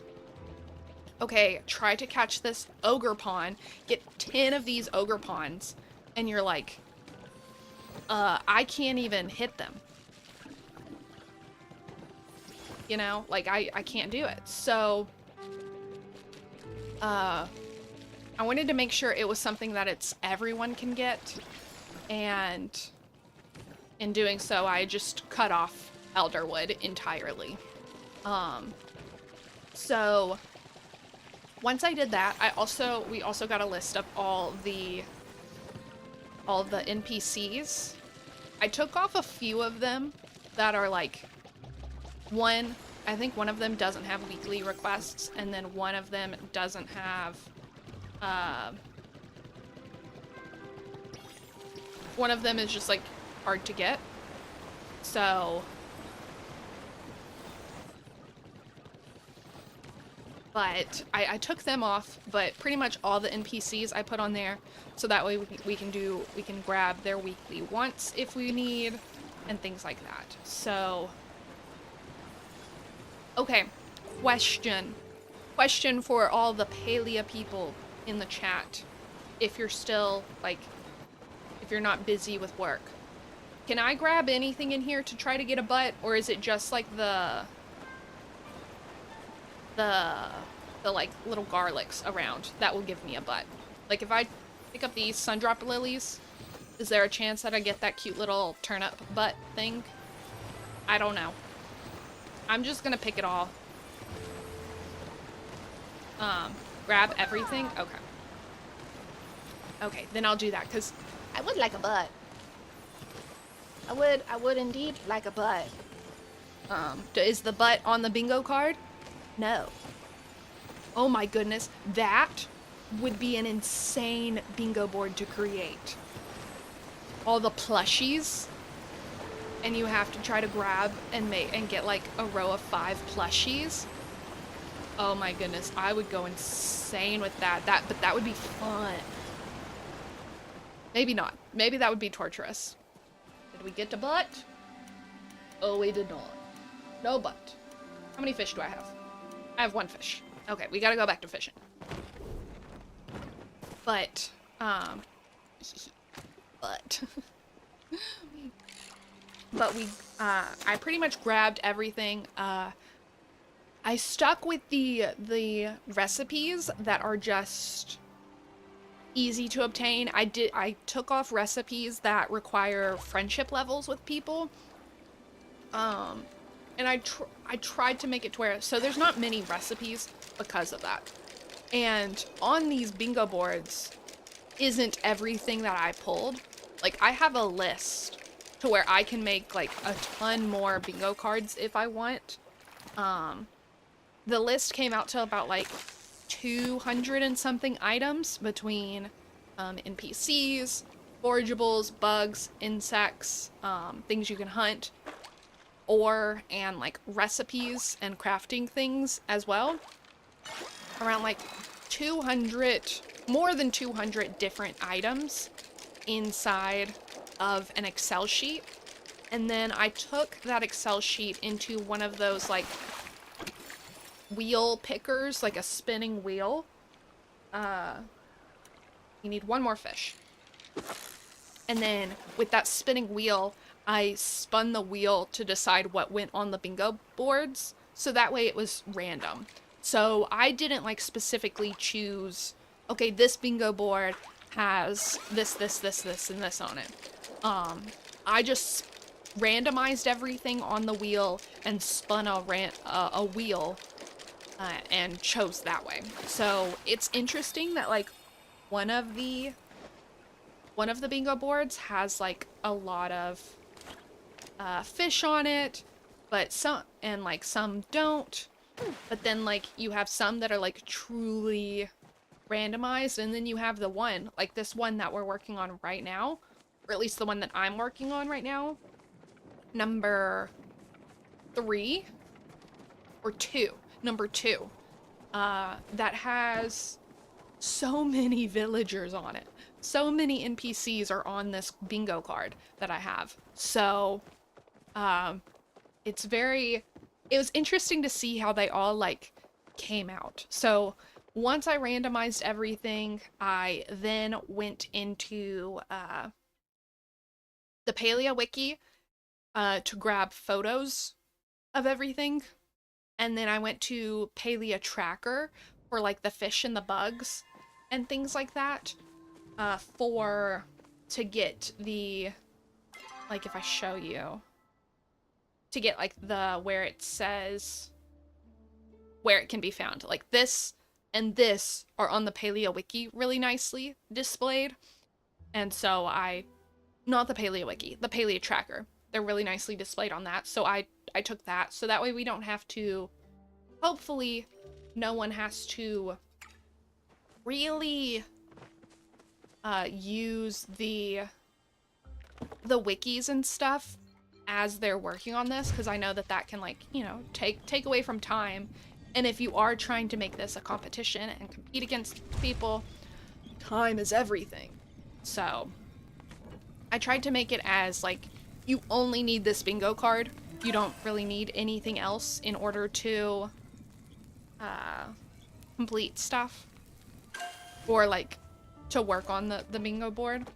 okay, try to catch this ogre pawn, get 10 of these ogre pawns, and you're like, I can't even hit them. You know, like I can't do it. So I wanted to make sure it was something that everyone can get, and in doing so I just cut off elderwood entirely. So once I did that, we also got a list of all the NPCs. I took off a few of them that are like, I think one of them doesn't have weekly requests, and then one of them doesn't have, one of them is just like hard to get. So, but I took them off, but pretty much all the NPCs I put on there, so that way we can grab their weekly wants if we need, and things like that. So, okay, question for all the Palia people in the chat, if you're still, like, if you're not busy with work. Can I grab anything in here to try to get a butt, or is it just like the like little garlics around that will give me a butt? Like if I pick up these sundrop lilies, is there a chance that I get that cute little turnip butt thing? I don't know. I'm just gonna pick it all. Grab everything? Okay. Okay, then I'll do that, because I would like a butt. I would indeed like a butt. Is the butt on the bingo card? No. Oh my goodness, that would be an insane bingo board to create. All the plushies, and you have to try to grab and get like a row of 5 plushies. Oh my goodness, I would go insane with that. But that would be fun. Maybe not. Maybe that would be torturous. Did we get to butt? Oh, we did not. No butt. How many fish do I have? I have 1 fish. Okay, we gotta go back to fishing. But, but we, I pretty much grabbed everything. I stuck with the recipes that are just easy to obtain. I took off recipes that require friendship levels with people. And I tried to make it to where, so there's not many recipes because of that. And on these bingo boards isn't everything that I pulled. Like, I have a list to where I can make like a ton more bingo cards if I want. The list came out to about like 200 and something items between NPCs, forageables, bugs, insects, things you can hunt, and like recipes and crafting things as well. Around like 200, more than 200 different items inside of an Excel sheet. And then I took that Excel sheet into one of those like wheel pickers, like a spinning wheel. You need 1 more fish. And then with that spinning wheel, I spun the wheel to decide what went on the bingo boards, so that way it was random. So I didn't like specifically choose, okay, this bingo board has this, and this on it. I just randomized everything on the wheel and spun a wheel and chose that way. So it's interesting that like one of the bingo boards has like a lot of fish on it, but some don't. But then like you have some that are like truly randomized, and then you have the one, like this one that we're working on right now, or at least the one that I'm working on right now. number 3 or 2, number 2, that has so many villagers on it. So many NPCs are on this bingo card that I have. So, it was interesting to see how they all like came out. So once I randomized everything, I then went into the Palia wiki to grab photos of everything. And then I went to Palia Tracker for like the fish and the bugs and things like that to get the, like if I show you, to get like the, where it says where it can be found. Like this and this are on the Palia wiki really nicely displayed. And so not the Palia wiki, the Palia Tracker. They're really nicely displayed on that. So I took that. So that way we don't have to, hopefully no one has to really use the wikis and stuff as they're working on this, because I know that that can, like, you know, take away from time. And if you are trying to make this a competition and compete against people, time is everything. So I tried to make it as like, you only need this bingo card. You don't really need anything else in order to complete stuff or like to work on the bingo board.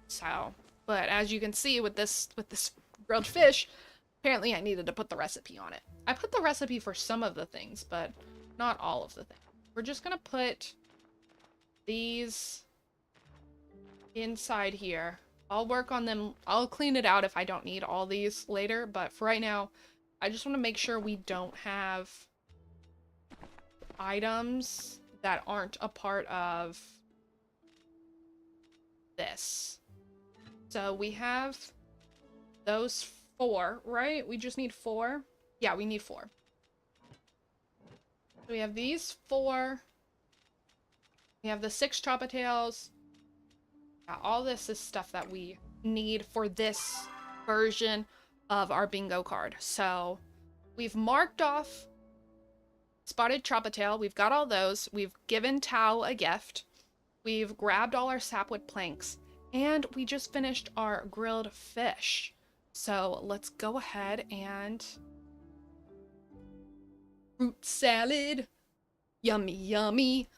So, but as you can see with this grilled fish, apparently I needed to put the recipe on it. I put the recipe for some of the things, but not all of the things. We're just gonna put these inside here. I'll work on them. I'll clean it out if I don't need all these later, but for right now, I just want to make sure we don't have items that aren't a part of this. So we have those 4, right? We just need 4. Yeah, we need 4. So we have these 4. We have the 6 Chopatails. Yeah, all this is stuff that we need for this version of our bingo card. So we've marked off Spotted Chopatail. We've got all those. We've given Tao a gift. We've grabbed all our sapwood planks. And we just finished our grilled fish. So let's go ahead and... Fruit salad. Yummy, yummy.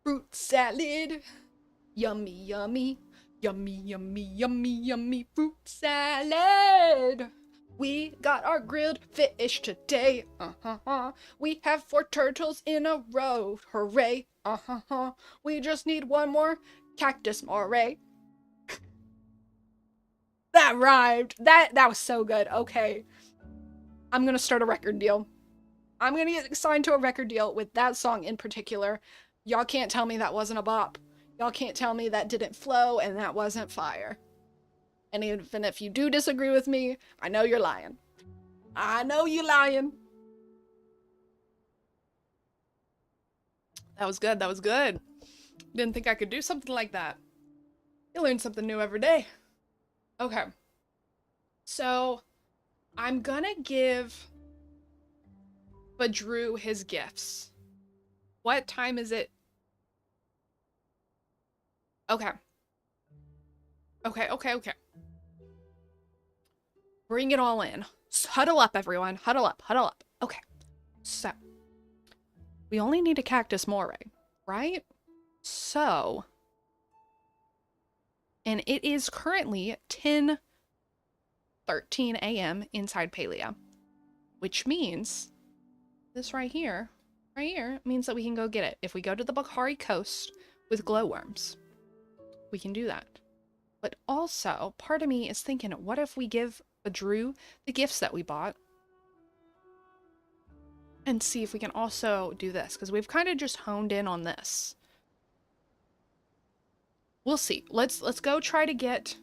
Fruit salad. Yummy, yummy. Yummy, yummy, yummy, yummy fruit salad. We got our grilled fish today. We have 4 turtles in a row. Hooray. We just need one more cactus moray. That rhymed. That was so good. Okay. I'm gonna start a record deal. I'm gonna get signed to a record deal with that song in particular. Y'all can't tell me that wasn't a bop. Y'all can't tell me that didn't flow and that wasn't fire. And even if you do disagree with me, I know you're lying. I know you lying. That was good. That was good. Didn't think I could do something like that. You learn something new every day. Okay. So, I'm gonna give Badru his gifts. What time is it? Okay. Okay. Bring it all in. Huddle up, everyone. Huddle up. Okay. So, we only need a cactus moray, right? So, and it is currently 10:13 a.m. inside Palia, which means this right here means that we can go get it. If we go to the Bakari coast with glowworms, we can do that. But also, part of me is thinking, what if we give Badru the gifts that we bought? And see if we can also do this, because we've kind of just honed in on this. We'll see. Let's go try to get,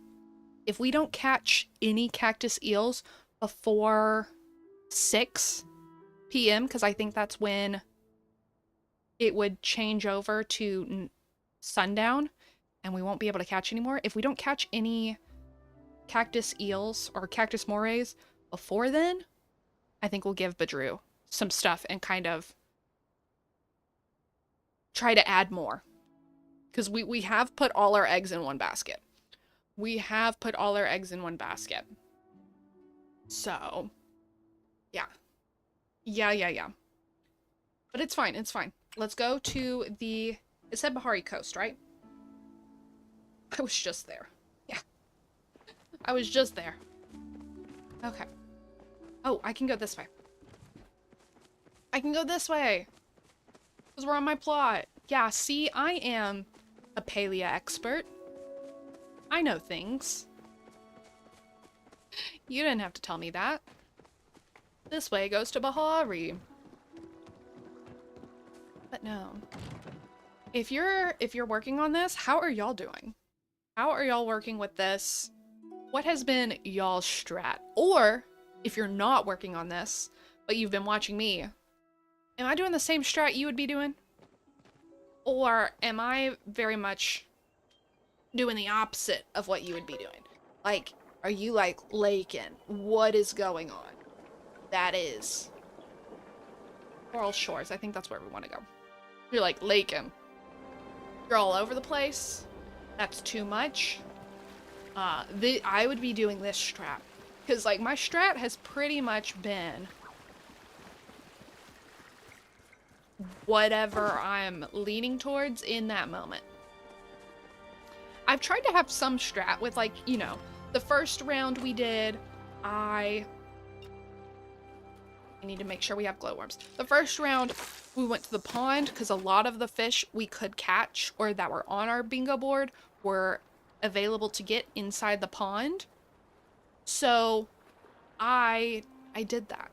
if we don't catch any cactus eels before 6 p.m., because I think that's when it would change over to sundown, and we won't be able to catch anymore. If we don't catch any cactus eels or cactus morays before then, I think we'll give Badru some stuff and kind of try to add more. Because we have put all our eggs in one basket. We have put all our eggs in one basket. So, yeah. Yeah. But it's fine, it's fine. Let's go to the... It said Bahari Coast, right? I was just there. Yeah. I was just there. Okay. Oh, I can go this way. I can go this way! Because we're on my plot. Yeah, see, I am a Palia expert. I know things. You didn't have to tell me that. This way goes to Bahari. But no. If you're working on this, how are y'all doing? How are y'all working with this? What has been y'all's strat? Or, if you're not working on this, but you've been watching me, am I doing the same strat you would be doing? Or am I very much doing the opposite of what you would be doing? Like, are you like, Lacon, what is going on? That is Coral Shores. I think that's where we want to go. You're like, Lacon, you're all over the place. That's too much. I would be doing this strat. Because, like, my strat has pretty much been whatever I'm leaning towards in that moment. I've tried to have some strat with, like, you know, the first round we did, I need to make sure we have glowworms. The first round, we went to the pond because a lot of the fish we could catch or that were on our bingo board were available to get inside the pond. So I did that.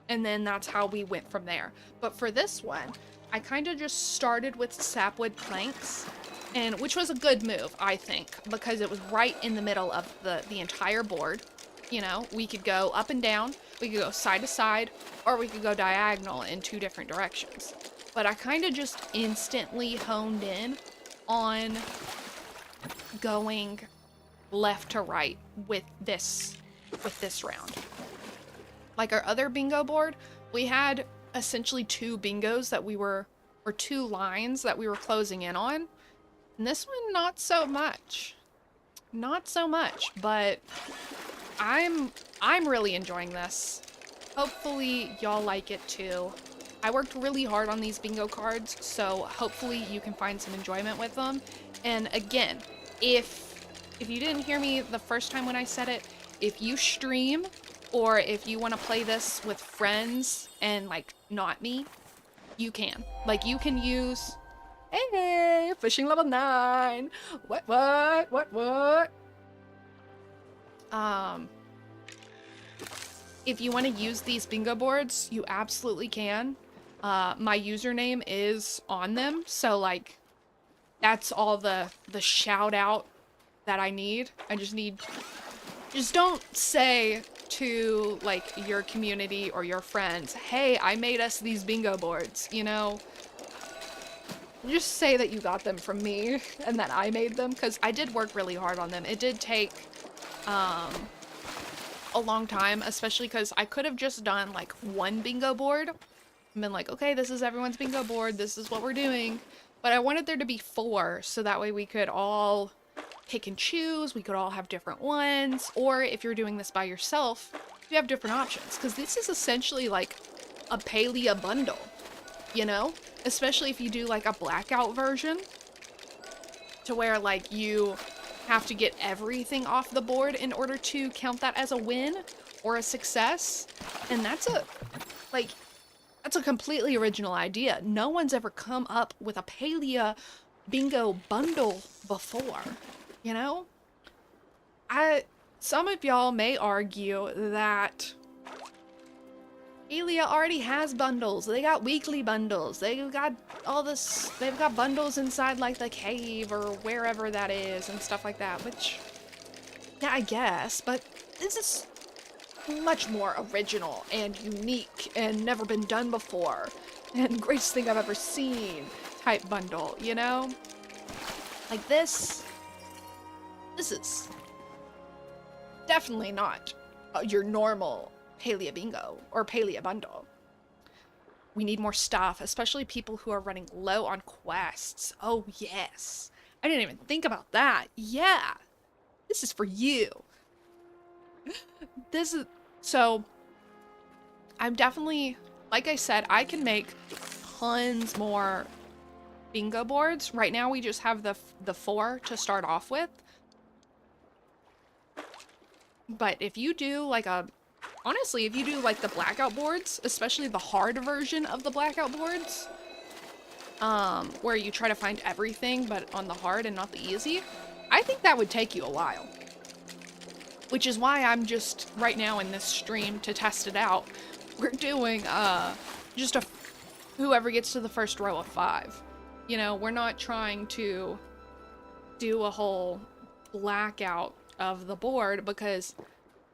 And then that's how we went from there. But for this one, I kind of just started with sapwood planks, and which was a good move, I think, because it was right in the middle of the entire board. You know, we could go up and down, we could go side to side, or we could go diagonal in 2 different directions. But I kind of just instantly honed in on going left to right with this round. Like our other bingo board, we had essentially 2 bingos that or 2 lines that we were closing in on. And this one, not so much. Not so much, but I'm really enjoying this. Hopefully y'all like it too. I worked really hard on these bingo cards, so hopefully you can find some enjoyment with them. And again, if you didn't hear me the first time when I said it, if you stream or if you want to play this with friends and like not me, you can. Like you can use, hey, fishing level 9. What? If you want to use these bingo boards, you absolutely can. My username is on them, so like that's all the shout out that I need. I just don't say to like your community or your friends, hey, I made us these bingo boards, you know? Just say that you got them from me and that I made them, because I did work really hard on them. It did take a long time, especially because I could have just done like 1 bingo board and been like, okay, this is everyone's bingo board, this is what we're doing. But I wanted there to be 4, so that way we could all pick and choose, we could all have different ones, or if you're doing this by yourself, you have different options, because this is essentially like a Palia bundle, you know? Especially if you do like a blackout version, to where like you have to get everything off the board in order to count that as a win or a success. And that's a completely original idea. No one's ever come up with a Palia bingo bundle before, you know? Some of y'all may argue that Palia already has bundles. They got weekly bundles. They've got all this, they've got bundles inside like the cave or wherever that is and stuff like that, which, yeah, I guess, but this is much more original and unique and never been done before and greatest thing I've ever seen type bundle, you know? Like this is Definitely not your normal Palia bingo or Palia bundle. We need more stuff, especially people who are running low on quests. Oh, yes. I didn't even think about that. Yeah. This is for you. This is... So, I'm definitely... Like I said, I can make tons more bingo boards. Right now, we just have the 4 to start off with. But if you do, like, honestly, if you do, like, the blackout boards, especially the hard version of the blackout boards, where you try to find everything, but on the hard and not the easy, I think that would take you a while. Which is why I'm just, right now in this stream, to test it out, we're doing, just whoever gets to the first row of 5. You know, we're not trying to do a whole blackout of the board because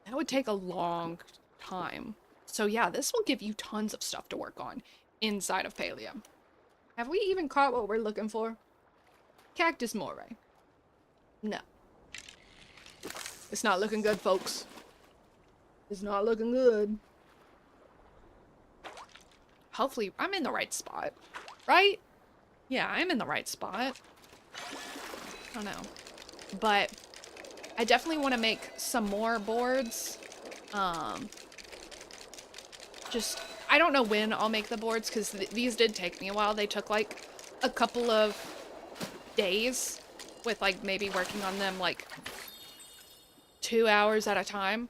that would take a long time. So yeah, this will give you tons of stuff to work on inside of Palia. Have we even caught what we're looking for? Cactus moray. No. It's not looking good, folks. It's not looking good. Hopefully, I'm in the right spot. Right? Yeah, I'm in the right spot. I don't know. But I definitely want to make some more boards. Just, I don't know when I'll make the boards because these did take me a while. They took like a couple of days with like maybe working on them like 2 hours at a time.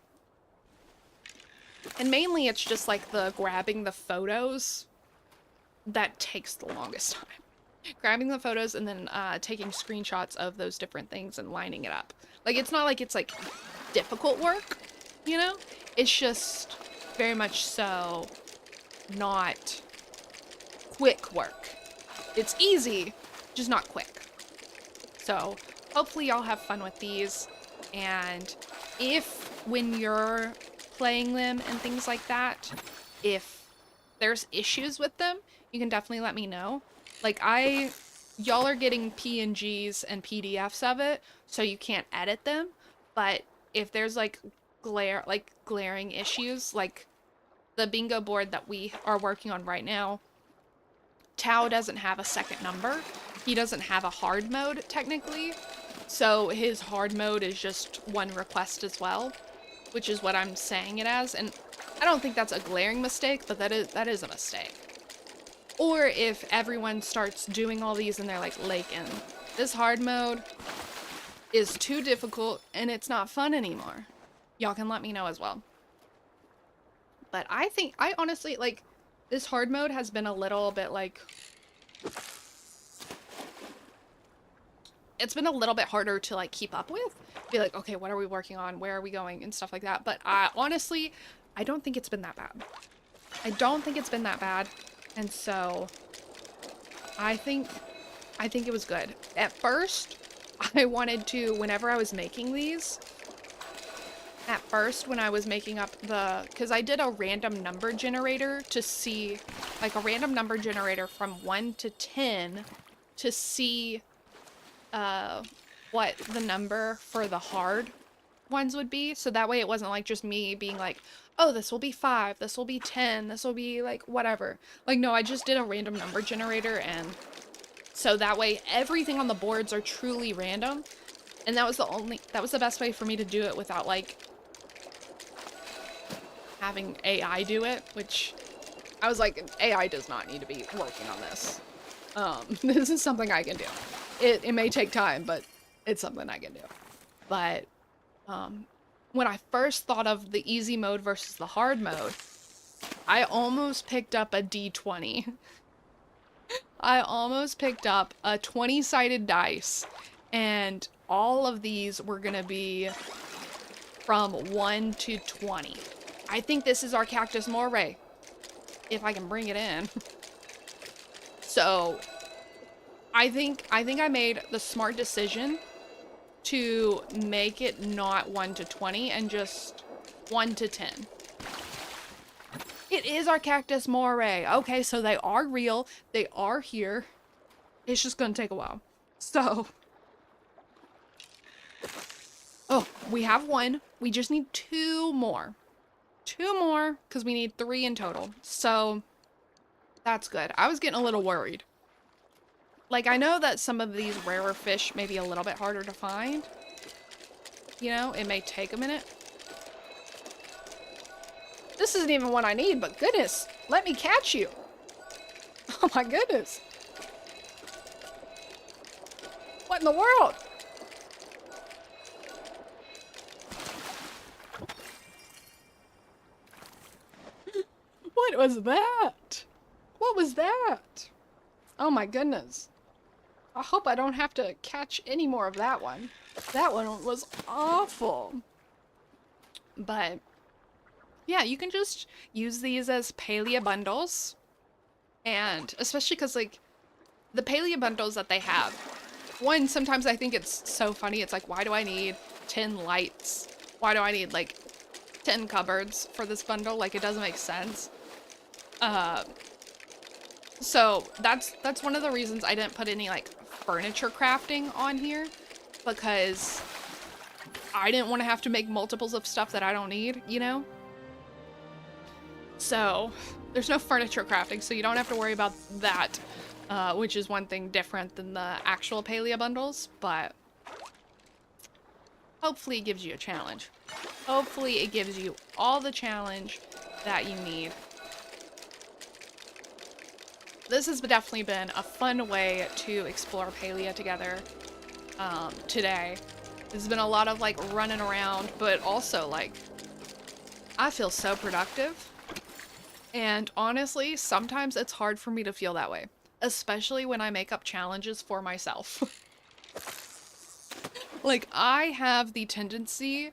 And mainly it's just like the grabbing the photos that takes the longest time. Grabbing the photos and then taking screenshots of those different things and lining it up. Like, it's not like it's like difficult work, you know? It's just very much so not quick work. It's easy, just not quick. So hopefully y'all have fun with these. And if when you're playing them and things like that, if there's issues with them, you can definitely let me know. Like, y'all are getting PNGs and PDFs of it, so you can't edit them. But if there's like glaring issues, like the bingo board that we are working on right now, Tao doesn't have a second number. He doesn't have a hard mode technically. So his hard mode is just one request as well, which is what I'm saying it as. And I don't think that's a glaring mistake, but that is a mistake. Or if everyone starts doing all these and they're like, Lacon, this hard mode is too difficult and it's not fun anymore. Y'all can let me know as well. But I honestly, like, this hard mode has been a little bit like... It's been a little bit harder to, like, keep up with. Be like, okay, what are we working on? Where are we going? And stuff like that. But honestly, I don't think it's been that bad. I don't think it's been that bad. And so, I think it was good. At first, I wanted to, whenever I was making these, at first when I was making up because I did a random number generator to see, like a random number generator from 1 to 10 to see what the number for the hard ones would be. So that way it wasn't like just me being like, oh, this will be 5, this will be 10, this will be like whatever. Like, no, I just did a random number generator, and so that way everything on the boards are truly random. And that was the best way for me to do it without like having AI do it, which I was like, AI does not need to be working on this. This is something I can do. It may take time, but it's something I can do. But when I first thought of the easy mode versus the hard mode, I almost picked up a D20. I almost picked up a 20-sided dice, and all of these were gonna be from 1 to 20. I think this is our Cactus Moray, if I can bring it in. So, I think I made the smart decision to make it not 1 to 20 and just 1 to 10. It is our Cactus Moray. Okay, so they are real. They are here. It's just gonna take a while. So. Oh, we have one. We just need 2 more. 2 more, because we need 3 in total. So, that's good. I was getting a little worried. Like, I know that some of these rarer fish may be a little bit harder to find. You know, it may take a minute. This isn't even what I need, but goodness, let me catch you. Oh my goodness. What in the world? What was that? What was that? Oh my goodness. I hope I don't have to catch any more of that one. That one was awful. But yeah, you can just use these as Palia bundles. And especially because, like, the Palia bundles that they have, one, sometimes I think it's so funny. It's like, why do I need 10 lights? Why do I need, like, 10 cupboards for this bundle? Like, it doesn't make sense. So that's one of the reasons I didn't put any, like, furniture crafting on here, because I didn't want to have to make multiples of stuff that I don't need, you know? So there's no furniture crafting, so you don't have to worry about that, which is one thing different than the actual Palia bundles, but hopefully it gives you a challenge. Hopefully it gives you all the challenge that you need. This has definitely been a fun way to explore Palia together today. There's been a lot of, like, running around, but also, like, I feel so productive. And honestly, sometimes it's hard for me to feel that way, especially when I make up challenges for myself. Like, I have the tendency,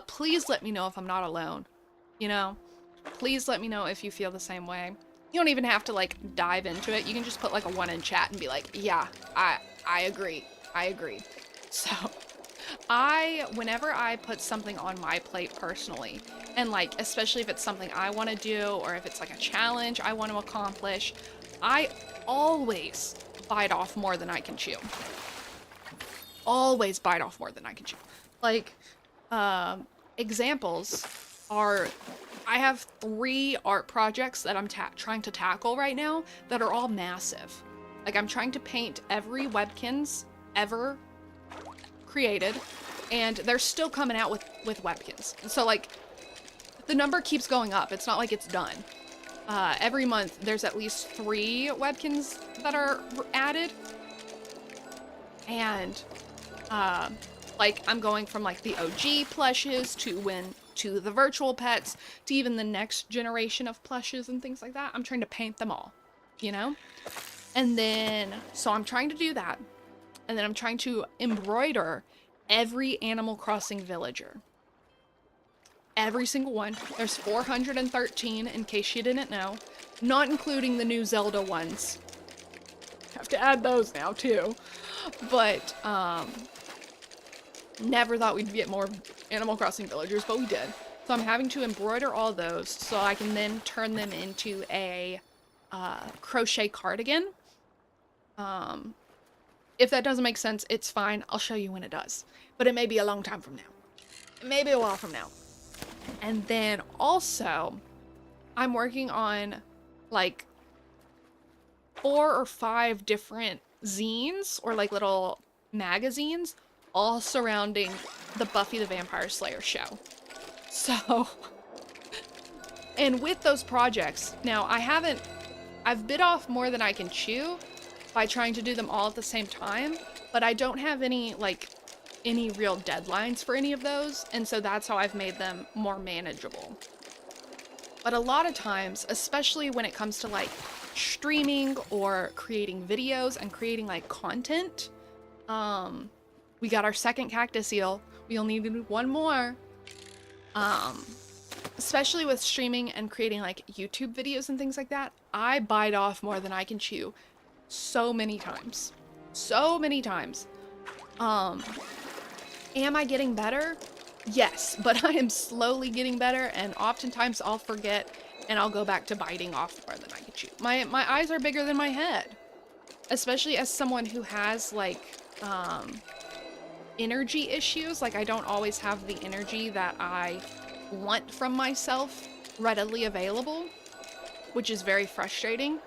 please let me know if I'm not alone, you know? Please let me know if you feel the same way. You don't even have to, like, dive into it. You can just put, like, a 1 in chat and be like, yeah, I agree. I agree. So, whenever I put something on my plate personally, and, like, especially if it's something I want to do, or if it's, like, a challenge I want to accomplish, I always bite off more than I can chew. Always bite off more than I can chew. Like, examples are, I have 3 art projects that I'm trying to tackle right now that are all massive. Like, I'm trying to paint every Webkinz ever created, and they're still coming out with Webkinz. So, like, the number keeps going up. It's not like it's done. Every month, there's at least 3 Webkinz that are added. And, like, I'm going from, like, the OG plushes to the virtual pets, to even the next generation of plushes and things like that. I'm trying to paint them all, you know? And then, so I'm trying to do that. And then I'm trying to embroider every Animal Crossing villager. Every single one. There's 413, in case you didn't know. Not including the new Zelda ones. Have to add those now, too. But, never thought we'd get more Animal Crossing villagers, but we did. So I'm having to embroider all those so I can then turn them into a crochet cardigan. If that doesn't make sense, it's fine. I'll show you when it does. But it may be a long time from now. It may be a while from now. And then also, I'm working on, like, 4 or 5 different zines, or, like, little magazines, all surrounding the Buffy the Vampire Slayer show. So, and with those projects, now I've bit off more than I can chew by trying to do them all at the same time, but I don't have any real deadlines for any of those, and so that's how I've made them more manageable. But a lot of times, especially when it comes to, like, streaming or creating videos and creating, like, content, we got our second cactus eel. We only need 1 more. Especially with streaming and creating, like, YouTube videos and things like that, I bite off more than I can chew so many times. So many times. Am I getting better? Yes, but I am slowly getting better, and oftentimes I'll forget and I'll go back to biting off more than I can chew. My eyes are bigger than my head. Especially as someone who has, like, energy issues. Like, I don't always have the energy that I want from myself readily available, which is very frustrating.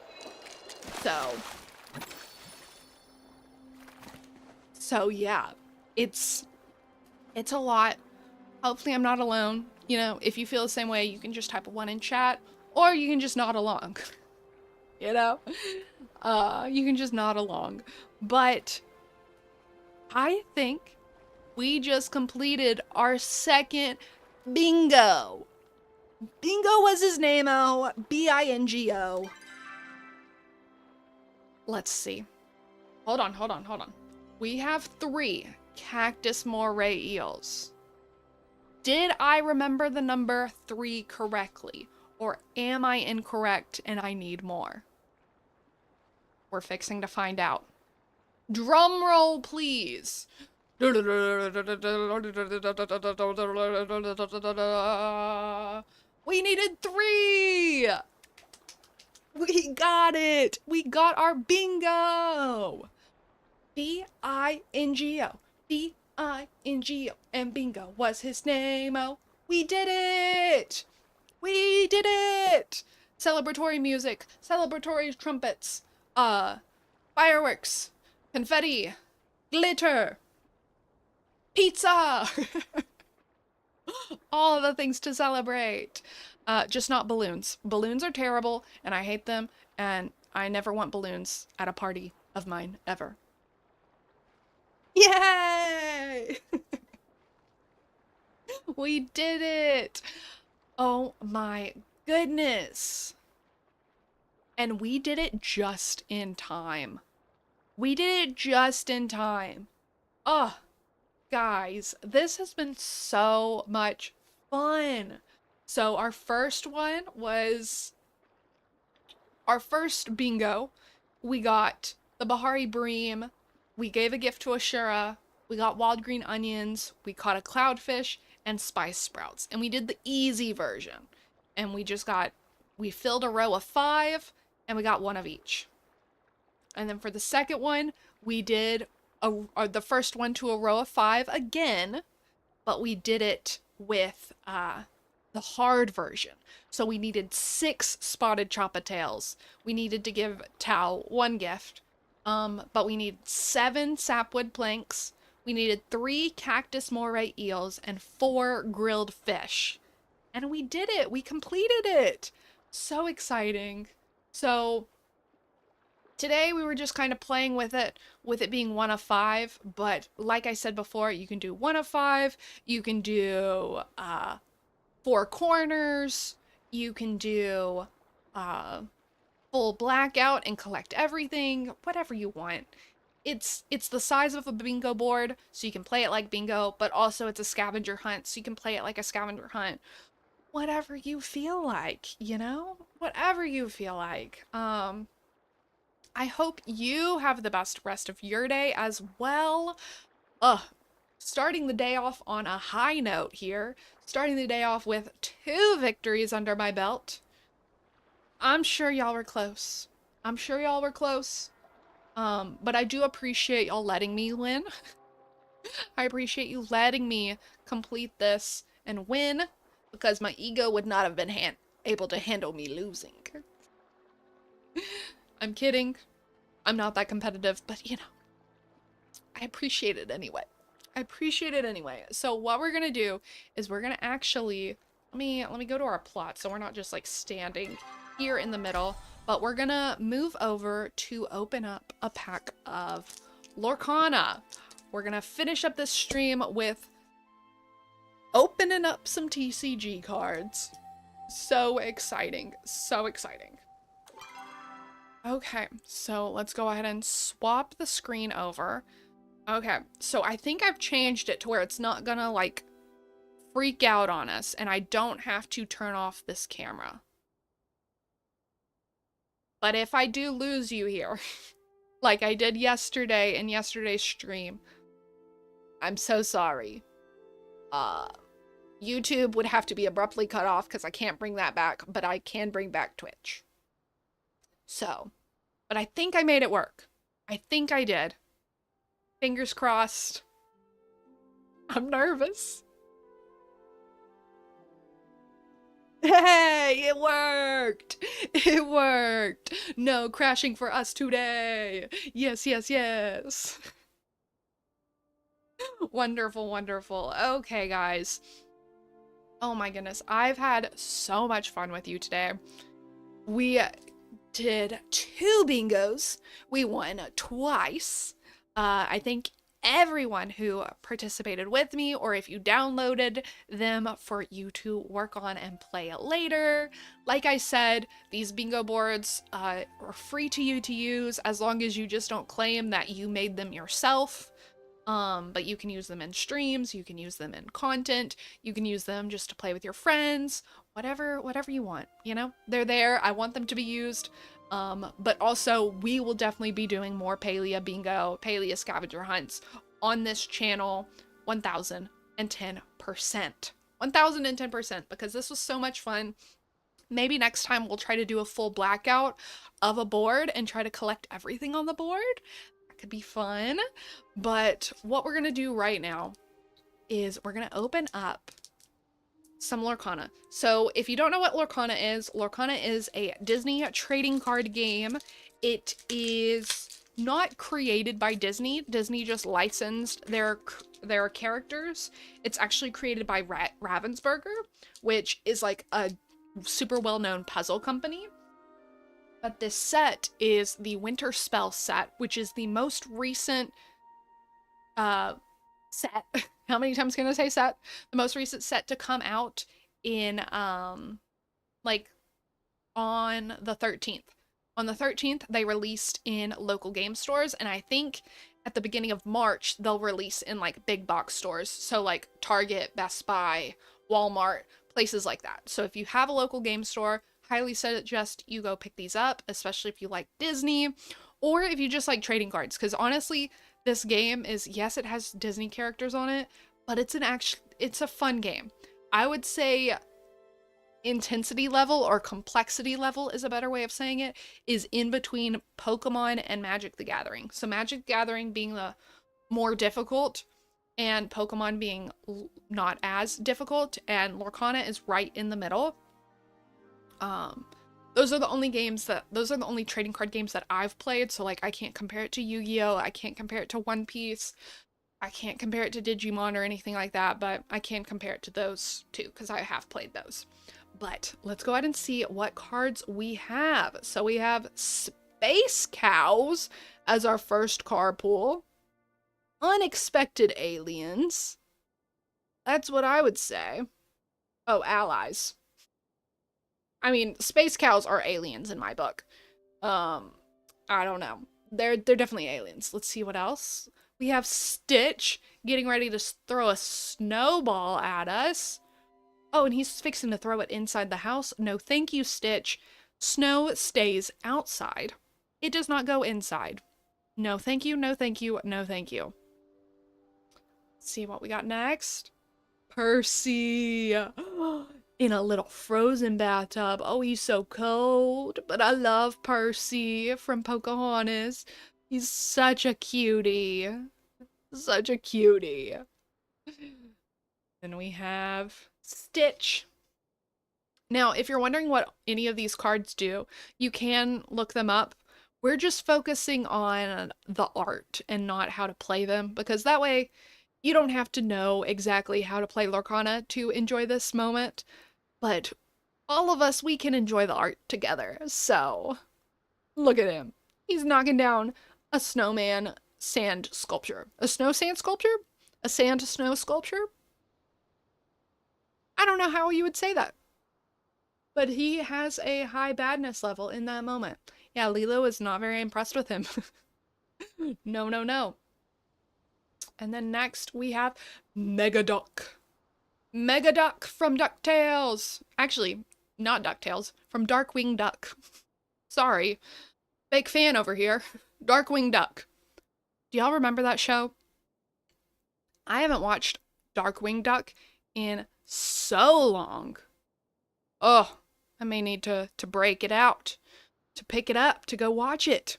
So yeah, it's a lot. Hopefully I'm not alone. You know, if you feel the same way, you can just type a 1 in chat, or you can just nod along. You know? You can just nod along. But I think we just completed our second bingo. Bingo was his name-o. B-I-N-G-O. Let's see. Hold on. We have 3 cactus moray eels. Did I remember the number 3 correctly? Or am I incorrect and I need more? We're fixing to find out. Drum roll, please. We needed 3! We got it! We got our bingo! B-I-N-G-O. B-I-N-G-O. And bingo was his name-o. We did it! We did it! Celebratory music, celebratory trumpets, fireworks, confetti, glitter, pizza! All of the things to celebrate. Just not balloons. Balloons are terrible, and I hate them, and I never want balloons at a party of mine, ever. Yay! We did it! Oh my goodness. And we did it just in time. We did it just in time. Oh, guys, this has been so much fun. So our first one was our first bingo. We got the Bahari Bream. We gave a gift to Ashura. We got wild green onions. We caught a cloudfish and spice sprouts. And we did the easy version. And we filled a row of 5 and we got 1 of each. And then for the second one, we did the first one to a row of 5 again, but we did it with the hard version. So we needed 6 spotted choppa-tails. We needed to give Tao 1 gift, but we need 7 sapwood planks. We needed 3 cactus moray eels and 4 grilled fish. And we did it! We completed it! So exciting. So today we were just kind of playing with it being 1 of 5, but like I said before, you can do 1 of 5, you can do 4 corners, you can do full blackout and collect everything, whatever you want. It's the size of a bingo board, so you can play it like bingo, but also it's a scavenger hunt, so you can play it like a scavenger hunt. Whatever you feel like, you know? Whatever you feel like. I hope you have the best rest of your day as well. Starting the day off on a high note here. Starting the day off with 2 victories under my belt. I'm sure y'all were close. But I do appreciate y'all letting me win. I appreciate you letting me complete this and win, because my ego would not have been able to handle me losing. I'm kidding. I'm not that competitive, but you know, I appreciate it anyway. So what we're gonna do is we're gonna actually, let me go to our plot so we're not just like standing here in the middle, but we're gonna move over to open up a pack of Lorcana. We're gonna finish up this stream with opening up some TCG cards. So exciting. Okay, so let's go ahead and swap the screen over. Okay, so I think I've changed it to where it's not gonna like freak out on us and I don't have to turn off this camera. But if I do lose you here, like I did yesterday in yesterday's stream, I'm so sorry. YouTube would have to be abruptly cut off because I can't bring that back, but I can bring back Twitch. So, but I think I made it work. I think I did. Fingers crossed. I'm nervous. Hey, it worked! It worked! No crashing for us today! Yes, yes, yes! Wonderful, wonderful. Okay, guys. Oh my goodness, I've had so much fun with you today. We did 2 bingos. We won twice. I think everyone who participated with me, or if you downloaded them for you to work on and play later. Like I said, these bingo boards are free to you to use as long as you just don't claim that you made them yourself. But you can use them in streams, you can use them in content, you can use them just to play with your friends, whatever you want, you know? They're there, I want them to be used. But also, we will definitely be doing more Palia Bingo, Palia Scavenger Hunts on this channel 1010%. 1010%, because this was so much fun. Maybe next time we'll try to do a full blackout of a board and try to collect everything on the board. That could be fun. But what we're going to do right now is we're going to open up some Lorcana. So if you don't know what Lorcana is a Disney trading card game. It is not created by Disney. Disney just licensed their characters. It's actually created by Ravensburger, which is like a super well-known puzzle company. But this set is the Winter Spell set, which is the most recent set. How many times can I say set? The most recent set to come out in like on the 13th. On the 13th, they released in local game stores, and I think at the beginning of March, they'll release in like big box stores. So like Target, Best Buy, Walmart, places like that. So if you have a local game store, highly suggest you go pick these up, especially if you like Disney, or if you just like trading cards. Because honestly, this game is, yes, it has Disney characters on it, but it's a fun game. I would say intensity level or complexity level is a better way of saying it, is in between Pokemon and Magic the Gathering. So Magic the Gathering being the more difficult and Pokemon being not as difficult, and Lorcana is right in the middle. Those are the only trading card games that I've played, so like I can't compare it to Yu-Gi-Oh! I can't compare it to One Piece. I can't compare it to Digimon or anything like that, but I can compare it to those two because I have played those. But let's go ahead and see what cards we have. So we have Space Cows as our first card pool. Unexpected Aliens. That's what I would say. Oh, Allies. I mean, Space Cows are aliens in my book. I don't know. They're definitely aliens. Let's see what else. We have Stitch getting ready to throw a snowball at us. Oh, and he's fixing to throw it inside the house. No, thank you, Stitch. Snow stays outside. It does not go inside. No, thank you, no, thank you, no, thank you. Let's see what we got next. Percy. In a little frozen bathtub. Oh, he's so cold. But I love Percy from Pocahontas. He's such a cutie. Such a cutie. Then we have Stitch. Now, if you're wondering what any of these cards do, you can look them up. We're just focusing on the art and not how to play them, because that way you don't have to know exactly how to play Lorcana to enjoy this moment. But all of us, we can enjoy the art together. So, look at him. He's knocking down a snowman sand sculpture. A snow sand sculpture? A sand snow sculpture? I don't know how you would say that. But he has a high badness level in that moment. Yeah, Lilo is not very impressed with him. No, no, no. And then next we have Megaduck. Megaduck from DuckTales. Actually, not DuckTales. From Darkwing Duck. Sorry. Fake fan over here. Darkwing Duck. Do y'all remember that show? I haven't watched Darkwing Duck in so long. Oh, I may need to break it out. To pick it up. To go watch it.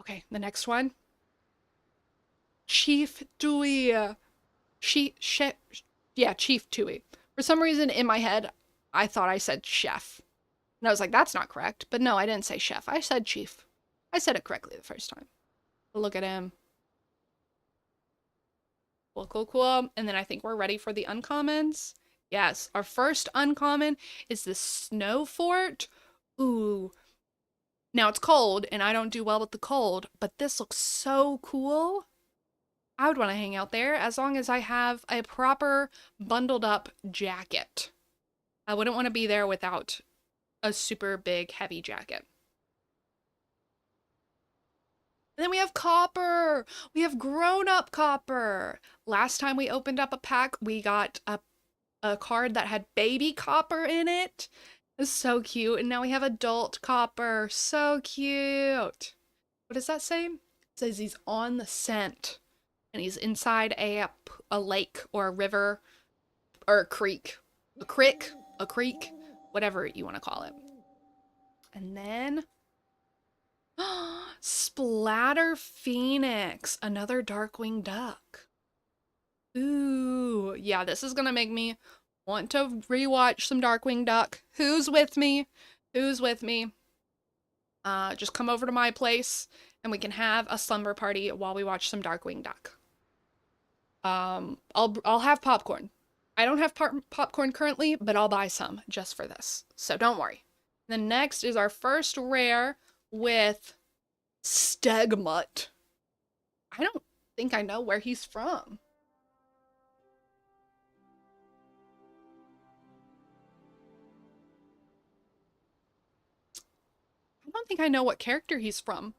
Okay, the next one. Chief Dewey. Yeah, Chief Dewey. For some reason in my head, I thought I said chef. And I was like, that's not correct. But no, I didn't say chef. I said chief. I said it correctly the first time. But look at him. Cool, cool, cool. And then I think we're ready for the uncommons. Yes, our first uncommon is the Snow Fort. Ooh. Now it's cold, and I don't do well with the cold, but this looks so cool. I would want to hang out there as long as I have a proper bundled up jacket. I wouldn't want to be there without a super big heavy jacket. And then we have Copper. We have grown-up Copper. Last time we opened up a pack, we got a card that had baby Copper in it. It's so cute. And now we have adult Copper. So cute. What does that say? It says he's on the scent. And he's inside a lake or a river or a creek. A creek, whatever you want to call it. And then Splatter Phoenix, another Darkwing Duck. Ooh, yeah, this is gonna make me want to rewatch some Darkwing Duck. Who's with me? Who's with me? Just come over to my place and we can have a slumber party while we watch some Darkwing Duck. I'll have popcorn. I don't have popcorn currently, but I'll buy some just for this. So don't worry. The next is our first rare with Stegmutt. I don't think I know where he's from. I don't think I know what character he's from.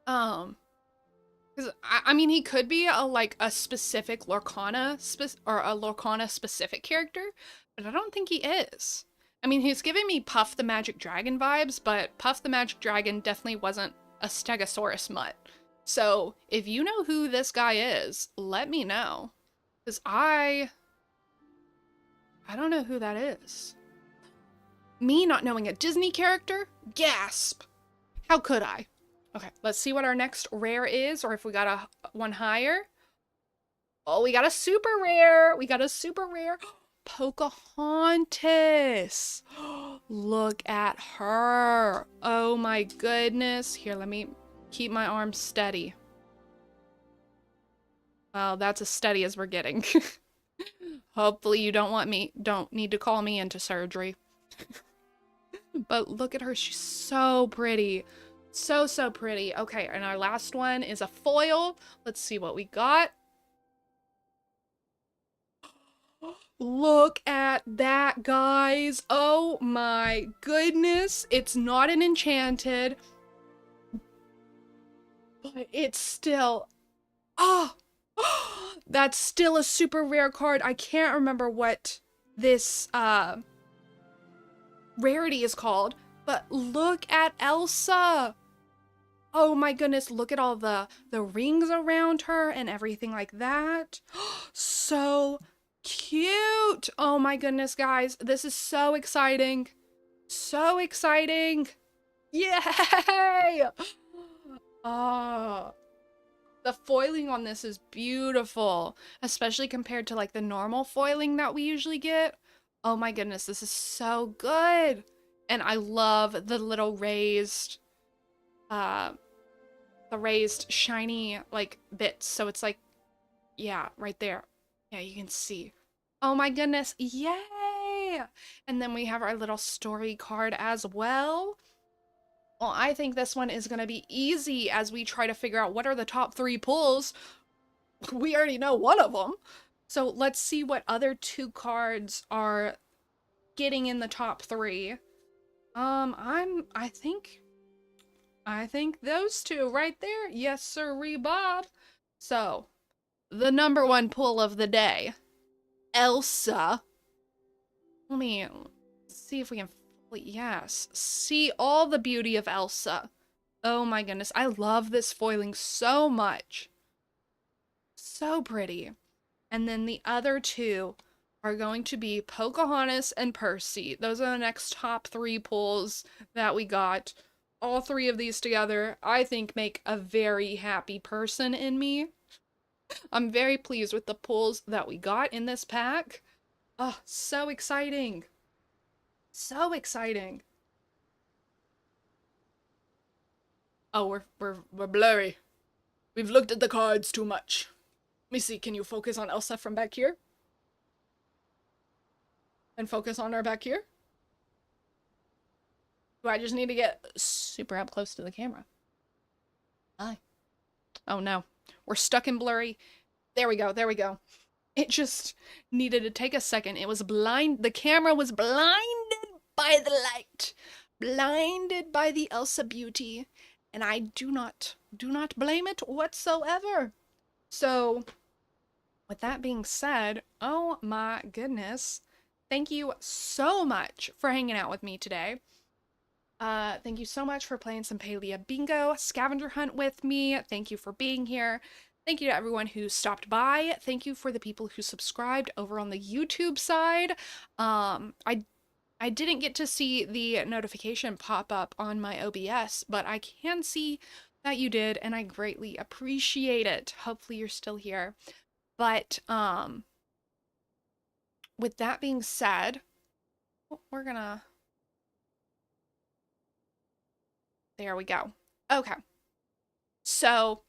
Because I mean, he could be a specific Lorcana or a Lorcana specific character, but I don't think he is. I mean, he's giving me Puff the Magic Dragon vibes, but Puff the Magic Dragon definitely wasn't a Stegosaurus mutt. So if you know who this guy is, let me know, because I don't know who that is. Me not knowing a Disney character? Gasp! How could I? Okay, let's see what our next rare is, or if we got one higher. Oh, we got a super rare. We got a super rare. Pocahontas. Look at her. Oh my goodness. Here, let me keep my arm steady. Well, that's as steady as we're getting. Hopefully you don't need to call me into surgery. But look at her. She's so pretty. So, so pretty. Okay, and our last one is a foil. Let's see what we got. Look at that, guys. Oh my goodness. It's not an enchanted, but it's still... Oh! That's still a super rare card. I can't remember what this rarity is called, but look at Elsa. Oh my goodness, look at all the rings around her and everything like that. So cute. Oh my goodness, guys. This is so exciting. So exciting. Yay! Oh, the foiling on this is beautiful, especially compared to like the normal foiling that we usually get. Oh my goodness, this is so good. And I love the little raised shiny like bits. So it's like, yeah, right there. Yeah, you can see. Oh my goodness, yay! And then we have our little story card as well. Well, I think this one is going to be easy as we try to figure out what are the top 3 pulls. We already know one of them. So let's see what other 2 cards are getting in the top 3. I think those 2 right there. Yes, sirree, Bob. So, the number 1 pull of the day, Elsa. Let me see if we can, yes, see all the beauty of Elsa. Oh my goodness, I love this foiling so much. So pretty. And then the other 2 are going to be Pocahontas and Percy. Those are the next top 3 pulls that we got. all three of these together, I think make a very happy person in me. I'm very pleased with the pulls that we got in this pack. Oh, so exciting. So exciting. Oh, we're blurry. We've looked at the cards too much. Let me see, can you focus on Elsa from back here? And focus on her back here? Do I just need to get super up close to the camera? Hi. Oh no. We're stuck in blurry. There we go, there we go. It just needed to take a second. It was the camera was blinded by the light. Blinded by the Elsa beauty. And I do not blame it whatsoever. So, with that being said, oh my goodness. Thank you so much for hanging out with me today. Thank you so much for playing some Palia Bingo Scavenger Hunt with me. Thank you for being here. Thank you to everyone who stopped by. Thank you for the people who subscribed over on the YouTube side. I didn't get to see the notification pop up on my OBS, but I can see that you did, and I greatly appreciate it. Hopefully you're still here. But, with that being said, we're gonna... There we go. Okay. So,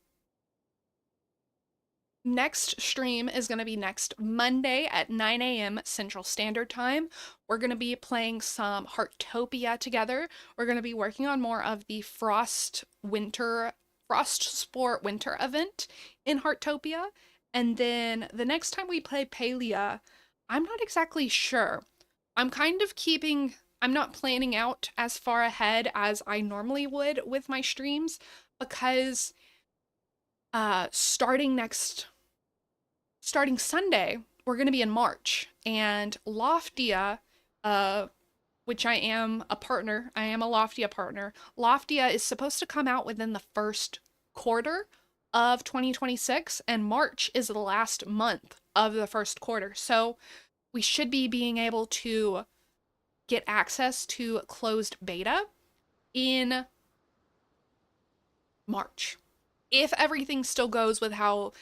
next stream is going to be next Monday at 9 a.m. Central Standard Time. We're going to be playing some Heartopia together. We're going to be working on more of the Frost Sport Winter event in Heartopia. And then the next time we play Palia, I'm not exactly sure. I'm not planning out as far ahead as I normally would with my streams, because starting Sunday, we're going to be in March, and Loftia, which I am a Loftia partner. Loftia is supposed to come out within the first quarter of 2026, and March is the last month of the first quarter. So we should be being able to get access to closed beta in March, if everything still goes with how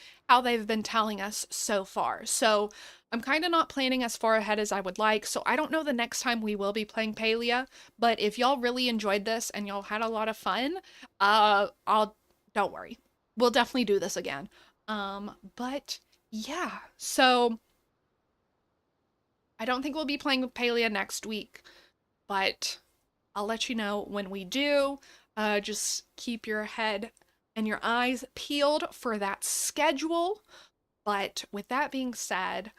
they've been telling us so far. So I'm kind of not planning as far ahead as I would like, so I don't know the next time we will be playing Palia, but if y'all really enjoyed this and y'all had a lot of fun, don't worry. We'll definitely do this again. But yeah, so I don't think we'll be playing Palia next week, but I'll let you know when we do. Just keep your head and your eyes peeled for that schedule. But with that being said,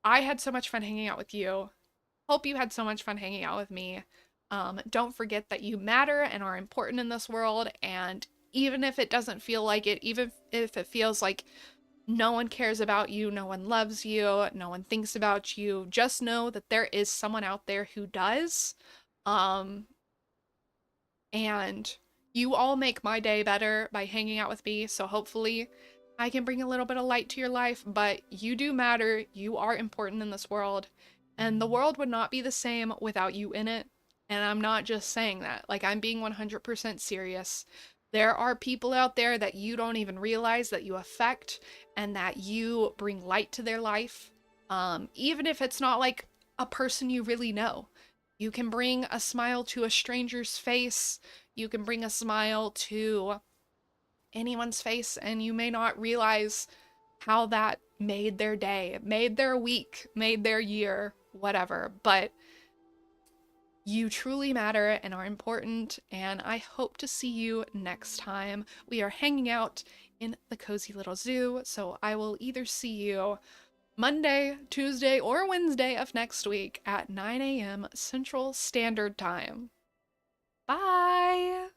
I had so much fun hanging out with you. Hope you had so much fun hanging out with me. Don't forget that you matter and are important in this world, and even if it doesn't feel like it, even if it feels like no one cares about you, no one loves you, no one thinks about you, just know that there is someone out there who does. And you all make my day better by hanging out with me, so hopefully I can bring a little bit of light to your life, but you do matter, you are important in this world, and the world would not be the same without you in it, and I'm not just saying that, like, I'm being 100% serious. There are people out there that you don't even realize that you affect, and that you bring light to their life, even if it's not like a person you really know. You can bring a smile to a stranger's face, you can bring a smile to anyone's face, and you may not realize how that made their day, made their week, made their year, whatever, but you truly matter and are important, and I hope to see you next time. We are hanging out in the cozy little zoo, so I will either see you Monday, Tuesday, or Wednesday of next week at 9 a.m. Central Standard Time. Bye!